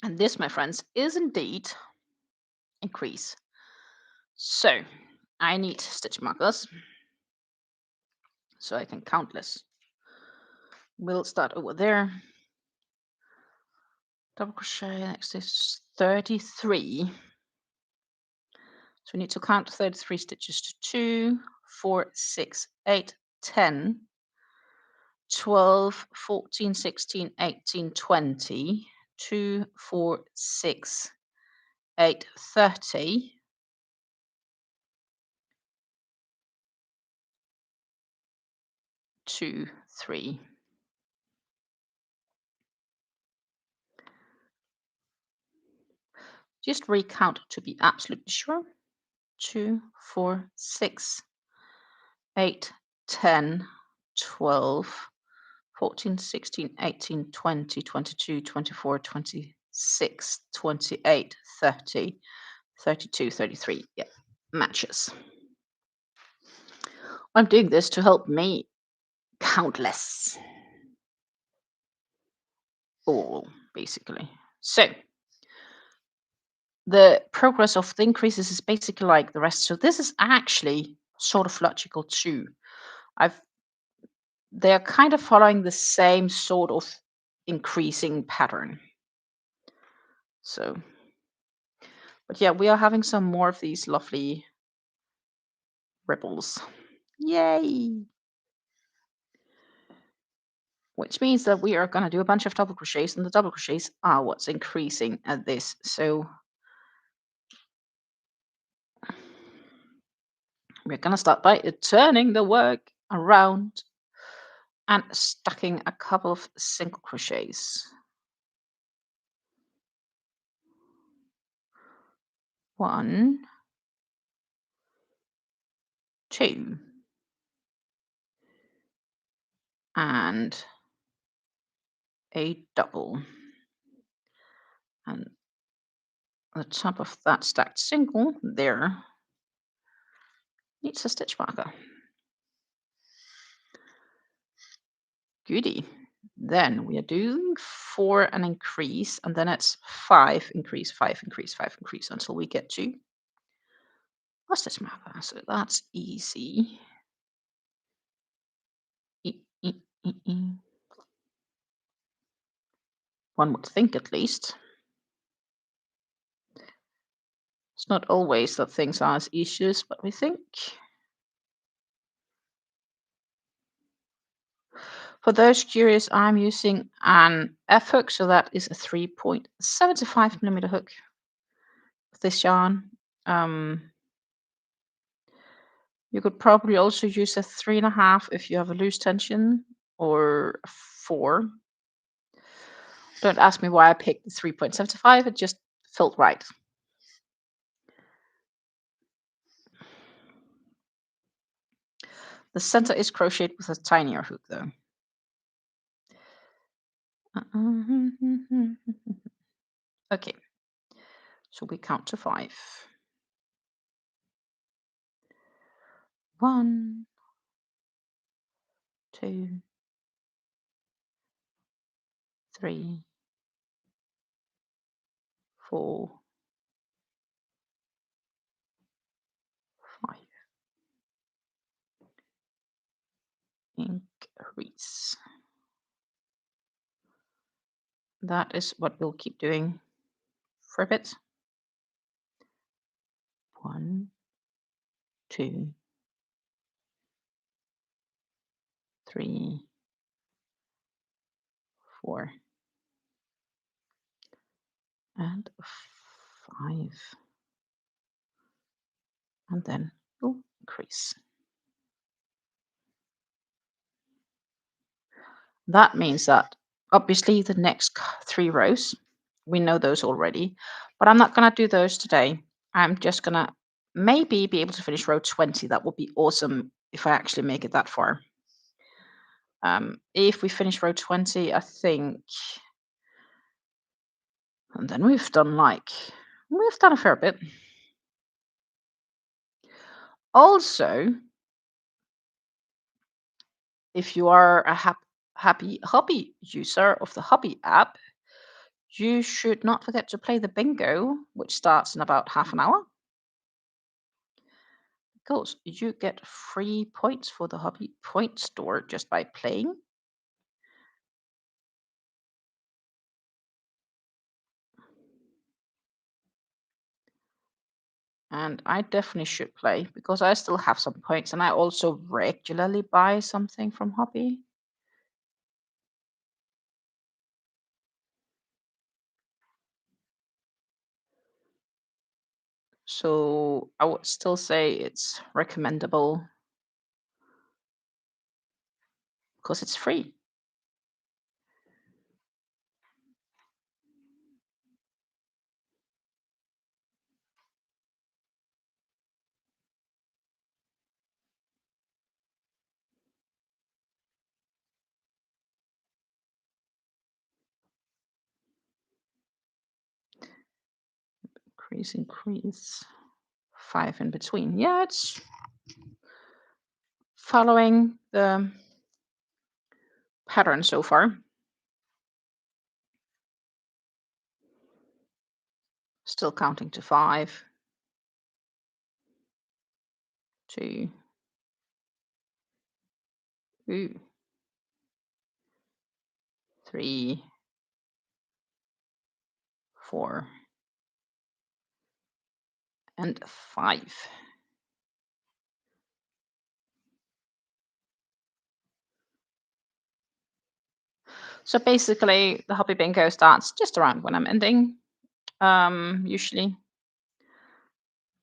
A: And this, my friends, is indeed increase. So I need stitch markers so I can count this. We'll start over there. Double crochet, next is 33. So we need to count 33 stitches to 2, 4, 6, 8, 10, 12, 14, 16, 18, 20, 2, 4, 6, 8, 30, 2, 3. Just recount to be absolutely sure. 2, 4, 6, 8, 10, 12, 14, 16, 18, 20, 22, 24, 26, 28, 30, 32, 33. Yeah, matches. I'm doing this to help me count less. All, basically. So the progress of the increases is basically like the rest. So this is actually sort of logical too. They're kind of following the same sort of increasing pattern. So, but yeah, we are having some more of these lovely ripples. Yay! Which means that we are going to do a bunch of double crochets, and the double crochets are what's increasing at this. So we're going to start by turning the work around and stacking a couple of single crochets. 1, 2, and a double. And the top of that stacked single there needs a stitch marker. Goody. Then we are doing 4 an increase, and then it's 5 increase, 5 increase, 5 increase until we get to a stitch marker. So that's easy. One would think, at least. It's not always that things are as easy as what we think. For those curious, I'm using an F hook, so that is a 3.75 millimeter hook with this yarn. You could probably also use a 3.5 if you have a loose tension, or a 4. Don't ask me why I picked the 3.75, it just felt right. The center is crocheted with a tinier hook though. Okay, so we count to 5. 1, 2, 3, 4, 5. Increase. That is what we'll keep doing for a bit. 1, 2, 3, 4, and 5. And then we'll increase. That means that obviously the next 3 rows, we know those already, but I'm not going to do those today. I'm just going to maybe be able to finish row 20. That would be awesome if I actually make it that far. If we finish row 20, I think, and then we've done a fair bit. Also, if you are a happy hobby user of the hobby app, you should not forget to play the bingo, which starts in about half an hour. Because you get free points for the hobby point store just by playing. And I definitely should play because I still have some points and I also regularly buy something from hobby. So I would still say it's recommendable because it's free. Increase. 5 in between. Yeah, it's following the pattern so far. Still counting to 5, 2, 3, 4, and 5. So basically, the hobby bingo starts just around when I'm ending, usually.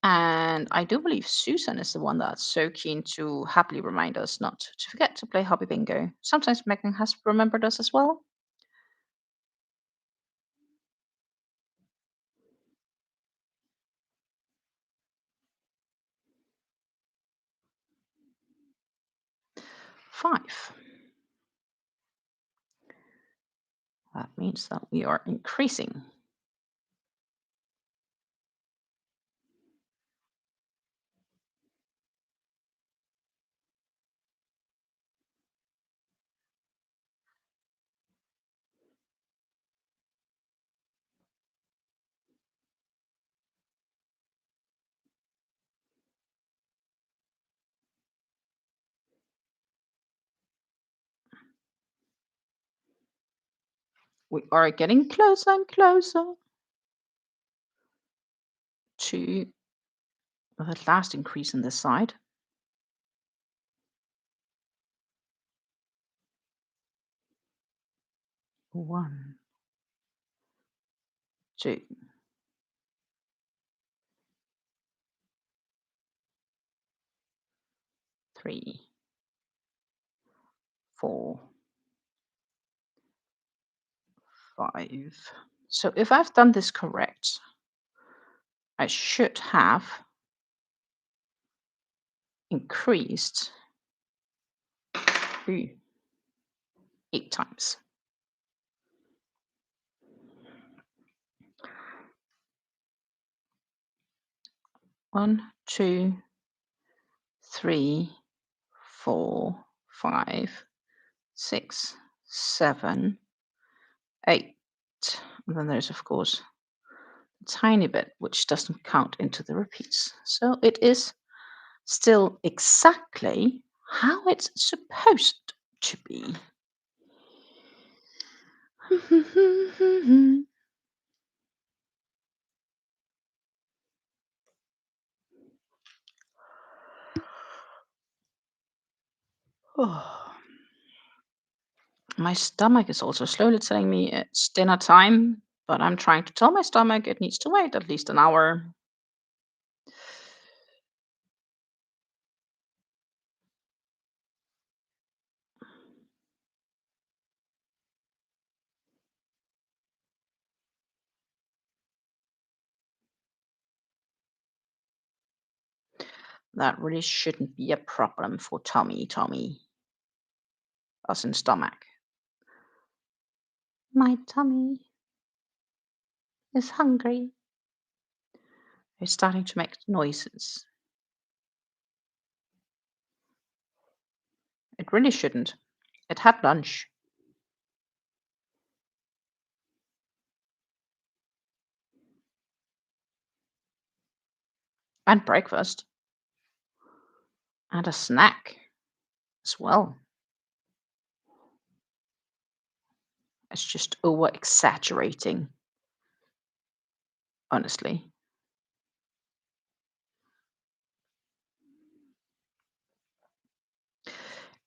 A: And I do believe Susan is the one that's so keen to happily remind us not to forget to play hobby bingo. Sometimes Megan has remembered us as well. Five. That means that we are increasing. We are getting closer and closer to the last increase in this side. 1, 2, 3, 4, 5. So if I've done this correct, I should have increased 8 times. 1, 2, 3, 4, 5, 6, 7, 8. And then there's, of course, a tiny bit which doesn't count into the repeats. So it is still exactly how it's supposed to be. Oh. My stomach is also slowly telling me it's dinner time, but I'm trying to tell my stomach it needs to wait at least an hour. That really shouldn't be a problem for Tommy, as in stomach. My tummy is hungry. It's starting to make noises. It really shouldn't. It had lunch and breakfast and a snack as well. It's just over exaggerating, honestly.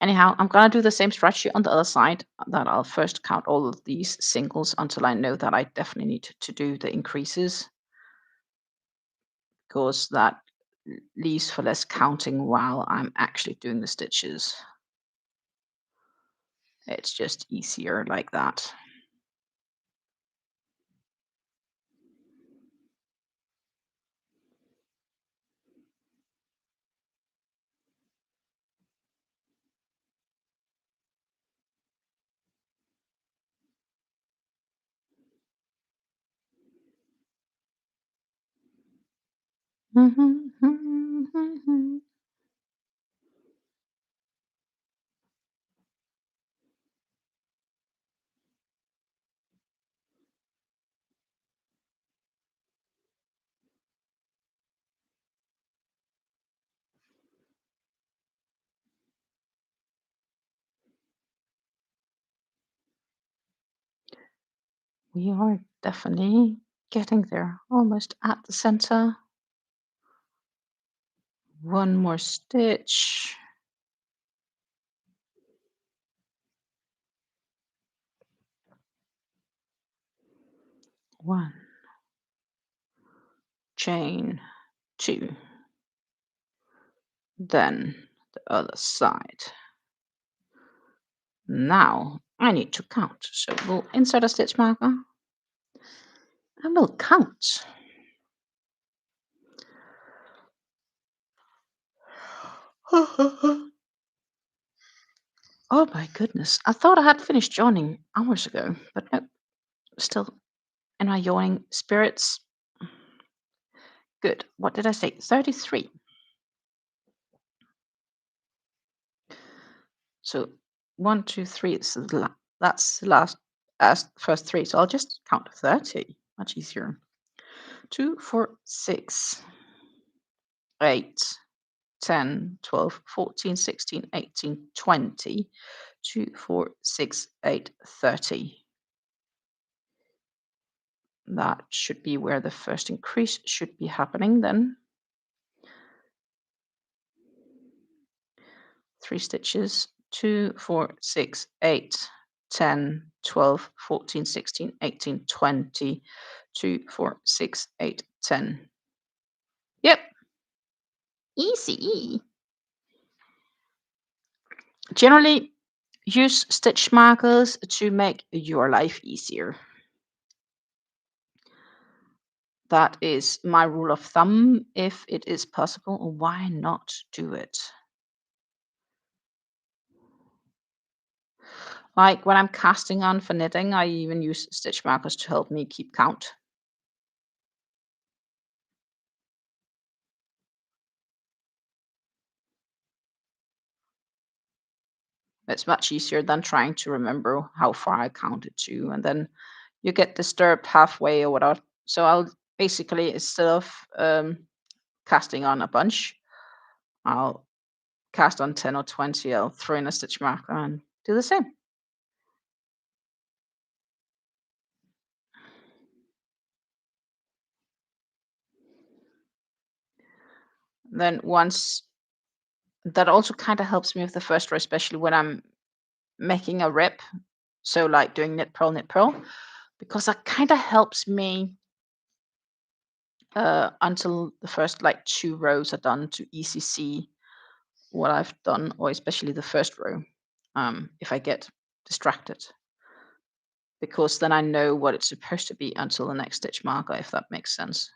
A: Anyhow, I'm gonna do the same strategy on the other side. That I'll first count all of these singles until I know that I definitely need to do the increases, because that leaves for less counting while I'm actually doing the stitches. It's just easier like that. We are definitely getting there, almost at the center. One more stitch. One, chain, two. Then the other side. Now I need to count. So we'll insert a stitch marker and we'll count. Oh my goodness. I thought I had finished yawning hours ago, but no, still in my yawning spirits. Good. What did I say? 33. So 1, 2, 3. That's the last first three. So I'll just count 30. Much easier. 2, 4, 6, 8, 10, 12, 14, 16, 18, 20. 2, 4, 6, 8, 30. That should be where the first increase should be happening then. 3 stitches. 2, 4, 6, 8, 10, 12, 14, 16, 18, 20. 2, 4, 6, 8, 10. Yep. Easy. Generally, use stitch markers to make your life easier. That is my rule of thumb. If it is possible, why not do it? Like when I'm casting on for knitting, I even use stitch markers to help me keep count. It's much easier than trying to remember how far I counted to, and then you get disturbed halfway or whatever. So I'll basically, instead of casting on a bunch, I'll cast on 10 or 20. I'll throw in a stitch marker and do the same. Then once that also kind of helps me with the first row, especially when I'm making a rip. So like doing knit purl, because that kind of helps me until the first like 2 rows are done to easy see what I've done, or especially the first row, if I get distracted, because then I know what it's supposed to be until the next stitch marker, if that makes sense.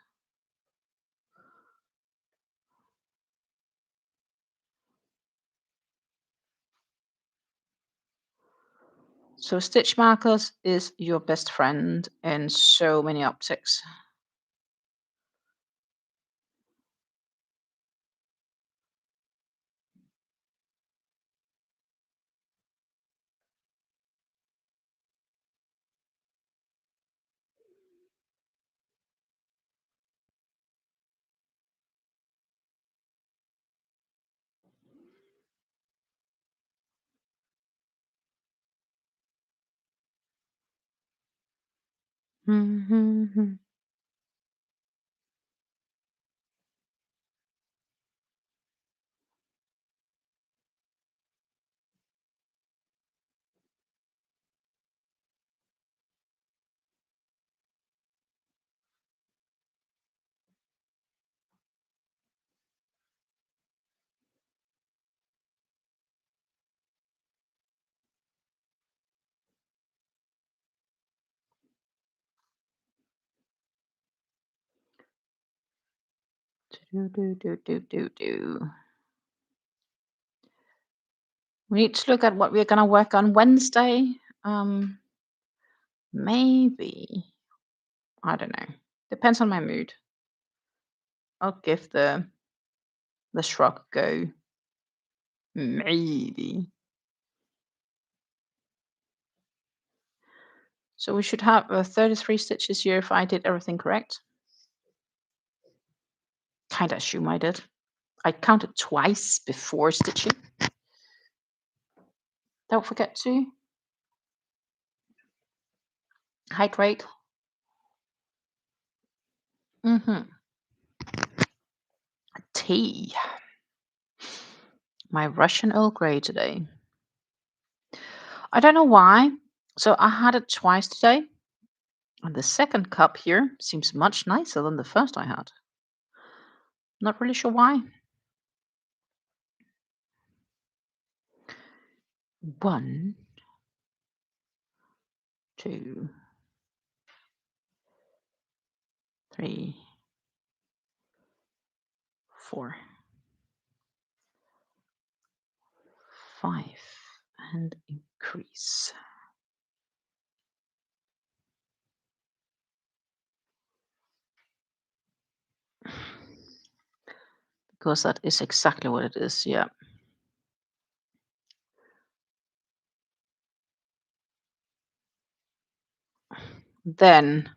A: So stitch markers is your best friend in so many optics. Mhm. Do, do, do, do, do, do. We need to look at what we're gonna work on Wednesday. Maybe. I don't know. Depends on my mood. I'll give the shrug a go. Maybe. So we should have 33 stitches here if I did everything correct. Kinda assume I did. I counted twice before stitching. Don't forget to hydrate. Tea. My Russian Earl Grey today. I don't know why. So I had it twice today. And the second cup here seems much nicer than the first I had. Not really sure why. 1, 2, 3, 4, 5, and increase. Because that is exactly what it is, yeah. Then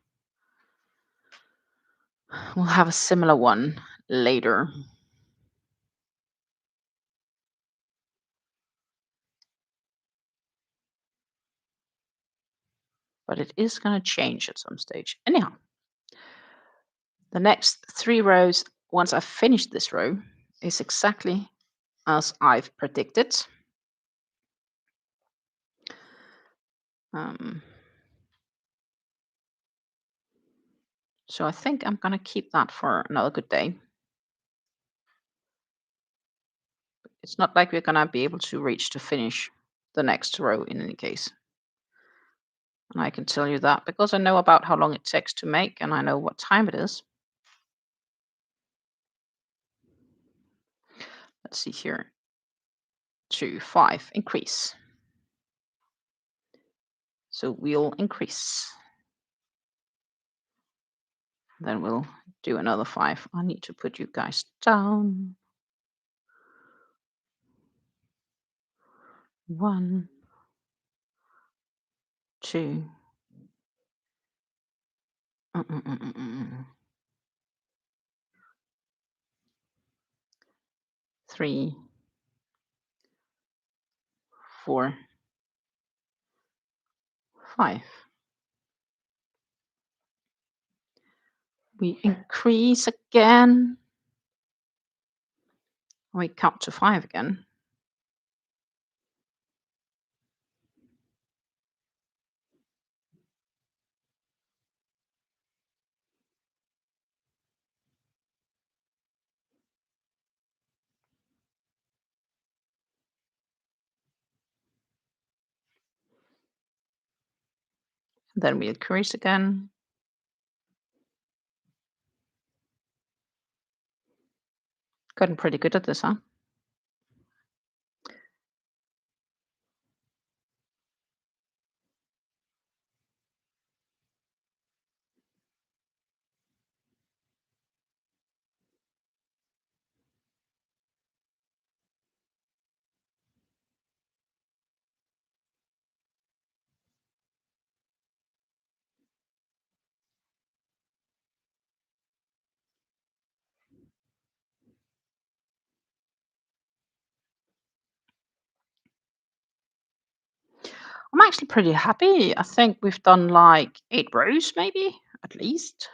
A: we'll have a similar one later. But it is going to change at some stage. Anyhow, the next 3 rows, once I've finished this row, is exactly as I've predicted. So I think I'm going to keep that for another good day. It's not like we're going to be able to reach to finish the next row in any case. And I can tell you that because I know about how long it takes to make and I know what time it is. Let's see here. 2, 5, increase. So we'll increase. Then we'll do another 5. I need to put you guys down. 1, 2. 3, 4, 5. We increase again. We count to 5 again. Then we increase again. Gotten pretty good at this, huh? I'm actually pretty happy. I think we've done like 8 rows, maybe at least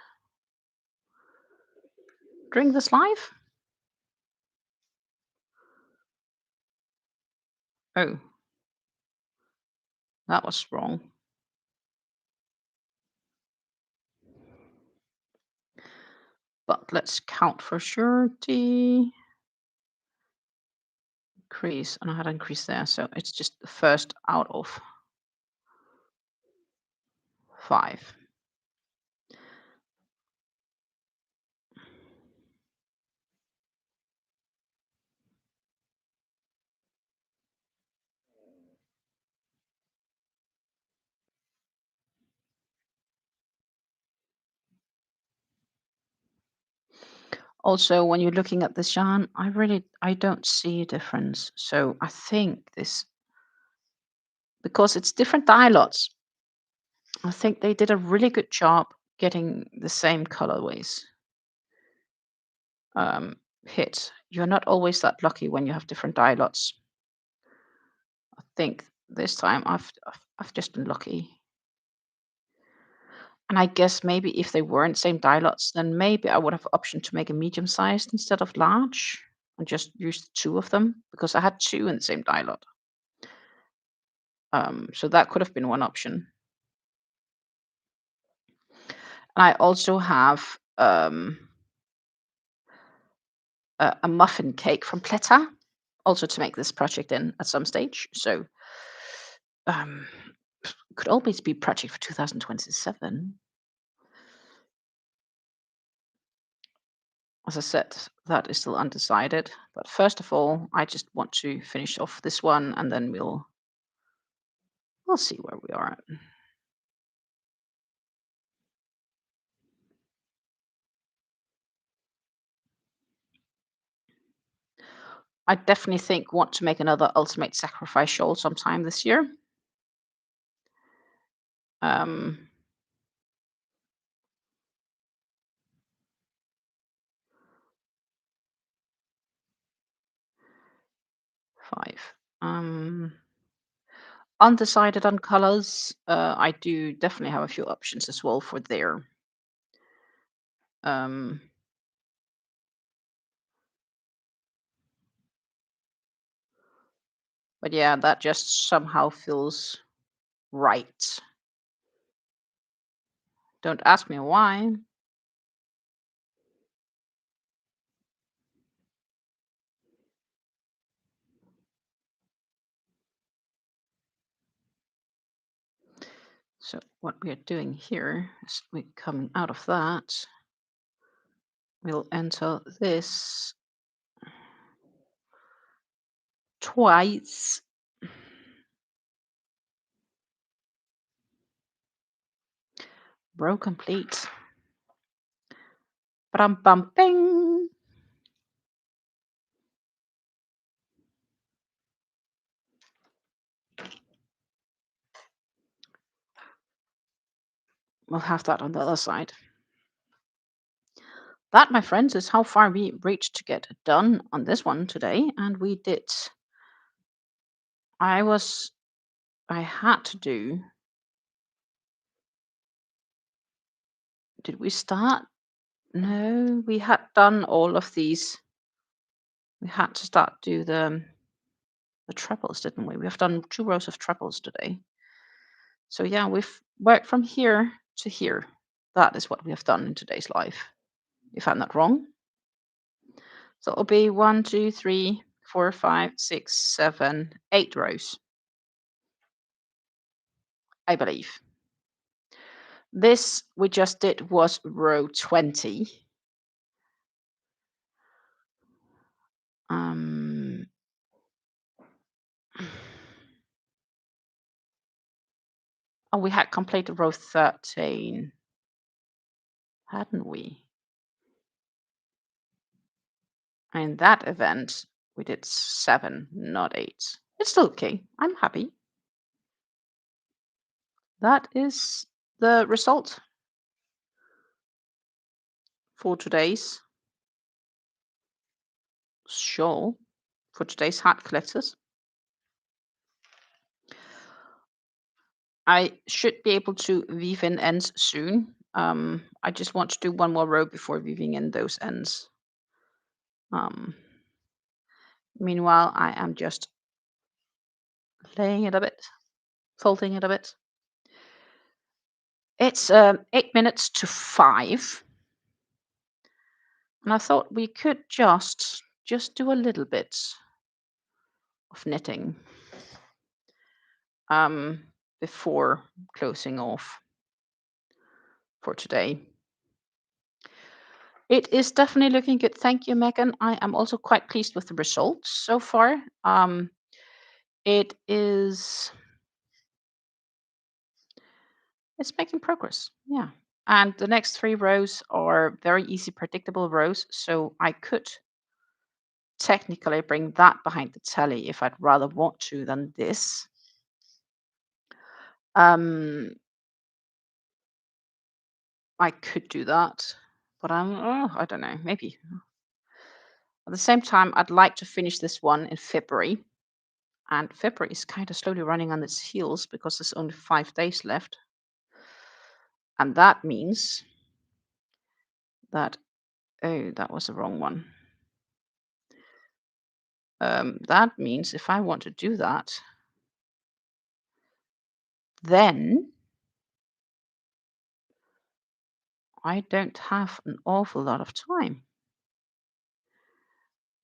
A: during this live. Oh, that was wrong. But let's count for surety. Increase, and I had an increase there, so it's just the first out of 5. Also, when you're looking at this yarn, I don't see a difference. So I think this, because it's different dye lots, I think they did a really good job getting the same colorways hit. You're not always that lucky when you have different dye lots. I think this time I've just been lucky. And I guess maybe if they weren't same dye lots, then maybe I would have option to make a medium sized instead of large and just use 2 of them because I had 2 in the same dye lot. So that could have been one option. And I also have a muffin cake from Pleta, also to make this project in at some stage. So um, could always be project for 2027. As I said, that is still undecided. But first of all, I just want to finish off this one, and then we'll see where we are at. I definitely think want to make another Ultimate Sacrifice shawl sometime this year. Um, 5. Undecided on colors. I do definitely have a few options as well for there. Um, but yeah, that just somehow feels right. Don't ask me why. So what we are doing here is we're coming out of that. We'll enter this twice. Row complete. Bam bam bing. We'll have that on the other side. That, my friends, is how far we reached to get done on this one today. And we did. I had to do. Did we start? No, we had done all of these. We had to start do the trebles, didn't we? We have done 2 rows of trebles today. So yeah, we've worked from here to here. That is what we have done in today's live, if I'm not wrong. So it'll be 1, 2, 3, 4, 5, 6, 7, 8 rows, I believe. This we just did was row 20. Oh, we had completed row 13, hadn't we? In that event, we did 7, not 8. It's still okay. I'm happy. That is the result for today's show, for today's hat collectors. I should be able to weave in ends soon. I just want to do one more row before weaving in those ends. Um, Meanwhile, I am just laying it a bit, folding it a bit. It's 8 minutes to 5, and I thought we could just do a little bit of knitting um, before closing off for today. It is definitely looking good. Thank you, Megan. I am also quite pleased with the results so far. It is it's making progress. Yeah. And the next 3 rows are very easy, predictable rows. So I could technically bring that behind the telly if I'd rather want to than this. Um, I could do that, but I don't know, maybe. At the same time, I'd like to finish this one in February. And February is kind of slowly running on its heels because there's only 5 days left. And that means that, oh, that was the wrong one. That means if I want to do that, then I don't have an awful lot of time.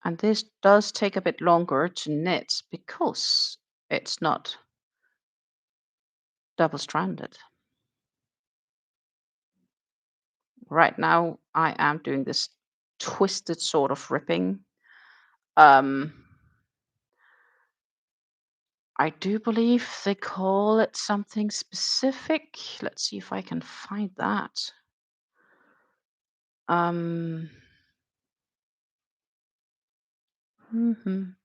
A: And this does take a bit longer to knit because it's not double-stranded. Right now, I am doing this twisted sort of ripping. Um, I do believe they call it something specific. Let's see if I can find that. Um, mhm.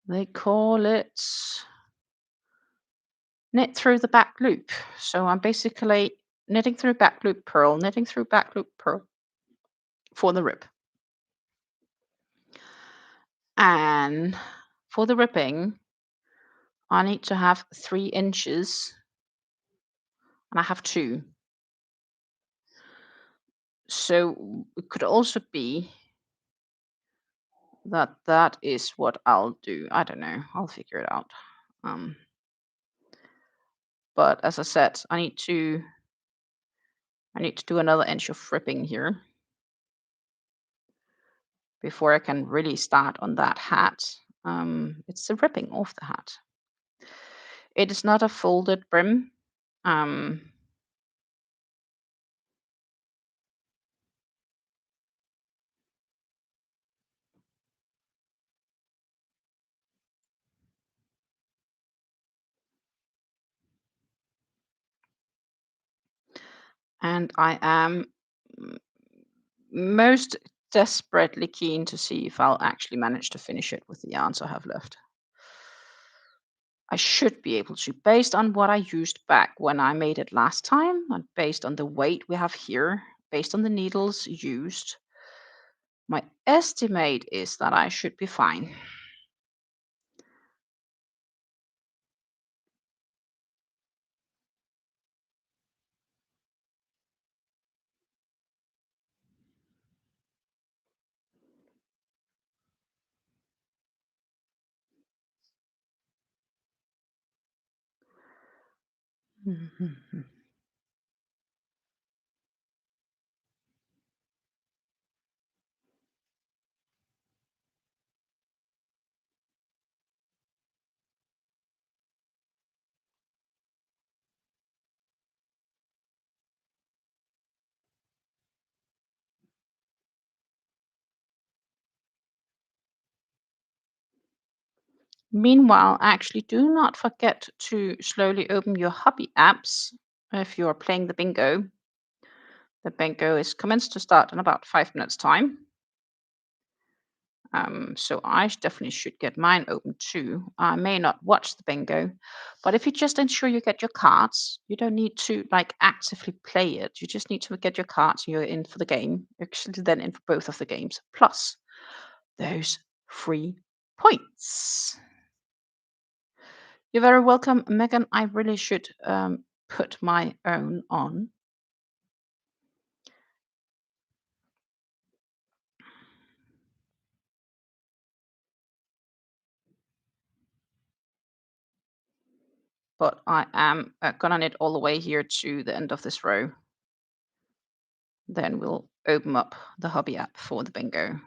A: They call it knit through the back loop. So I'm basically knitting through back loop purl, knitting through back loop purl for the rip. And for the ripping, I need to have 3 inches, and I have 2. So it could also be that that is what I'll do. I don't know. I'll figure it out. Um, but as I said, I need to do another inch of ripping here before I can really start on that hat. It's the ripping of the hat. It is not a folded brim. Um, and I am most desperately keen to see if I'll actually manage to finish it with the yarns I have left. I should be able to, based on what I used back when I made it last time, and based on the weight we have here, based on the needles used. My estimate is that I should be fine. Meanwhile, actually, do not forget to slowly open your hobby apps if you're playing the bingo. The bingo is commenced to start in about 5 minutes' time. So I definitely should get mine open too. I may not watch the bingo, but if you just ensure you get your cards, you don't need to like actively play it. You just need to get your cards. You're in for the game. You're actually then in for both of the games, plus those free points. You're very welcome, Megan. I really should put my own on. But I am gonna knit all the way here to the end of this row. Then we'll open up the hobby app for the bingo.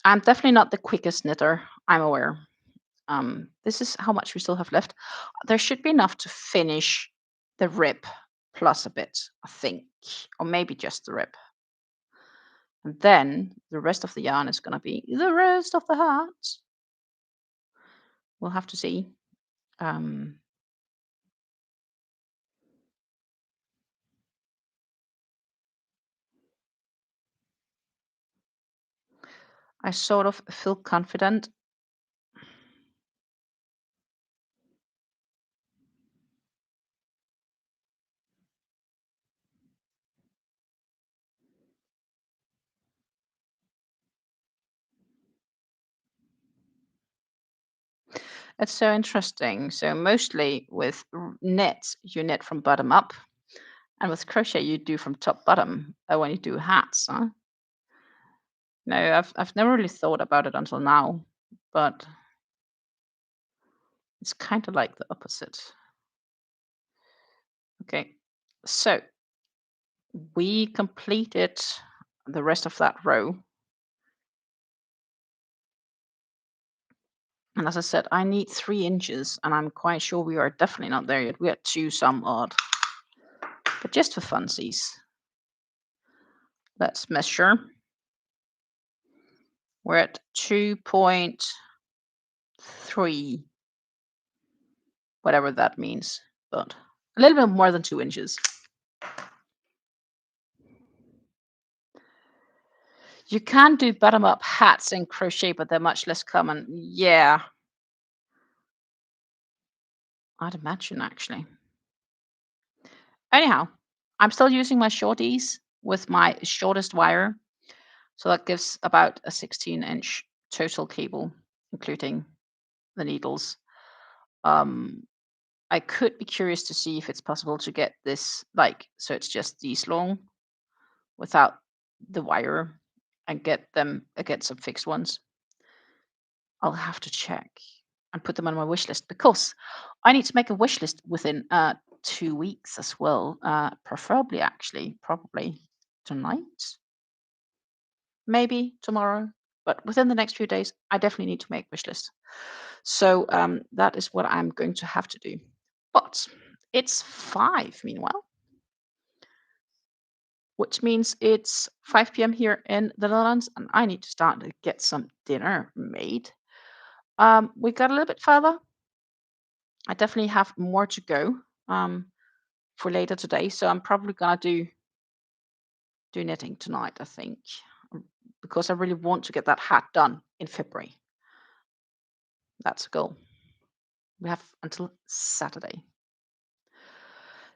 A: I'm definitely not the quickest knitter, I'm aware. This is how much we still have left. There should be enough to finish the rib plus a bit, I think, or maybe just the rib. And then the rest of the yarn is going to be the rest of the hat. We'll have to see. I sort of feel confident. It's so interesting. So mostly with knits, you knit from bottom up, and with crochet, you do from top bottom when you do hats. Huh? No, I've never really thought about it until now, but it's kind of like the opposite. Okay, so we completed the rest of that row. And as I said, I need 3 inches, and I'm quite sure we are definitely not there yet. We're at 2 some odd. But just for funsies, let's measure. We're at 2.3, whatever that means, but a little bit more than 2 inches. You can do bottom-up hats in crochet, but they're much less common. Yeah, I'd imagine, actually. Anyhow, I'm still using my shorties with my shortest wire. So that gives about a 16-inch total cable, including the needles. I could be curious to see if it's possible to get this, like, so it's just these long without the wire and get some fixed ones. I'll have to check and put them on my wish list because I need to make a wish list within 2 weeks as well. Preferably, actually, probably tonight, maybe tomorrow, but within the next few days, I definitely need to make wish list. So that is what I'm going to have to do. But it's 5 meanwhile, which means it's 5 p.m. here in the Netherlands, and I need to start to get some dinner made. We got a little bit further. I definitely have more to go for later today, so I'm probably gonna do knitting tonight, I think, because I really want to get that hat done in February. That's a goal. We have until Saturday.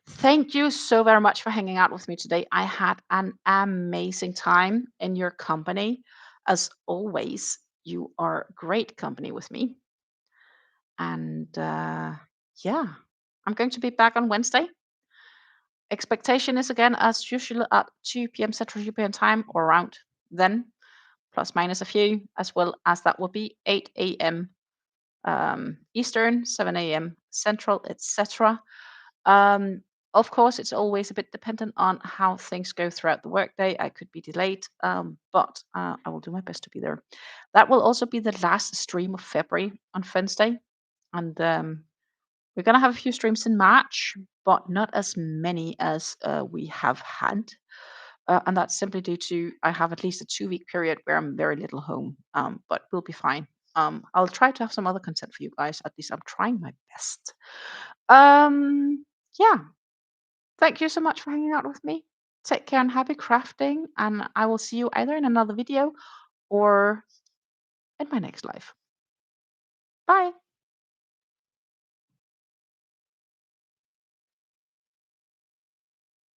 A: Thank you so very much for hanging out with me today. I had an amazing time in your company. As always, you are great company with me. And yeah, I'm going to be back on Wednesday. Expectation is again, as usual, at 2 p.m. Central European Time or around then, plus minus a few, as well as that will be 8 a.m. Eastern, 7 a.m. Central, etc. Of course, it's always a bit dependent on how things go throughout the workday. I could be delayed, but I will do my best to be there. That will also be the last stream of February on Wednesday. And we're going to have a few streams in March, but not as many as we have had. And that's simply due to I have at least a 2-week period where I'm very little home, but we'll be fine. I'll try to have some other content for you guys. At least I'm trying my best. Yeah. Thank you so much for hanging out with me. Take care and happy crafting. And I will see you either in another video or in my next live. Bye.